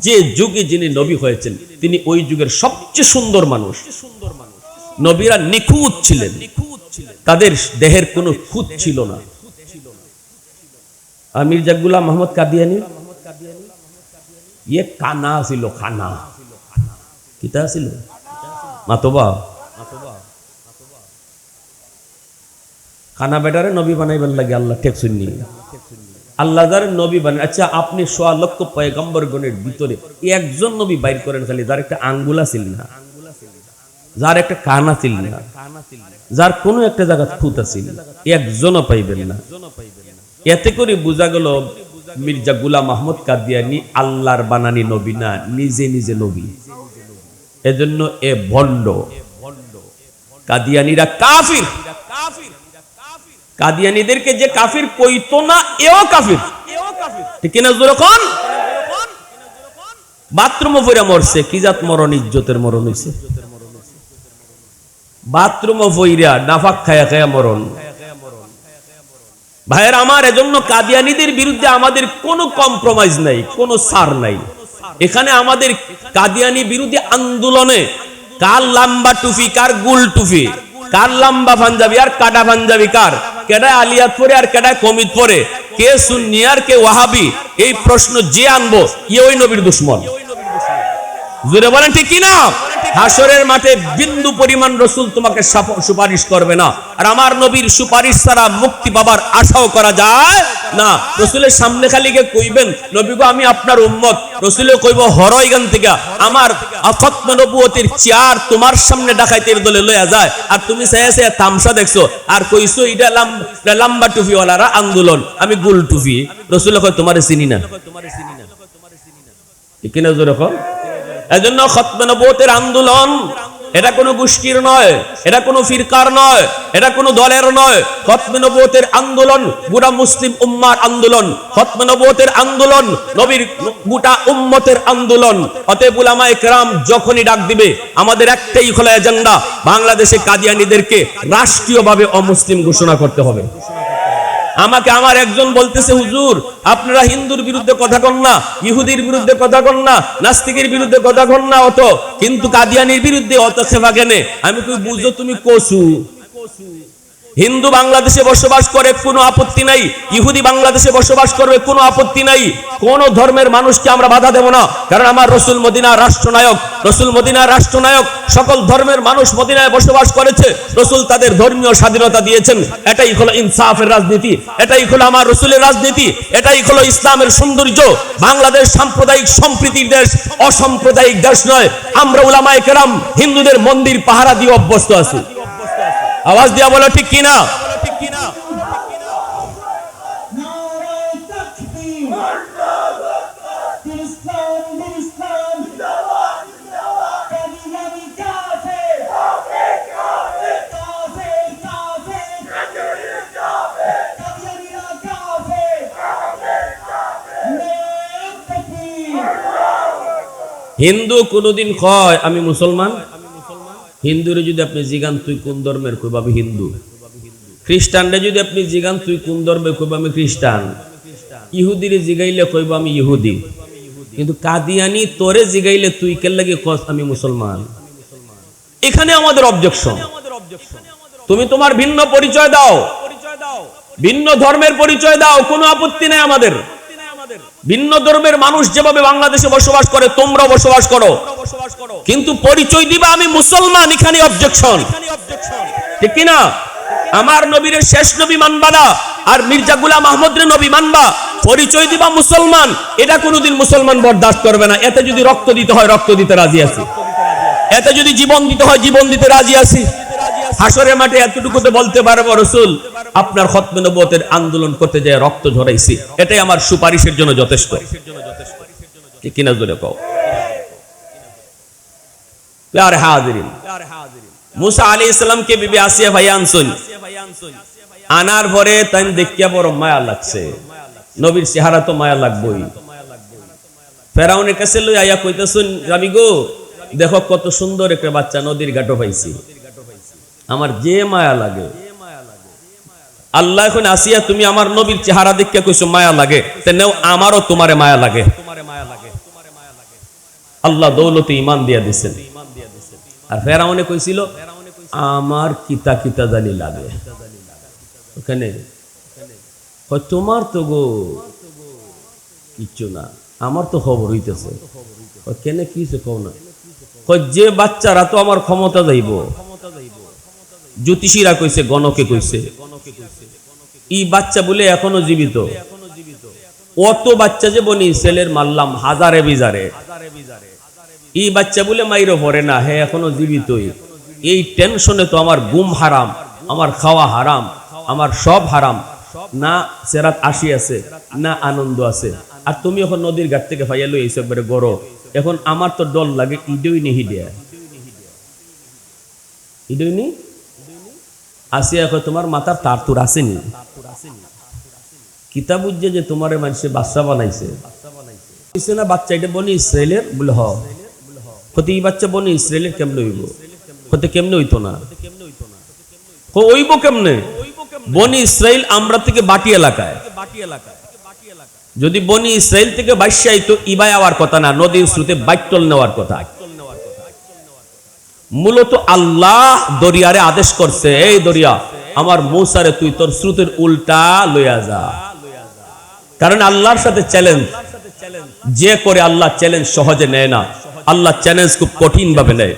যে যুগে যিনি নবী হয়েছেন তিনি ওই যুগের সবচেয়ে সুন্দর মানুষ। নবীরা নিখুঁত ছিলেন, তাদের দেহের কোনো খুঁত ছিল না। আর মির্জা গোলাম মোহাম্মদ কাদিয়ানী ইয়ে কানা ছিল, খানা কিতা ছিল, মাতবা খানা বেটারে নবী বানাইবার লাগে আল্লাহ ঠেক শুননি। আল্লাহ যার নবী বানান। আচ্ছা, আপনি 1.5 লক্ষ পয়গম্বরগণের ভিতরে একজন নবী বাইর করেন খালি, যার একটা আঙ্গুলা ছিল না, যার একটা কানা ছিল না, যার কোনো একটা জায়গা খুঁত ছিল, একজনও পাইবেন না। এতে করে বোঝা গেল মির্জা গোলাম আহমদ কাদিয়ানী আল্লাহর বানানি নবী না, নিজে নিজে নবী। এজন্য এ ভণ্ড কাদিয়ানীরা কাফির। কাদিয়ানীদেরকে যে কাফির কইতো না, এও কাফির, ঠিক কিনা? যখন বাথরুমে পড়ে মরছে, কি জাত মরণ? ইজ্জতের মরণ হইছে। বাথরুমে পড়িয়া নাফাক খায়া খায়া মরণ। ভাইয়ের আমার, এজন্য কাদিয়ানীদের বিরুদ্ধে আমাদের কোনো কম্প্রোমাইজ নাই, কোনো ছাড় নাই। এখানে আমাদের কাদিয়ানী বিরোধী আন্দোলনে কার লম্বা টুপি, কার গুল টুপি, কার লম্বা পাঞ্জাবি আর কাটা পাঞ্জাবি, কার কেডায় আলিয়াত পরে আর কেডায় কমিত পরে, কে সুন্নি আর কে ওয়াহাবি, এই প্রশ্ন যে আনবো ইয়ে ওই নবীর দুশ্মন। জোরে বলেন ঠিক কিনা? হাসরের মাঠে বিন্দু পরিমাণ রসুল তোমাকে সুপারিশ করবে না, আর আমার নবীর সুপারিশ ছাড়া মুক্তি পাবার আশাও করা যায় না। রসুলের সামনে খালি কে কইবেন নবী গো আমি আপনার উম্মত, রসুলে কইব হরইগান থেকে আমার খতম নবুয়তের চেয়ার তোমার সামনে ডাকাইতের দলে লইয়া যায়, আর তুমি চাইয়া চাইয়া তামসা দেখছো আর কইছো এটা লম্বা টুপিওয়ালারা আন্দোলন, আমি গুল টুপি। রসুলে কয় তোমারে চিনি না, ঠিক কিনা? জোরে কও। এজন্য খতমে নবুয়তের আন্দোলন এটা কোনো গোষ্ঠীর নয়, এটা কোনো ফিরকার নয়, এটা কোনো দলের নয়। খতমে নবুয়তের আন্দোলন গোটা মুসলিম উম্মার আন্দোলন। খতমে নবুয়তের আন্দোলন নবীর গোটা উম্মতের আন্দোলন। অতএব উলামায়ে কেরাম যখনই ডাক দিবে আমাদের একটাই হলো এজেন্ডা, বাংলাদেশে কাদিয়ানীদেরকে রাষ্ট্রীয়ভাবে অমুসলিম ঘোষণা করতে হবে। আমাকে আমার একজন বলতেছে, হুজুর আপনারা হিন্দুর বিরুদ্ধে কথা কন না, ইহুদির বিরুদ্ধে কথা কন না, নাস্তিকের বিরুদ্ধে কথা কন না অত, কিন্তু কাদিয়ানির বিরুদ্ধে অত সেবা কেনে? আমি কই বুঝো তুমি কসু। হিন্দু বাংলাদেশে বসবাস করে কোনো আপত্তি নাই, ইহুদি বাংলাদেশে বসবাস করবে কোনো আপত্তি নাই, কোন ধর্মের মানুষকে আমরা বাধা দেব না, কারণ আমার রসুল মদিনার রাষ্ট্রনায়ক। রসুল মদিনার রাষ্ট্রনায়ক, সকল ধর্মের মানুষ মদিনায় বসবাস করেছে, রসুল তাদের ধর্মীয় স্বাধীনতা দিয়েছেন। এটাই হলো ইনসাফের রাজনীতি, এটাই হলো আমার রসুলের রাজনীতি, এটাই হলো ইসলামের সৌন্দর্য। বাংলাদেশ সাম্প্রদায়িক সম্প্রীতির দেশ, অসাম্প্রদায়িক দেশ নয়। আমরা উলামায়ে কেরাম হিন্দুদের মন্দির পাহারা দিয়ে অভ্যস্ত আছি। আওয়াজ দিয়া বলো ঠিক কিনা? হিন্দু কোনদিন কয় আমি মুসলমান? হিন্দুরে যদি আপনি জিগান তুই কোন ধর্মের, কইব আমি হিন্দু। খ্রিস্টানরে যদি আপনি জিগান তুই কোন ধর্মের, কইব আমি খ্রিস্টান। ইহুদিরে জিগাইলে কইব আমি ইহুদি। কিন্তু কাদিয়ানি তোরে জিগাইলে তুই কে লাগে কস আমি মুসলমান। এখানে আমাদের অবজেকশন। তুমি তোমার ভিন্ন পরিচয় দাও, ভিন্ন ধর্মের পরিচয় দাও, কোনো আপত্তি নাই আমাদের। ভিন্ন ধর্মের মানুষ যেভাবে বাংলাদেশে বসবাস করে তোমরা বসবাস করো, কিন্তু পরিচয় দিবা আমি মুসলমান, এখানে অবজেকশন। ঠিক কিনা? আমার নবীর শেষ নবী মানবা না, আর মির্জা গোলাম আহমদের নবী মানবা, পরিচয় দিবা মুসলমান, এটা কোনোদিন মুসলমান বরদাস্ত করবে না। এতে যদি রক্ত দিতে হয় রক্ত দিতে রাজি আছি, এতে যদি জীবন দিতে হয় জীবন দিতে রাজি আছি। হাসরের মাঠে এতটুকুতে বলতে পারবো রাসূল আপনার খতমে নবুয়তের আন্দোলন করতে যায় রক্ত ঝরাইছি, এটাই আমার সুপারিশের জন্য যথেষ্ট। ঠিক কিনা জোরে কও। প্যারে হাজিরিন, মুসা আলাইহিস সালামকে বিবি আসিয়া ভাই আনছেন, আনার পরে তাই দেখিয়া বড় মায়া লাগছে। নবীর চেহারা তো মায়া লাগবেই। ফেরাউনের কাছে লই আইয়া কইতাছেন রাবি গো, দেখো কত সুন্দর একটা বাচ্চা নদীর ঘাটে পাইছি, আমার যে মায়া লাগে। আল্লাহ এখন আসিয়া তুমি আমার নবীর চেহারা দেখিয়া কইছো মায়া লাগে, তেনেও আমারও তোমারে মায়া লাগে। আল্লাহ দৌলতে ঈমান দিয়া দিবেন। আর ফেরাউনে কইছিল আমার কিতা কিতা জানি লাগে। ওখানে তোমার তো গো কিচ্ছু না, আমার তো খবর হইতেছে। কেন কি কও না? যে বাচ্চারা তো আমার ক্ষমতা যাইব। জ্যোতিষীরা কইছে, গণকে কইছে ই বাচ্চা বলে এখনো জীবিত। অত বাচ্চা যে বনি ইসরাইলের মারলাম হাজারে বিজারে, এই বাচ্চা বলে মাইরো পড়ে না, হে এখনো জীবিতই। এই টেনশনে তো আমার ঘুম হারাম, আমার খাওয়া হারাম, আমার সব হারাম। না সেরাত আসি আছে, না আনন্দ আছে। আর তুমি এখন নদীর ঘাট থেকে ফাইয়া লই এইসব একবারে গড়ো। এখন আমার তো ডর লাগে ইডই নি হিডিয়া, ইডই নি আসিয়া এখন তোমার মাথার তার তুর আসেনি। কিতাব বুঝছে যে তোমার মানুষে বাচ্চা বানাইছে না, বাচ্চা এটা বনি ইসরায়েলের বলে হ হতে, এই বাচ্চা বনি ইসরায়েলের কেমনে হইব? হতে কেমনে হইতো না, হইব কেমনে? বনি ইসরায়েল আমরা থেকে বাটি এলাকায়, যদি বনি ইসরায়েল থেকে বাইশে আইতো ইবাই আওয়ার কথা না, নদীর স্রোতে বাইটল নেওয়ার কথা। মূলত আল্লাহ দরিয়ারে আদেশ করছে, এই দরিয়া আমার মূসারে তুই তোর স্রোতের উল্টা লইয়া যা। কারণ আল্লাহর সাথে চ্যালেঞ্জ যে করে, আল্লাহ চ্যালেঞ্জ সহজে নেয় না, আল্লাহ চ্যালেঞ্জ খুব কঠিন ভাবে নেয়।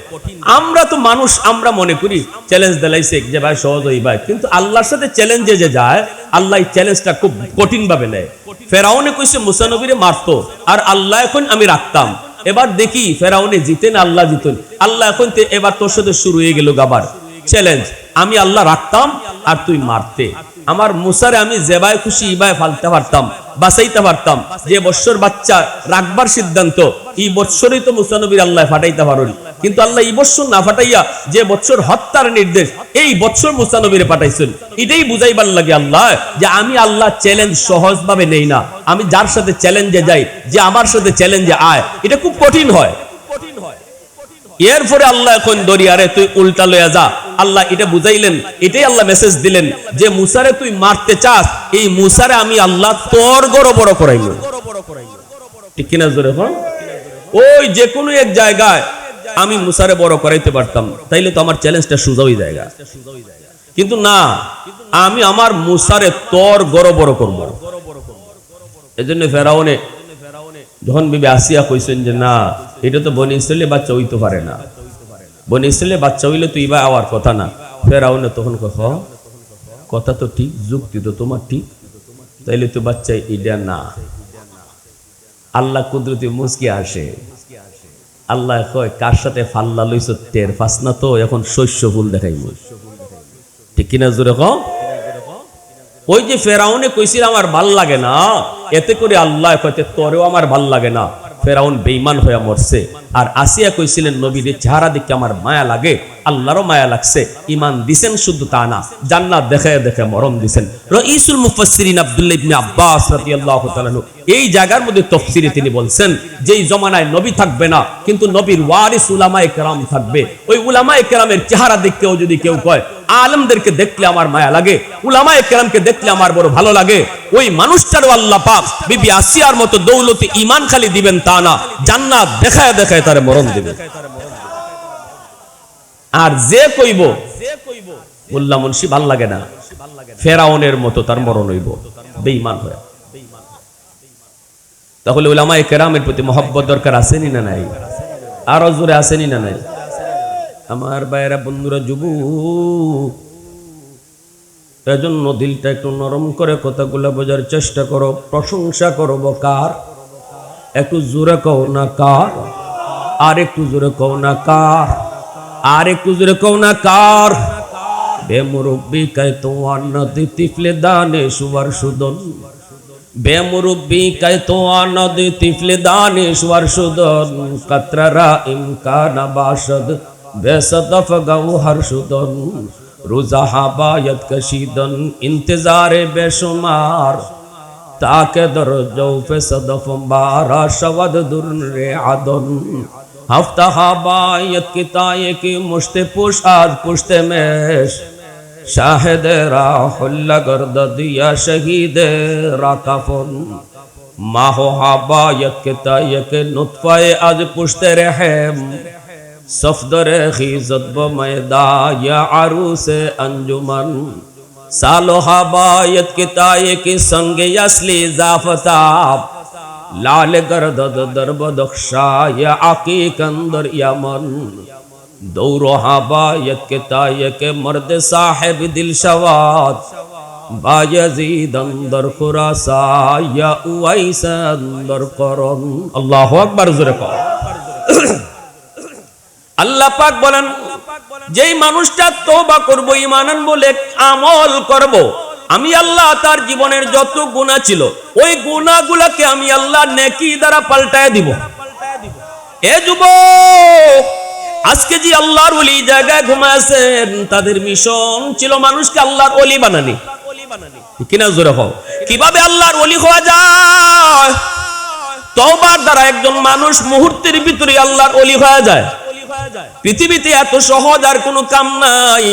আমরা তো মানুষ, আমরা মনে করি চ্যালেঞ্জ দিলাইছে যে ভাই সহজ হই ভাই, কিন্তু আল্লাহর সাথে চ্যালেঞ্জে যে যায় আল্লাহ এই চ্যালেঞ্জটা খুব কঠিন ভাবে নেয়। ফেরাউনে কইছে মুসা নবীরে মারতো, আর আল্লাহ এখন আমি রাখতাম। এবার দেখি ফেরাউনে জিতেন আল্লাহ জিতেন, আল্লাহ এখন এবার তোর সাথে শুরু হয়ে গেল গাবার চ্যালেঞ্জ। আমি আল্লাহ রাখতাম আর তুই মারতে। আমার মুসারে আমি যেবায় খুশি ইবায় ফালতে পারতাম, বাঁচাইতে পারতাম। যে বৎসর বাচ্চা রাখবার সিদ্ধান্ত, এই বৎসরই তো মুসা নবীর আল্লাহ ফাটাইতে পারেন, কিন্তু আল্লাহ এই বৎসর না ফাটাইয়া যে বৎসর হত্যার নির্দেশ এই বৎসর মুসা নবীরে পাঠাইছেন। এটাই বুঝাইবার লাগে আল্লাহ যে আমি আল্লাহ চ্যালেঞ্জ সহজ ভাবে নেই না, আমি যার সাথে চ্যালেঞ্জে যাই, যে আমার সাথে চ্যালেঞ্জে আয়, এটা খুব কঠিন হয়। এরপরে আল্লাহ এখন দরিয়ারে তুই উল্টা লইয়া যা, আল্লাহ এটা বুঝাইলেন। এটাই আল্লাহ মেসেজ দিলেন যে মুসারে তুই মারতে চাস, এই মুসারে আমি আল্লাহ তোর গড় বড় করাইব। ঠিক কিনা জোরে হন? ওই যে কোনো এক জায়গায় আমি মুসারে বড় করাইতে পারতাম, তাইলে তো আমার চ্যালেঞ্জটা সোজা হয়ে যায়। কিন্তু না, আমি আমার মুসারে তোর গড় বড় করবো। এজন্য ফেরাউনে যখন বিবি আসিয়া কইছেন যে না, এটা তো বনি ইসরায়েলের বাচ্চা হইতে পারে না, বনি ইসরায়েলের বাচ্চা হইলে তো ইবা আওয়ার কথা না। ফেরাউনে তখন কথা তো ঠিক, যুক্তি তো তোমার ঠিক, তাইলে তো বাচ্চা এটা না। আল্লাহ কুদরতি মুস্কি আসে, আল্লাহ কয় কার সাথে ফাল্লা লইছ টের পাস না তো, এখন শস্য ফুল দেখাইব। ঠিক কিনা জোরে কও? ওই যে ফেরাউনে কইছিল আমার ভাল লাগে না, এতে করে আল্লাহ কইতে তোরেও আমার ভাল লাগে না। ফেরাউন বেঈমান হয়ে মরছে। আর আসিয়া কইছিলেন নবীর চেহারা দেখে আমার মায়া লাগে, আল্লাহরও মায়া লাগছে। ঈমান দিবেন শুধু তা না, জান্নাত দেখে দেখে মরণ দিবেন। রাইসুল মুফাসসিরিন আব্দুল্লাহ ইবনে আব্বাস রাদিয়াল্লাহু তাআলা এই জায়গার মধ্যে তাফসীরে তিনি বলছেন, যেই জমানায় নবী থাকবে না কিন্তু নবীর ওয়ারিস উলামায়ে কেরাম থাকবে, ওই উলামায়ে কেরামের চেহারা দেখেও যদি কেউ কয় আলেমদেরকে দেখলে আমার মায়া লাগে, উলামায়ে কেরামকে দেখলে আমার বড় ভালো লাগে। ওই মানুষটারও আল্লাহ পাক বিবি আসিয়ার মতো দৌলতে ঈমান খালি দিবেন তা না, জান্নাত দেখায় দেখায় তারে মরণ দিবেন। আর যে কইব মোল্লা মুন্সি ভাল লাগে না, ফেরাউনের মতো তার মরণ হইব বেঈমান হয়ে। তাহলে উলামায়ে কেরামের প্রতি মহব্বত দরকার আসেনি না নাই? আরো জোরে আসেনি না নাই? আমার ভাইয়েরা, বন্ধুরা, যুবক, এজন্য দিলটা একটু নরম করে কথাগুলো বোঝার চেষ্টা করো। প্রশংসা করব কার? একটু জোরে কও না কার? আর একটু জোরে কও না কার? আর একটু জোরে কও না কার? বেমুরব্বি কায় তোমার নদী তিফলে দানেশ্বর সুদন, বেমুরব্বি কায় তোমার নদী তিফলে দানেশ্বর সুদন, কতরা ইমকান বাশদ বেসদফ গৌহর সুদন, রোজা হাবায়ত কশিদন ইন্তজারে বেশুমার, তাকে দর জৌফে সদফ বারা শবদ দুররে আদন, হফতা হাবায়ত কিতায়ে কি মুশতে পুশ আজ পুশতে মেশ, শাহেদে রাহুল্লা গর্দ দিয়া শহীদে রাকাফন, মাহো হাবায়ত কিতায়ে কে নুতফায়ে আজ পুশতে রহেম, সফদরে খিজত ব ময়দা ইয়া আরুসে अंजुमन, सालो हबायत के ताये के संगे असली जाफताब, लाल गर्दद दरब दख्शा या आकीक अंदर यमन, दौरो हबायत के ताये के मर्द साहिब दिल शवाद, बायजीद अंदर खुरासा या उवैस अंदर करन। अल्लाहु अकबर। जोरे कहो। আল্লাহ পাক বলেন, যেই মানুষটা তওবা করব, ঈমান আনবো, আমল করব, আমি আল্লাহ তার জীবনের যত গুনাহ ছিল ওই গুনাহগুলোকে আমি আল্লাহ নেকি দ্বারা পাল্টায় দিব। এ যুবক, আজকে যে আল্লাহর ওলি জায়গায় ঘুমাছেন, তাদের মিশন ছিল মানুষকে আল্লাহর ওলি বানানি। কিনা জোরে হও। কিভাবে আল্লাহর ওলি হওয়া যায়? তওবার দ্বারা একজন মানুষ মুহূর্তের ভিতরে আল্লাহর ওলি হয়ে যায়। পৃথিবীতে এত সহজ আর কোনো কাম নাই।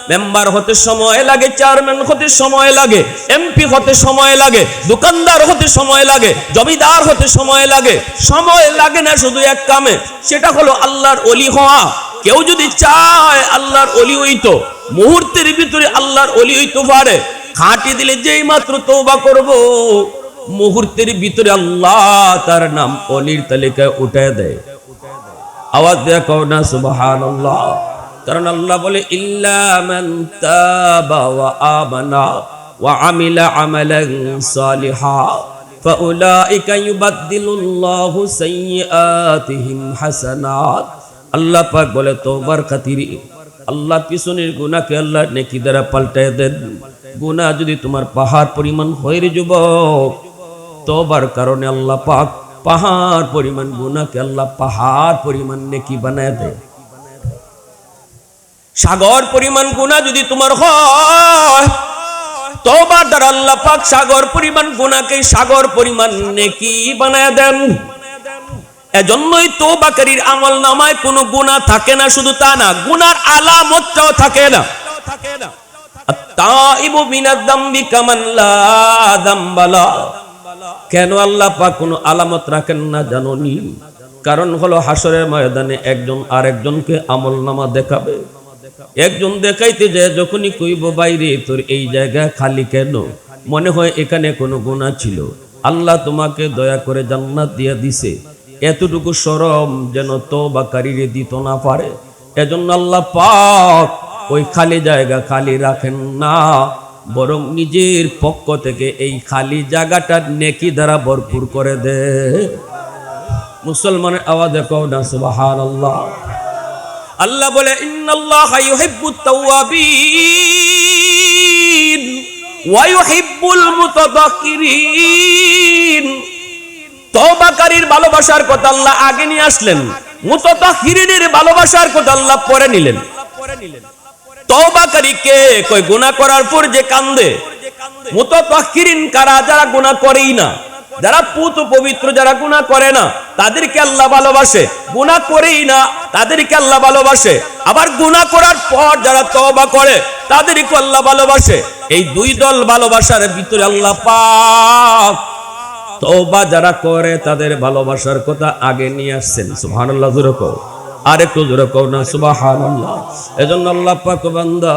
মেম্বার হতে সময় লাগে, চেয়ারম্যান হতে সময় লাগে, এমপি হতে সময় লাগে, দোকানদার হতে সময় লাগে, জমিদার হতে সময় লাগে। সময় লাগে না শুধু এক কামে, সেটা হলো আল্লাহর ওলি হওয়া। কেউ যদি চায় আল্লাহর ওলি হইতো, মুহূর্তের ভিতরে আল্লাহর ওলি হইতে পারে। খাঁটি দিলে যেই মাত্র তওবা করব, মুহূর্তের ভিতরে আল্লাহ তার নাম ওলির তালিকায় উঠায় দেয়। আওয়াজ দিয়ে কও না সুবহানাল্লাহ। কারণ আল্লাহ বলে, ইল্লা মান তাবা ওয়া আমানা ওয়া আমিলা আমালান সালিহা ফাউলাইকা ইউবাদদিলুল্লাহু সাইয়্যাতিহিম হাসানাত। আল্লাহ পাক বলে, তওবার খাতিরে আল্লাহ পিছনের গুনাহকে আল্লাহ নেকি দ্বারা পাল্টায় দেন। গুনাহ যদি তোমার পাহাড় পরিমাণ হয় রে যুবক, তওবার কারণে আল্লাহ পাক পাহাড় পরিমাণ গুনাহকে আল্লাহ পাহাড় পরিমাণ নেকি বানায় দেয়। সাগর পরিমাণ গুনাহ যদি তোমার হয়, তওবার দ্বারা আল্লাহ পাক সাগর পরিমাণ গুনাহকে সাগর পরিমাণ নেকি বানায় দেন। এজন্যই তওবাকারীর আমল নামায় কোনো গুনাহ থাকে না। শুধু তা না, গুনার আলামতটাও থাকে না। আত-তাইবু মিনাদ যামবি কামান লা যামবা লা। কেন আল্লাহ পাক কোনো আলামত রাখেন না জানোনি? কারণ হলো হাসরের ময়দানে একজন আরেকজনকে আমলনামা দেখাবে। একজন দেখাইতে যায় যখনই কইব, বাইরে তোর এই জায়গা খালি কেন? মনে হয় এখানে কোনো গুনাহ ছিল, আল্লাহ তোমাকে দয়া করে জান্নাত দিয়ে দিছে। এতটুকু শরম যেন তওবাকারীরে দিতে না পারে। এজন্য আল্লাহ পাক ওই খালি জায়গা খালি রাখেন না, বরং নিজের পক্ষ থেকে এই খালি জায়গাটা নেকি দ্বারা ভরপুর করে দে। মুসলমানের আওয়াজে কও না সুবহানাল্লাহ। আল্লাহ বলে, ইন্নাল্লাহা ইউহিব্বুত তাওয়াবিন ওয়া ইউহিব্বুল মুতাতাহহিরিন। তওবাকারীর ভালোবাসার কথা আল্লাহ আগে নিয়ে আসলেন, মুতাতাহহিরিনের ভালোবাসার কথা আল্লাহ পরে নিলেন। তওবাকারী কে? কই গুনাহ করার পর যে কান্দে। মুতাতাহহিরিন কারা? যারা গুনাহ করেই না। যারা পুত পবিত্র, যারা গুনাহ করে না তাদেরকে আল্লাহ ভালোবাসে, গুনাহ করেই না তাদেরকে আল্লাহ ভালোবাসে। আবার গুনাহ করার পর যারা তওবা করে তাদেরকে আল্লাহ ভালোবাসে। এই দুই দল ভালোবাসার ভিতরে আল্লাহ পাক তওবা যারা করে তাদের ভালোবাসার কথা আগে নিয়ে আসছেন। সুবহানাল্লাহ, জোরে কও, আর একটু জোরে কও না সুবহানাল্লাহ। এজন্য আল্লাহ পাক বান্দা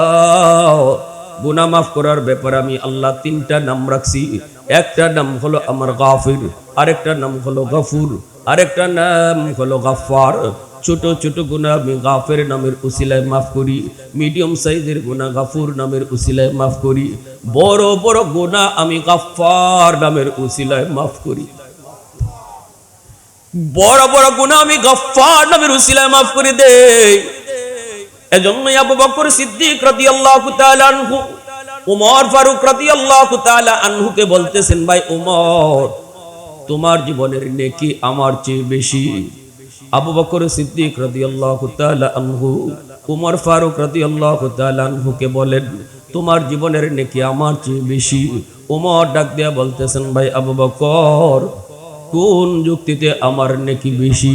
গুনাহ মাফ করার ব্যাপারে আমি আল্লাহ তিনটা নাম রাখছি। একটা নাম হলো আমার গাফির, আরেকটা নাম হলো গফুর, আরেকটা নাম হলো গাফফার। ছোট ছোট গুনাহ আমি গাফের নামের উসিলায় মাফ করি, মিডিয়াম সাইজের গুনাহ গাফুর নামের উসিলায় মাফ করি, বড় বড় গুনাহ আমি গাফফার নামের উসিলায় মাফ করি। বড় বড় গুনাহ আমি গাফফার নামের উসিলায় মাফ করে দেই। এজন্যই আবু বকর সিদ্দিক রাদিয়াল্লাহু তাআলা আনহু উমর ফারুক রাদিয়াল্লাহু তাআলা আনহুকে বলতেছেন, ভাই উমর, তোমার জীবনের নেকি আমার চেয়ে বেশি। আবু বকর সিদ্দিক রাদিয়াল্লাহু তাআলা আনহু উমর ফারুক রাদিয়াল্লাহু তাআলা আনহুকে বলেন, তোমার জীবনের নেকি আমার চেয়ে বেশি। উমর ডাক দিয়া বলতেছেন, ভাই আবু বকর, কোন যুক্তিতে আমার নেকি বেশি?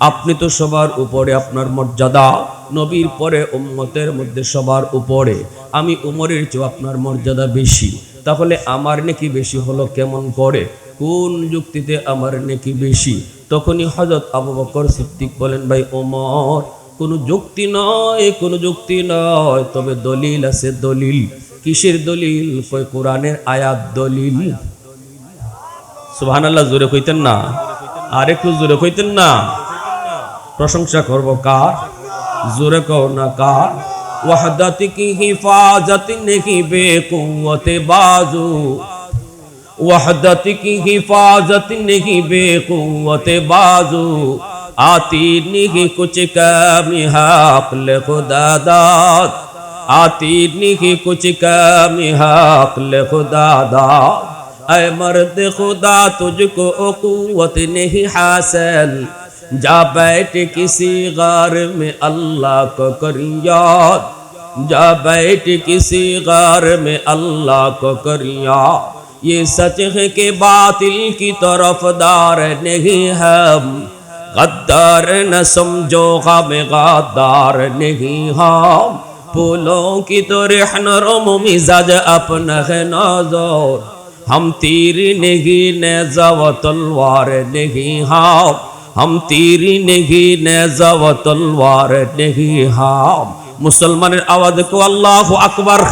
আপনি তো সবার উপরে, আপনার মর্যাদা নবীর পরে উম্মতের মধ্যে সবার উপরে, আমি উমরের চেয়ে আপনার মর্যাদা বেশি, তাহলে আমার নেকি বেশি হলো কেমন করে? কোন যুক্তিতে আমার নেকি বেশি? তখনই হযরত আবু বকর সিদ্দিক বলেন, ভাই ওমর, কোনো যুক্তি নয়, কোনো যুক্তি নয়, তবে দলিল আছে, দলিল। কিসের দলিল? কই কোরআনের আয়াত দলিল। সুবহানাল্লাহ, জোরে কইতেন না, আর একটু জোরে কইতেন না। প্রশংসা করব কার? জোরে কও না কার? ওয়াহদাত কি হিফাজত নেহি বেকুওতে বাজু, वहदत की हिफाजत नहीं बेकुवत बाजू, आती नहीं कुछ कमी हक़ खुदा दाद, आती नहीं कुछ कमी हक़ खुदा दाद। ऐ मर्द खुदा तुझको कुव्वत नहीं हासिल, जा बैठ किसी गार में अल्लाह को कर याद, जा बैठ किसी गार में अल्लाह को कर याद। ये सच है कि बातिल की तरफदार नहीं हम, गद्दार न समझो हम गद्दार नहीं हम, फूलों की तो रहनुम मिजाज अपना है नजर, हम तीर नहीं नेज़ा व तलवार नहीं हम, हम तीर नहीं नेज़ा व तलवार नहीं हम। मुसलमाনের आवाज को अल्लाहु আকবার।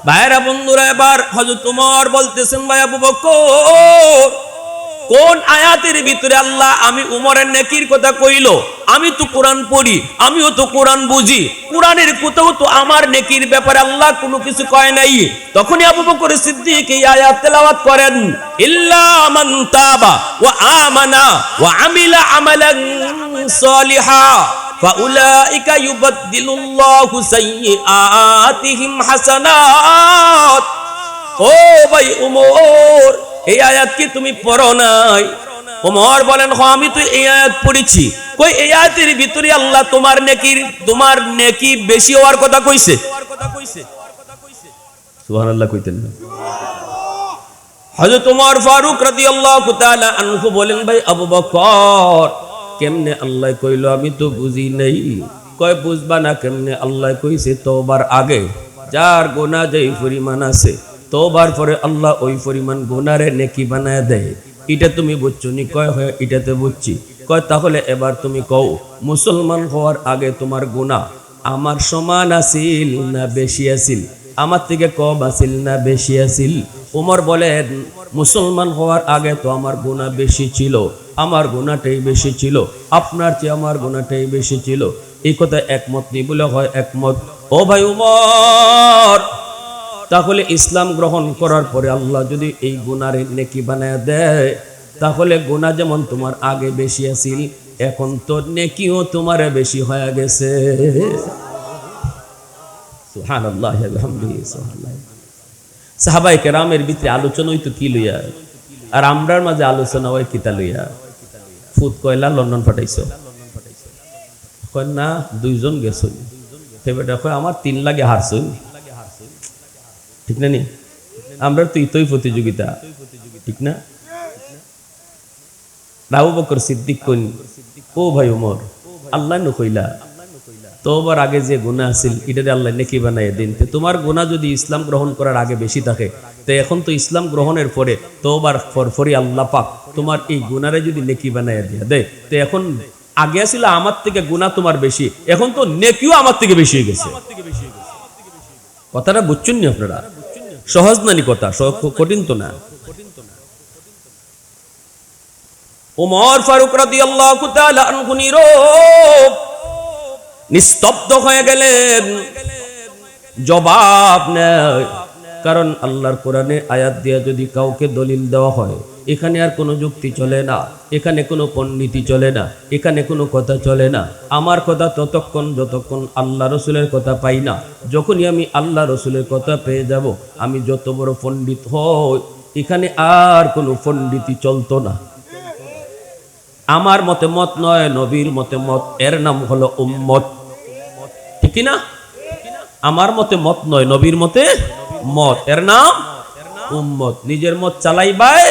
ভাইরা বন্ধুরা, এবার হযরত ওমর বলতেছেন, ভাই আবু বকর, কোন আয়াতের ভিতরে আল্লাহ আমি উমরের নেকির কথা কইলো? আমি তো কোরআন পড়ি, আমিও তো কোরআন বুঝি, কোরআনের কোথাও তো আমার নেকির ব্যাপারে আল্লাহ কোনো কিছু কয় নাই। তখনই আবু বকর সিদ্দিক এই আয়াত তেলাওয়াত করেন, ইল্লা মান তাবা ওয়া আমানা ওয়া আমিলা আমালান সালিহা ফাউলাইকা ইউবাদদিলুল্লাহু সাইয়্যাতিহিম হাসানাত। ও ভাই উমর, এই আয়াত কি তুমি পড়ো নাই? ওমর বলেন, হ্যাঁ আমি তো এই আয়াত পড়েছি। কই এই আয়াতের ভিতরে আল্লাহ তোমার নেকি বেশি হওয়ার কথা কইছে? সুবহানাল্লাহ কইতেন না? হযরত ওমর ফারুক রাদিয়াল্লাহু তাআলা আনহু বলেন, ভাই আবু বকর, কেমনে আল্লাহ কইলো আমি তো বুঝি নাই। কয় বুঝবা না কেমনে? আল্লাহ কইছে তওবার আগে যার গুনাহ যেই পরিমাণ আছে, তওবার পরে আল্লাহ ওই পরিমাণ গুনারে নেকি বানায় দেয়। এটা তুমি বুঝছো নি? কয় হয় এটাতে বুঝছি। কয় তাহলে এবার তুমি কও, মুসলমান হওয়ার আগে তোমার গুনাহ আমার সমান আছিল না বেশি আছিল? আমার থেকে কম আছিল না বেশি আছিল? ওমর বলেন, মুসলমান হওয়ার আগে তো আমার গুনাহ বেশি ছিল, আমার গুনাহটাই বেশি ছিল, আপনার চেয়ে আমার গুনাহটাই বেশি ছিল। এই কথা একমত নি? বলে হয় একমত। ও ভাই উমর, তাহলে ইসলাম গ্রহণ করার পরে আল্লাহ যদি এই গুনারে নেকি বানায় দেয়, তাহলে গুনাহ যেমন তোমার আগে বেশি আছিল, এখন তো নেকিও তোমার বেশি হয়ে গেছে। সুবহানাল্লাহ ওয়া বিহামদিহি সুবহানাল্লাহ। সাহাবায়ে কেরামের ভিতরে আলোচনা হইতো কি লইয়া, আর আমরার মাঝে আলোচনা হয় কিতা লইয়া? ফুট কয়লা লন্ডন পাঠাইছো? কয় না, দুইজন গেছো। সেবেটা কয় আমার 3 লাগে হারছো। ঠিক না নি? আমরা তো ইতই প্রতিযোগিতা, ঠিক না? আবু বকর সিদ্দিক কইন, ও ভাই ওমর, আল্লাহ ন কইলা তোবার আগে যে গুনাহ আছিল এটারে আল্লাহ নেকি বানাইয়া দিন। তোমার গুনাহ যদি ইসলাম গ্রহণ করার আগে বেশি থাকে, তো এখন তো ইসলাম গ্রহণের পরে তোবার ফরফরি আল্লাহ পাক তোমার এই গুনারে যদি নেকি বানাইয়া দিয়া দেয়, তো এখন আগে ছিল আমার থেকে গুনাহ তোমার বেশি, এখন তো নেকিও আমার থেকে বেশি হয়ে গেছে। কথাটা বুঝছেন নি আপনারা? সহজ নানি কথা, কঠিন তো না। ওমর ফারুক রাদিয়াল্লাহু তাআলা আনহু নীরব নিস্তব্ধ হয়ে গেলেন, জবাব নেই। কারণ আল্লাহর কোরআনে আয়াত দিয়ে যদি কাউকে দলিল দেওয়া হয়, এখানে আর কোনো যুক্তি চলে না, এখানে কোনো পণ্ডিতি চলে না, এখানে কোনো কথা চলে না। আমার কথা ততক্ষণ যতক্ষণ আল্লাহ রসুলের কথা পাই না। যখনই আমি আল্লাহ রসুলের কথা পেয়ে যাব, আমি যত বড় পণ্ডিত হই, এখানে আর কোনো পণ্ডিতি চলতো না। আমার মতে মত নয়, নবীর মতে মত, এর নাম হলো উম্মত। ঠিক না? আমার মতে মত নয়, নবীর মতে মত, এর নাম উম্মত। নিজের মত চালাইবাই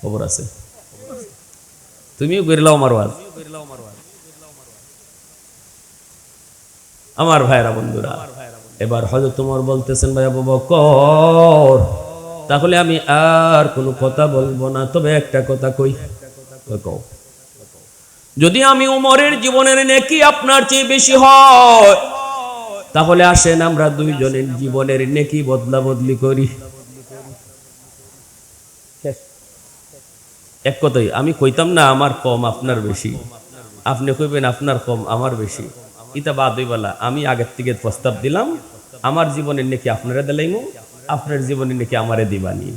খবর আছে, তুমিও গেলাও আমার ওয়াজ। আমার ভাইরা বন্ধুরা, এবার হযরত ওমর বলতেছেন, ভাই আবু বকর, তাহলে আমি আর কোনো কথা বলবো না, তবে একটা কথা কই। যদি আমি উমরের জীবনের নেকি আপনার চেয়ে বেশি হয়, তাহলে আসেন আমরা দুইজনের জীবনের নেকি বদলা বদলি করি। এক কথাই আমি কইতাম না আমার কম আপনার বেশি, আপনি কইবেন আপনার কম আমার বেশি, ইটা বাদ হইবালা। আমি আগের থেকে প্রস্তাব দিলাম, আমার জীবনের নেকি আপনারা দিলাইমু, আপনার জীবনের নেকি আমারে দিবানি।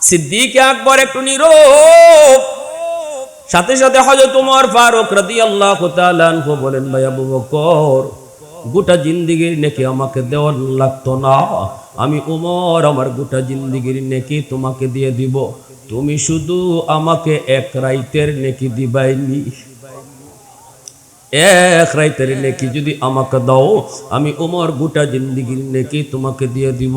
সিদ্দিক আকবর একটু নীরব, সাথে সাথে হযরত ওমর ফারুক রাদিয়াল্লাহু তাআলা আনহু বলেন, ভাই আবু বকর, গোটা জিন্দেগীর নেকি আমাকে দেওয়া লাগতো না, আমি ওমর আমার গোটা জিন্দেগীর নেকি তোমাকে দিয়ে দিব, তুমি শুধু আমাকে এক রাইতের নেকি দিবাইনি। এক রাইতের নেকি যদি আমাকে দাও, আমি ওমর গোটা জিন্দেগীর নেকি তোমাকে দিয়ে দিব।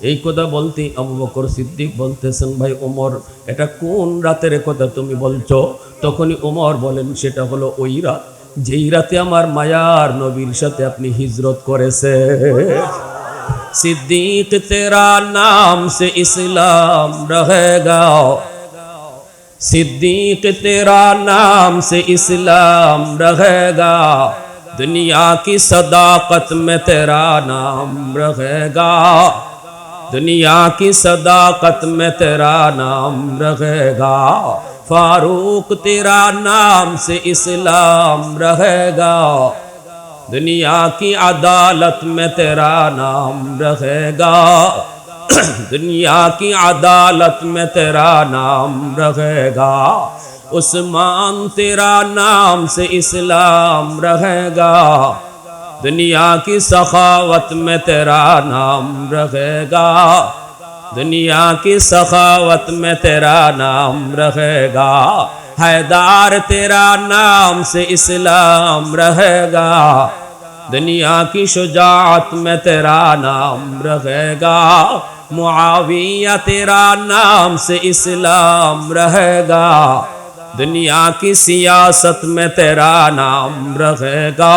এই কথা বলতে আবু বকর সিদ্দিক বলতেছেন, ভাই ওমর, এটা কোন রাতের কথা তুমি বলছো? তখনই ওমর বলেন, সেটা হলো ওই রাত যেই রাতে আমার মায়ার নবীর সাথে আপনি হিজরত করেছে। सिद्दीक तेरा नाम से इस्लाम रहेगा, सिद्दीक तेरा नाम से इस्लाम रहेगा, दुनिया की सदाकत में तेरा नाम रहेगा, दुनिया की सदाकत में तेरा नाम रहेगा, फारूक तेरा नाम से इस्लाम रहेगा, दुनिया की अदालत में तेरा नाम रहेगा, दुनिया की अदालत में तेरा नाम रहेगा, उस्मान तेरा नाम से इस्लाम रहेगा, दुनिया की सखावत में तेरा नाम रहेगा, दुनिया की सखावत में तेरा नाम रहेगा, हैदार तेरा नाम से इस्लाम रहेगा, दुनिया की शुजाअत में तेरा नाम रहेगा, मुआविया तेरा नाम से इस्लाम रहेगा, दुनिया की सियासत में तेरा नाम रहेगा,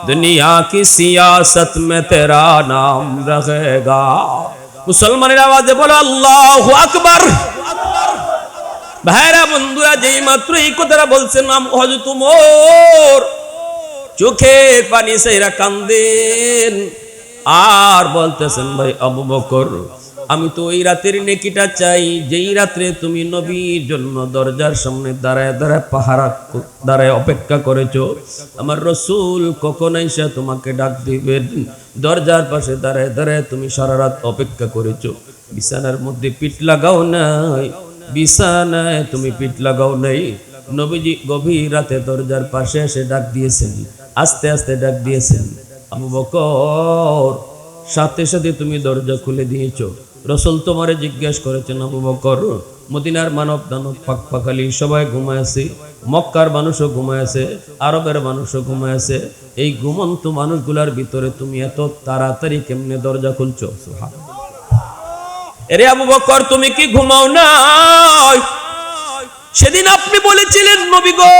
दुनिया की सियासत में तेरा नाम रहेगा। मुसलमानेर आवाज़े बोलो अल्लाहु अकबर। भाईरा बंधुरा जेई मात्र এই কথাটা বলছেন হযরত ওমর চোখের পানি ছেড়ে কান্দেন আর বলতেছেন, ভাই আবু বকর, আমি তো ওই রাতের নেকিটা চাই যেই রাতে তুমি নবীর জন্য দরজার সামনে দাঁড়ায় দাঁড়ায় পাহারা দাঁড়ায় অপেক্ষা করেছো। আমার রাসূল কখন এসে তোমাকে ডাক দিবেন, দরজার পাশে দাঁড়ায় দাঁড়ায় তুমি সারা রাত অপেক্ষা করেছো। বিছানার মধ্যে পিঠ লাগাও নাই, বিছানায় তুমি পিঠ লাগাও নাই। নবীজি গভীর রাতে দরজার পাশে এসে ডাক দিয়েছেন, আস্তে আস্তে ডাক দিয়েছেন, আবু বকর, সাথে সাথে তুমি দরজা খুলে দিয়েছো। রসুল তোমারে জিজ্ঞেস করেছেন আবু বকর, মদিনার মানব দানব পাক পাখালি সবাই ঘুমায়, মক্কার মানুষও ঘুমায়, আরবের মানুষও ঘুমায়, এই ঘুমন্ত মানুষগুলার ভিতরে তুমি এত তাড়াতাড়ি কেমনে দরজা খুলছো? এরে আবু বকর, তুমি কি ঘুমাও না? সেদিন আপনি বলেছিলেন নবী গো,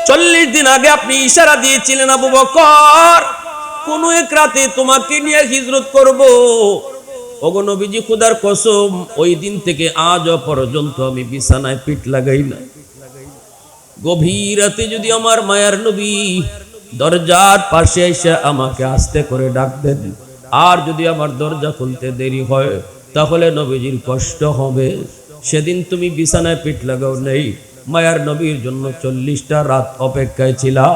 40 দিন আগে আপনি ইশারা দিয়েছিলেন আবু বকর, কোন এক রাতে তোমাকে নিয়ে হিজরত করব। ওগো নবীজি, খোদার কসম, ওই দিন থেকে আজ পর্যন্ত আমি বিছানায় পিঠ লাগাই না। গভীর রাতে যদি আমার মায়ার নবী দরজার পাশে এসে আমাকে আস্তে করে ডাক দেন, আর যদি আমার দরজা খুলতে দেরি হয়, তাহলে নবীজির কষ্ট হবে। সেদিন তুমি বিছানায় পিঠ লাগাও নেই, মায়ার নবীর জন্য 40টা রাত অপেক্ষায় ছিলা।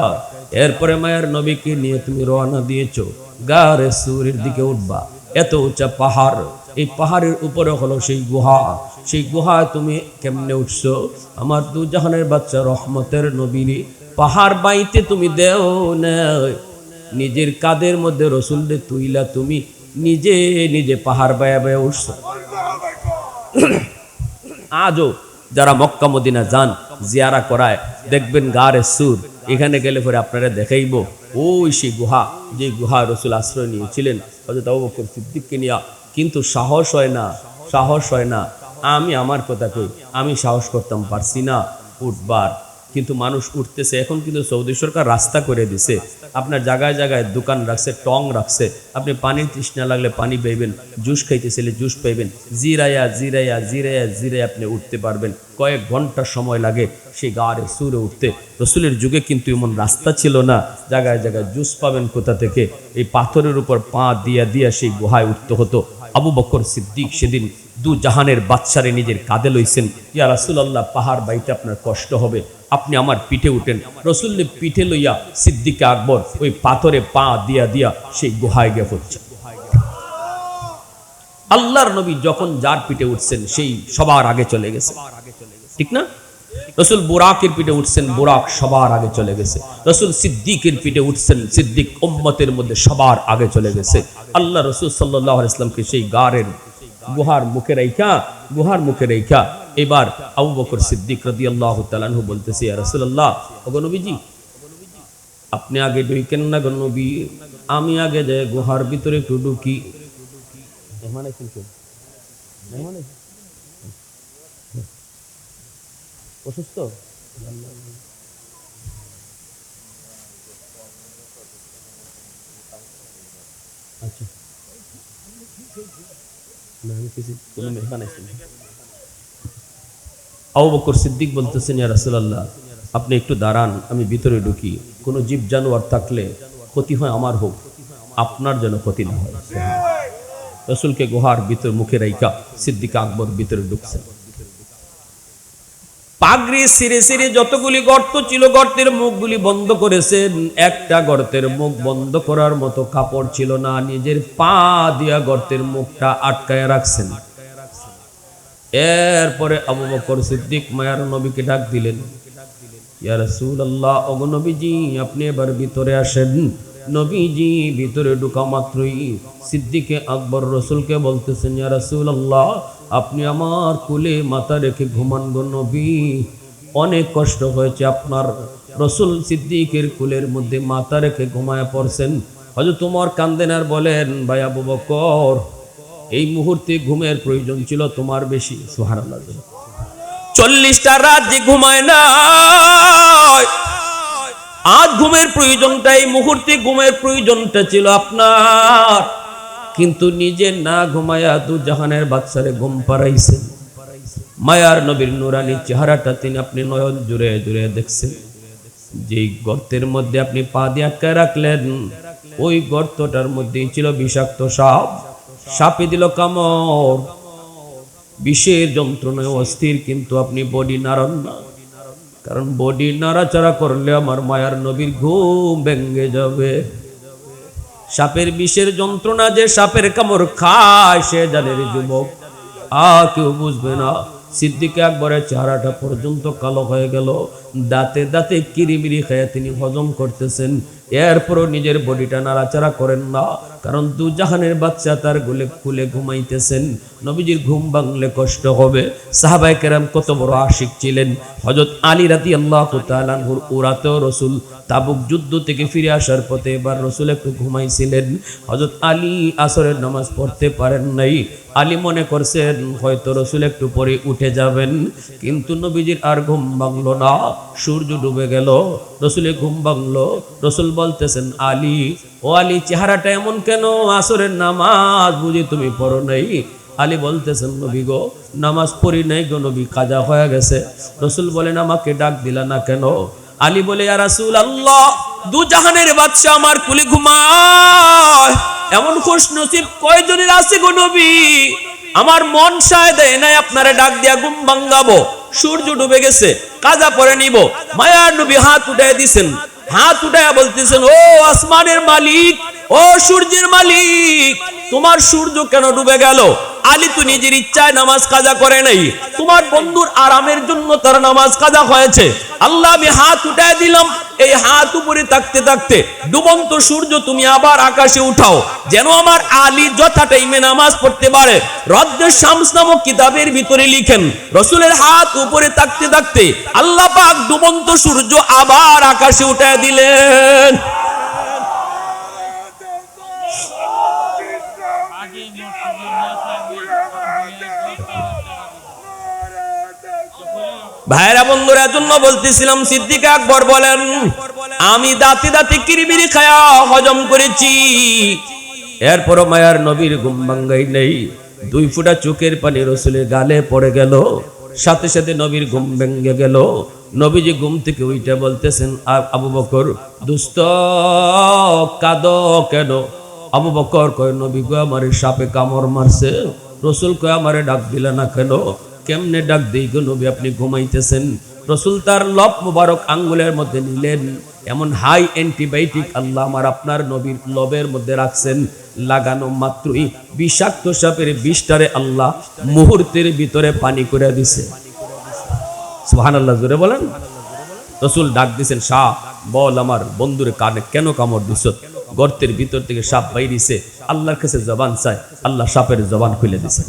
এরপরে মায়ার নবীকে নিয়ে তুমি রওনা দিয়েছো, গারে সুরের দিকে উঠবা। এত উঁচা পাহাড়, এই পাহাড়ের উপরে হলো সেই গুহা। সেই গুহায় তুমি কেমনে উঠছো? আমার দু জাহানের বাচ্চা রহমতের নবীর পাহাড় বাইতে তুমি দেও না, নিজের কাদের মধ্যে রসুলদের তুইলা তুমি নিজে নিজে পাহাড় বায়া বায়া উঠছো। আজও যারা মক্কা মদিনা যান, জিয়ারা করায়, দেখবেন গারে সুর, এখানে গেলে পরে আপনারা দেখাইব ওই সেই গুহা, যে গুহা রসুল আশ্রয় নিয়েছিলেন হযরত আবু বকর সিদ্দিককে নিয়া। কিন্তু সাহস হয় না, সাহস হয় না। আমি আমার কথা কই, আমি সাহস করতাম পারছি না উঠবার, কিন্তু মানুষ উঠতেছে। এখন কিন্তু সৌদি সরকার রাস্তা করে দিছে, আপনার জায়গায় জায়গায় দোকান রাখছে, টং রাখছে, আপনি পানির তৃষ্ণা লাগলে পানি পাইবেন, জুস খাইতেছিলে জুস পাইবেন, জিরাইয়া জিরাইয়া জিরাইয়া জিরাইয়া আপনি উঠতে পারবেন। কয়েক ঘন্টা সময় লাগে সেই গাড়ে সুরে উঠতে। রসুলের যুগে কিন্তু এমন রাস্তা ছিল না, জায়গায় জায়গায় জুস পাবেন কোথা থেকে? এই পাথরের উপর পা দিয়া দিয়া সেই গুহায় উঠতে হতো। আবু বকর সিদ্দিক সেদিন দু জাহানের বাদশারে নিজের কাঁধে লইছেন, ইয়া রাসূলুল্লাহ, পাহাড় বাইতে আপনার কষ্ট হবে, আপনি আমার পিঠে উঠেন। রসুলের পিঠে লইয়া সিদ্দিক আকবর ওই পাথরে পা দিয়া দিয়া সেই গুহায় গিয়ে পড়ছে। আল্লাহর নবী যখন যার পিঠে উঠছেন সেই সবার আগে চলে গেছে, ঠিক না? রসুল বুরাকের পিঠে উঠছেন, বুরাক সবার আগে চলে গেছে। রসুল সিদ্দিকের পিঠে উঠছেন, সিদ্দিক উম্মতের মধ্যে সবার আগে চলে গেছে। আল্লাহ রসুল সাল্লাল্লাহু আলাইহি ওয়াসাল্লামকে সেই গারের গুহার মুখে রেখা এবার আবু বকর সিদ্দিক রাদিয়াল্লাহু তাআলা আনহু বলতেছে, ইয়া রাসূলুল্লাহ, ওগো নবীজি, আপনি আগে ঢুকেন না গো নবী, আমি আগে যাই গুহার ভিতরে একটু ঢুকি। অসুস্থ? আচ্ছা, আবু বকর সিদ্দিক বলতেছেন, ইয়া রাসূলুল্লাহ, আপনি একটু দাঁড়ান, আমি ভিতরে ঢুকি। কোনো জীব জানোয়ার থাকলে ক্ষতি হয় আমার হোক, আপনার যেন ক্ষতি না হয়। রসুলকে গুহার ভিতর মুখে রাইখা সিদ্দিক আকবর ভিতরে ঢুকছেন। পাগড়ি সিরে সিরে যতগুলি গর্ত ছিল, গর্তের মুখগুলি বন্ধ করেছেন। একটা গর্তের মুখ বন্ধ করার মতো কাপড় ছিল না, নিজের পা দিয়া গর্তের মুখটা আটকায় রাখছেন। এরপরে আবু বকর সিদ্দিক মায়ার নবীকে ডাক দিলেন, ইয়া রাসূলুল্লাহ, ওগো নবীজি, আপনি এবার ভিতরে আসেন। নবীজি ভিতরে ঢোকা মাত্রই সিদ্দিকে আকবর রসুলকে বলতেছেন, ইয়া রাসূলুল্লাহ, আপনি আমার কোলে মাথা রেখে ঘুমান গো নবী, অনেক কষ্ট হয়েছে আপনার। রসুল সিদ্দিকের কোলের মধ্যে মাথা রেখে ঘুমায় পড়ছেন। হযরত ওমর কান্দেন আর বলেন, ভাই আবু বকর, এই মুহূর্তে ঘুমের প্রয়োজন ছিল তোমার বেশি। সুবহানাল্লাহ। 40টা রাত যে ঘুমায় না, আজ ঘুমের প্রয়োজনটা, এই মুহূর্তে ঘুমের প্রয়োজনটা ছিল আপনার, কিন্তু নিজে না ঘুমায়া দু জাহানের বাদশারে ঘুম পাড়াইছেন। মায়ার নবীর নুরানি চেহারাটা তিনি আপনি নয়ন জুড়ে জুড়ে দেখছেন। যেই গর্তের মধ্যে আপনি পা দিয়ে আটকায় রাখলেন, ওই গর্তটার মধ্যেই ছিল বিষাক্ত সাপ। সাপে দিল কামড়, বিষের যন্ত্রণায় অস্থির, কিন্তু আপনি বডি নাড়ান না, কারণ বডি নাড়াচাড়া করলে আমার মায়ার নবীর ঘুম ভেঙে যাবে। সাপের বিষের যন্ত্রণা যে সাপের কামড় খায় সে জানের যুবক, কেউ বুঝবে না। সিদ্দিক আকবরের চেহারাটা পর্যন্ত কালো হয়ে গেল, দাঁতে দাঁতে কিরিমিরি খেয়ে তিনি হজম করতেছেন। এরপরও নিজের বডিটা নাড়াচাড়া করেন না, কারণ দুজাহানের বাচ্চা তার কুলে ঘুমাইতেছেন। নবীজির ঘুম ভাঙলে কষ্ট হবে। সাহাবায়ে কেরাম কত বড় আশিক ছিলেন। হযরত আলী রাদিয়াল্লাহু তাআলা আনহুর উরাতেও রাসূল তাবুক যুদ্ধ থেকে ফিরে আসার পথে এবার রাসূল একটু ঘুমাইছিলেন। হযরত আলী আসরের নামাজ পড়তে পারেন নাই। আলী মনে করছেন হয়তো রাসূল একটু পরে উঠে যাবেন, কিন্তু নবীজির আর ঘুম ভাঙলো না। সূর্য ডুবে গেল, রাসূলের ঘুম ভাঙলো। রাসূল বলতেছেন, আলী, ও আলী, চেহারাটা এমন কেন? আসরের নামাজ বুঝি তুমি পড়ো নাই? আলী বলতেছেন, নবী গো, নামাজ পড়ি নাই গো নবী, কাজা হয়ে গেছে। রাসূল বলেন, আমাকে ডাক দিলা না কেন? আলী বলে, ইয়া রাসূলুল্লাহ, দুজাহানের বাদশা আমার কুলে ঘুমায়, এমন খুশনসিব কয়জনের আছে গো নবী? আমার মন সায় দেয় নাই আপনারে ডাক দিয়া ঘুম ভাঙাবো। সূর্য ডুবে গেছে, কাজা পরে নিব। মায়ার নবী হাত উঠায় দিছেন, হাত উঠায় বলতেছেন, ও আসমানের মালিক, ও সূর্যের মালিক, তোমার সূর্য কেন ডুবে গেল? আলী তো নিজের ইচ্ছায় নামাজ কাজা করে নাই, তোমার বন্ধুর আরামের জন্য তার নামাজ কাজা হয়েছে। আল্লাহ, আমি হাত উঠায় দিলাম, এই হাত উপরে থাকতে থাকতে ডুবন্ত সূর্য তুমি আবার আকাশে উঠাও, যেন আমার আলী যথা টাইমে নামাজ পড়তে পারে। রদ্দে শামস নামক কিতাবের ভিতরে লিখেন, রাসূলের হাত উপরে থাকতে থাকতে আল্লাহ পাক ডুবন্ত সূর্য আবার আকাশে উঠায় দিলেন। ভাইরা বন্ধুরা, জন্য বলতেছিলাম, সিদ্দিক আকবর বলেন, আমি দাঁতে দাঁতে কিরবিরি খায়া হজম করেছি, এরপরও মায়ার নবীর ঘুম ভাঙ্গাই নেই। 2 ফোঁটা চোখের পানি রাসূলের গালে পড়ে গেল, সাথে সাথে নবীর ঘুম ভেঙে গেল। নবীজি ঘুম থেকে উঠে বলতেছেন, আবু বকর, দুস্ত কাঁদো কেন? আবু বকর কয়, নবী গো, আমারে সাপে কামড় মারছে। রাসূল কয়, আমারে ডাক দিলা না কেন? কেমনে ডাক দেই গো নবী, আপনি ঘুমাইতেছেন। রাসূল তার লব মুবারক আঙ্গুলের মধ্যে নিলেন, এমন হাই অ্যান্টিবায়োটিক আল্লাহ আমার আপনার নবীর লবের মধ্যে রাখছেন, লাগানো মাত্রই বিষাক্ত সাপের বিষটারে আল্লাহ মুহূর্তের ভিতরে পানি করে দিছে। সুবহানাল্লাহ, জোরে বলেন। রাসূল ডাক দিছেন, সাপ, বল আমার বন্ধুরে কানে কেন কামড় দিছ? গর্তের ভিতর থেকে সাপ বাইরিছে, আল্লাহর কাছে জবান চায়, আল্লাহ সাপের জবান খুলে দিছে।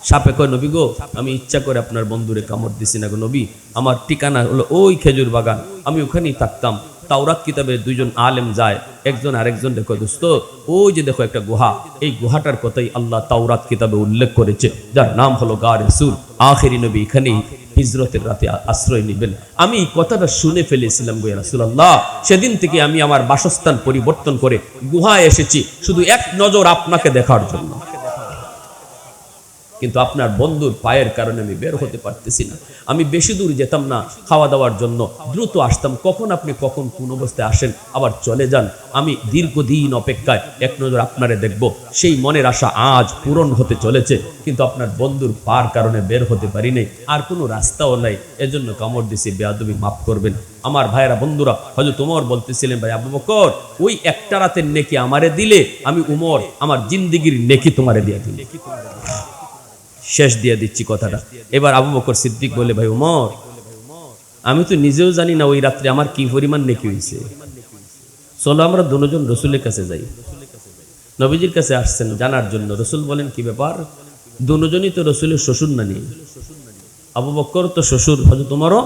সাপে কয়, নবী গো, আমি ইচ্ছা করে আপনার বন্ধুরে কামড় দিছি না গো নবী, আমার ঠিকানা হলো ওই খেজুর বাগান, আমি ওখানেই থাকতাম। তাওরাত কিতাবে 2 জন আলেম যায়, একজন আরেকজন দেখো, দোস্ত ওই যে দেখো একটা গুহা, এই গুহাটার কথাই আল্লাহ তাওরাত কিতাবে উল্লেখ করেছে, যার নাম হলো গারে সুর। আখেরি নবী এখানেই হিজরতের রাতে আশ্রয় নেবেন। আমি কথাটা শুনে ফেলেছিলাম গো রাসূলুল্লাহ, সেদিন থেকে আমি আমার বাসস্থান পরিবর্তন করে গুহায় এসেছি শুধু এক নজর আপনাকে দেখার জন্য, কিন্তু আপনার বন্ধুর পায়ের কারণে আমি বের হতে পারতেছি না। আমি বেশি দূর যেতাম না খাওয়া দাওয়ার জন্য, দ্রুত আসতাম, কখন আপনি কখন কোন অবস্থায় আসেন আবার চলে যান। আমি দীর্ঘদিন অপেক্ষায় এক নজর আপনারে দেখব, সেই মনের আশা আজ পূরণ হতে চলেছে, কিন্তু আপনার বন্ধুর পার কারণে বের হতে পারি নাই, আর কোনো রাস্তাও নাই, এজন্য কামড় দিছি, বেয়াদবি মাফ করবেন। আমার ভাইয়েরা বন্ধুরা, হযরত ওমর বলতেছিলেন, ভাই আবু বকর, ওই একটা রাতের নেকি আমারে দিলে আমি উমর আমার জিন্দেগীর নেকি তোমারে দিয়ে দিই। শেষ দিয়ে দিচ্ছি কথাটা। এবার আবু বকর সিদ্দিক বলে, ভাই ওমর, আমি তো নিজেও জানি না ওই রাত্রে আমার কি পরিমাণ নেকি হয়েছে, চলো আমরা দুজন রাসূলের কাছে যাই। নবীজির কাছে আসছেন জানার জন্য। রাসূল বলেন, কি ব্যাপার? দুজনই তো রাসূলের শ্বশুর নানি। আবু বকর তো শ্বশুর, হযরত ওমরও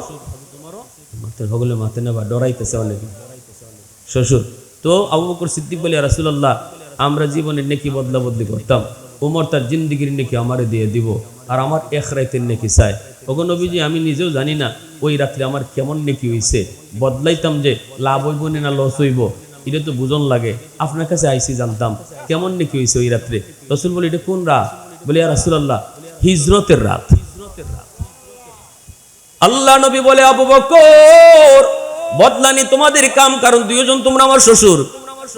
মাথে নেবা ডরাইতেছে অনেকে, শ্বশুর। তো আবু বকর সিদ্দিক বলে, রাসূলুল্লাহ, আমরা জীবনের নেকি বদলা বদলি করতাম, ওমর তার জিন্দিগির নেকি আমারে দিয়ে দিব, আর আমার এক রাতের নেকি চাই। ওগো নবীজি, আমি নিজেও জানি না ওই রাত্রে আমার কেমন নেকি হইছে, বদলাইতাম যে লাভ হইব না লস হইব, এটা তো বুঝন লাগে, আপনার কাছে আইসি জানতাম কেমন নেকি হইছে ওই রাত্রে। রাসূল বলে, এটা কোন রাত? বলে, ইয়া রাসূলুল্লাহ, হিজরতের রাত। আল্লাহ নবী বলে, আবু বকর, বদলানি তোমাদের কাম, কারণ 2 জন তোমরা আমার শ্বশুর।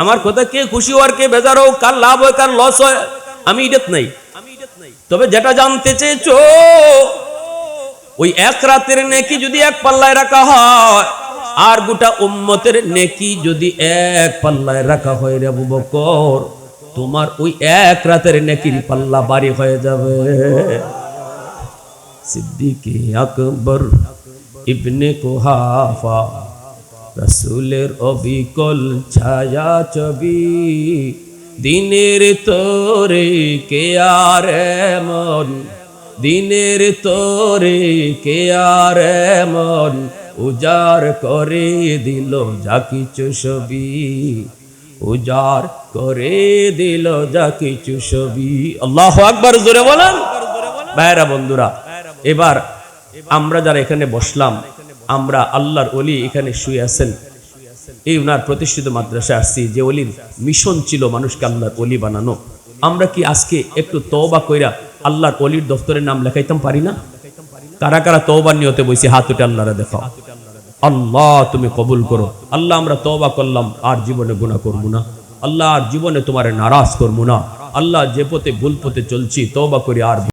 আমার কথা কে খুশি হওয়ার কে বেজার হোক, কার লাভ হয় কার লস হয় আমি ইডেত নাই। তবে যেটা জানতে চেয়েছো, ওই এক রাতের নেকি যদি এক পাল্লায় রাখা হয়, আর গোটা উম্মতের নেকি যদি এক পাল্লায় রাখা হয় রে আবু বকর, তোমার ওই এক রাতের নেকির পাল্লা ভারী হয়ে যাবে। সিদ্দিক আকবর ইবনে কুহাফা রাসূলের অবিকল ছায়া ছবি, দিনের তোরে কে আর এমন, দিনের তোরে কে আর এমন, উজাড় করে দিল যা কিছু সবই, উজাড় করে দিল যা কিছু সবই। আল্লাহু আকবার, জোরে বলেন। ভাইরা বন্ধুরা, এবার আমরা যারা এখানে বসলাম, আমরা আল্লাহর ওলি এখানে শুয়ে আছেন, এই উনার প্রতিষ্ঠিত মাদ্রাসায় আসছি, যে ওলির মিশন ছিল মানুষকে আল্লাহর ওলি বানানো। আমরা কি আজকে একটু তওবা কইরা আল্লাহর ওলির দফতরের নাম লেখাইতাম পারি না? কারা কারা তওবার নিয়তে বইছে হাত উঠে আল্লাহরে দেখাও। আল্লাহ তুমি কবুল করো। আল্লাহ আমরা তওবা করলাম, আর জীবনে গুনাহ করব না। আল্লাহ আর জীবনে তোমারে নারাজ করব না। আল্লাহ যে পথে ভুল পথে চলছি, তওবা করি আর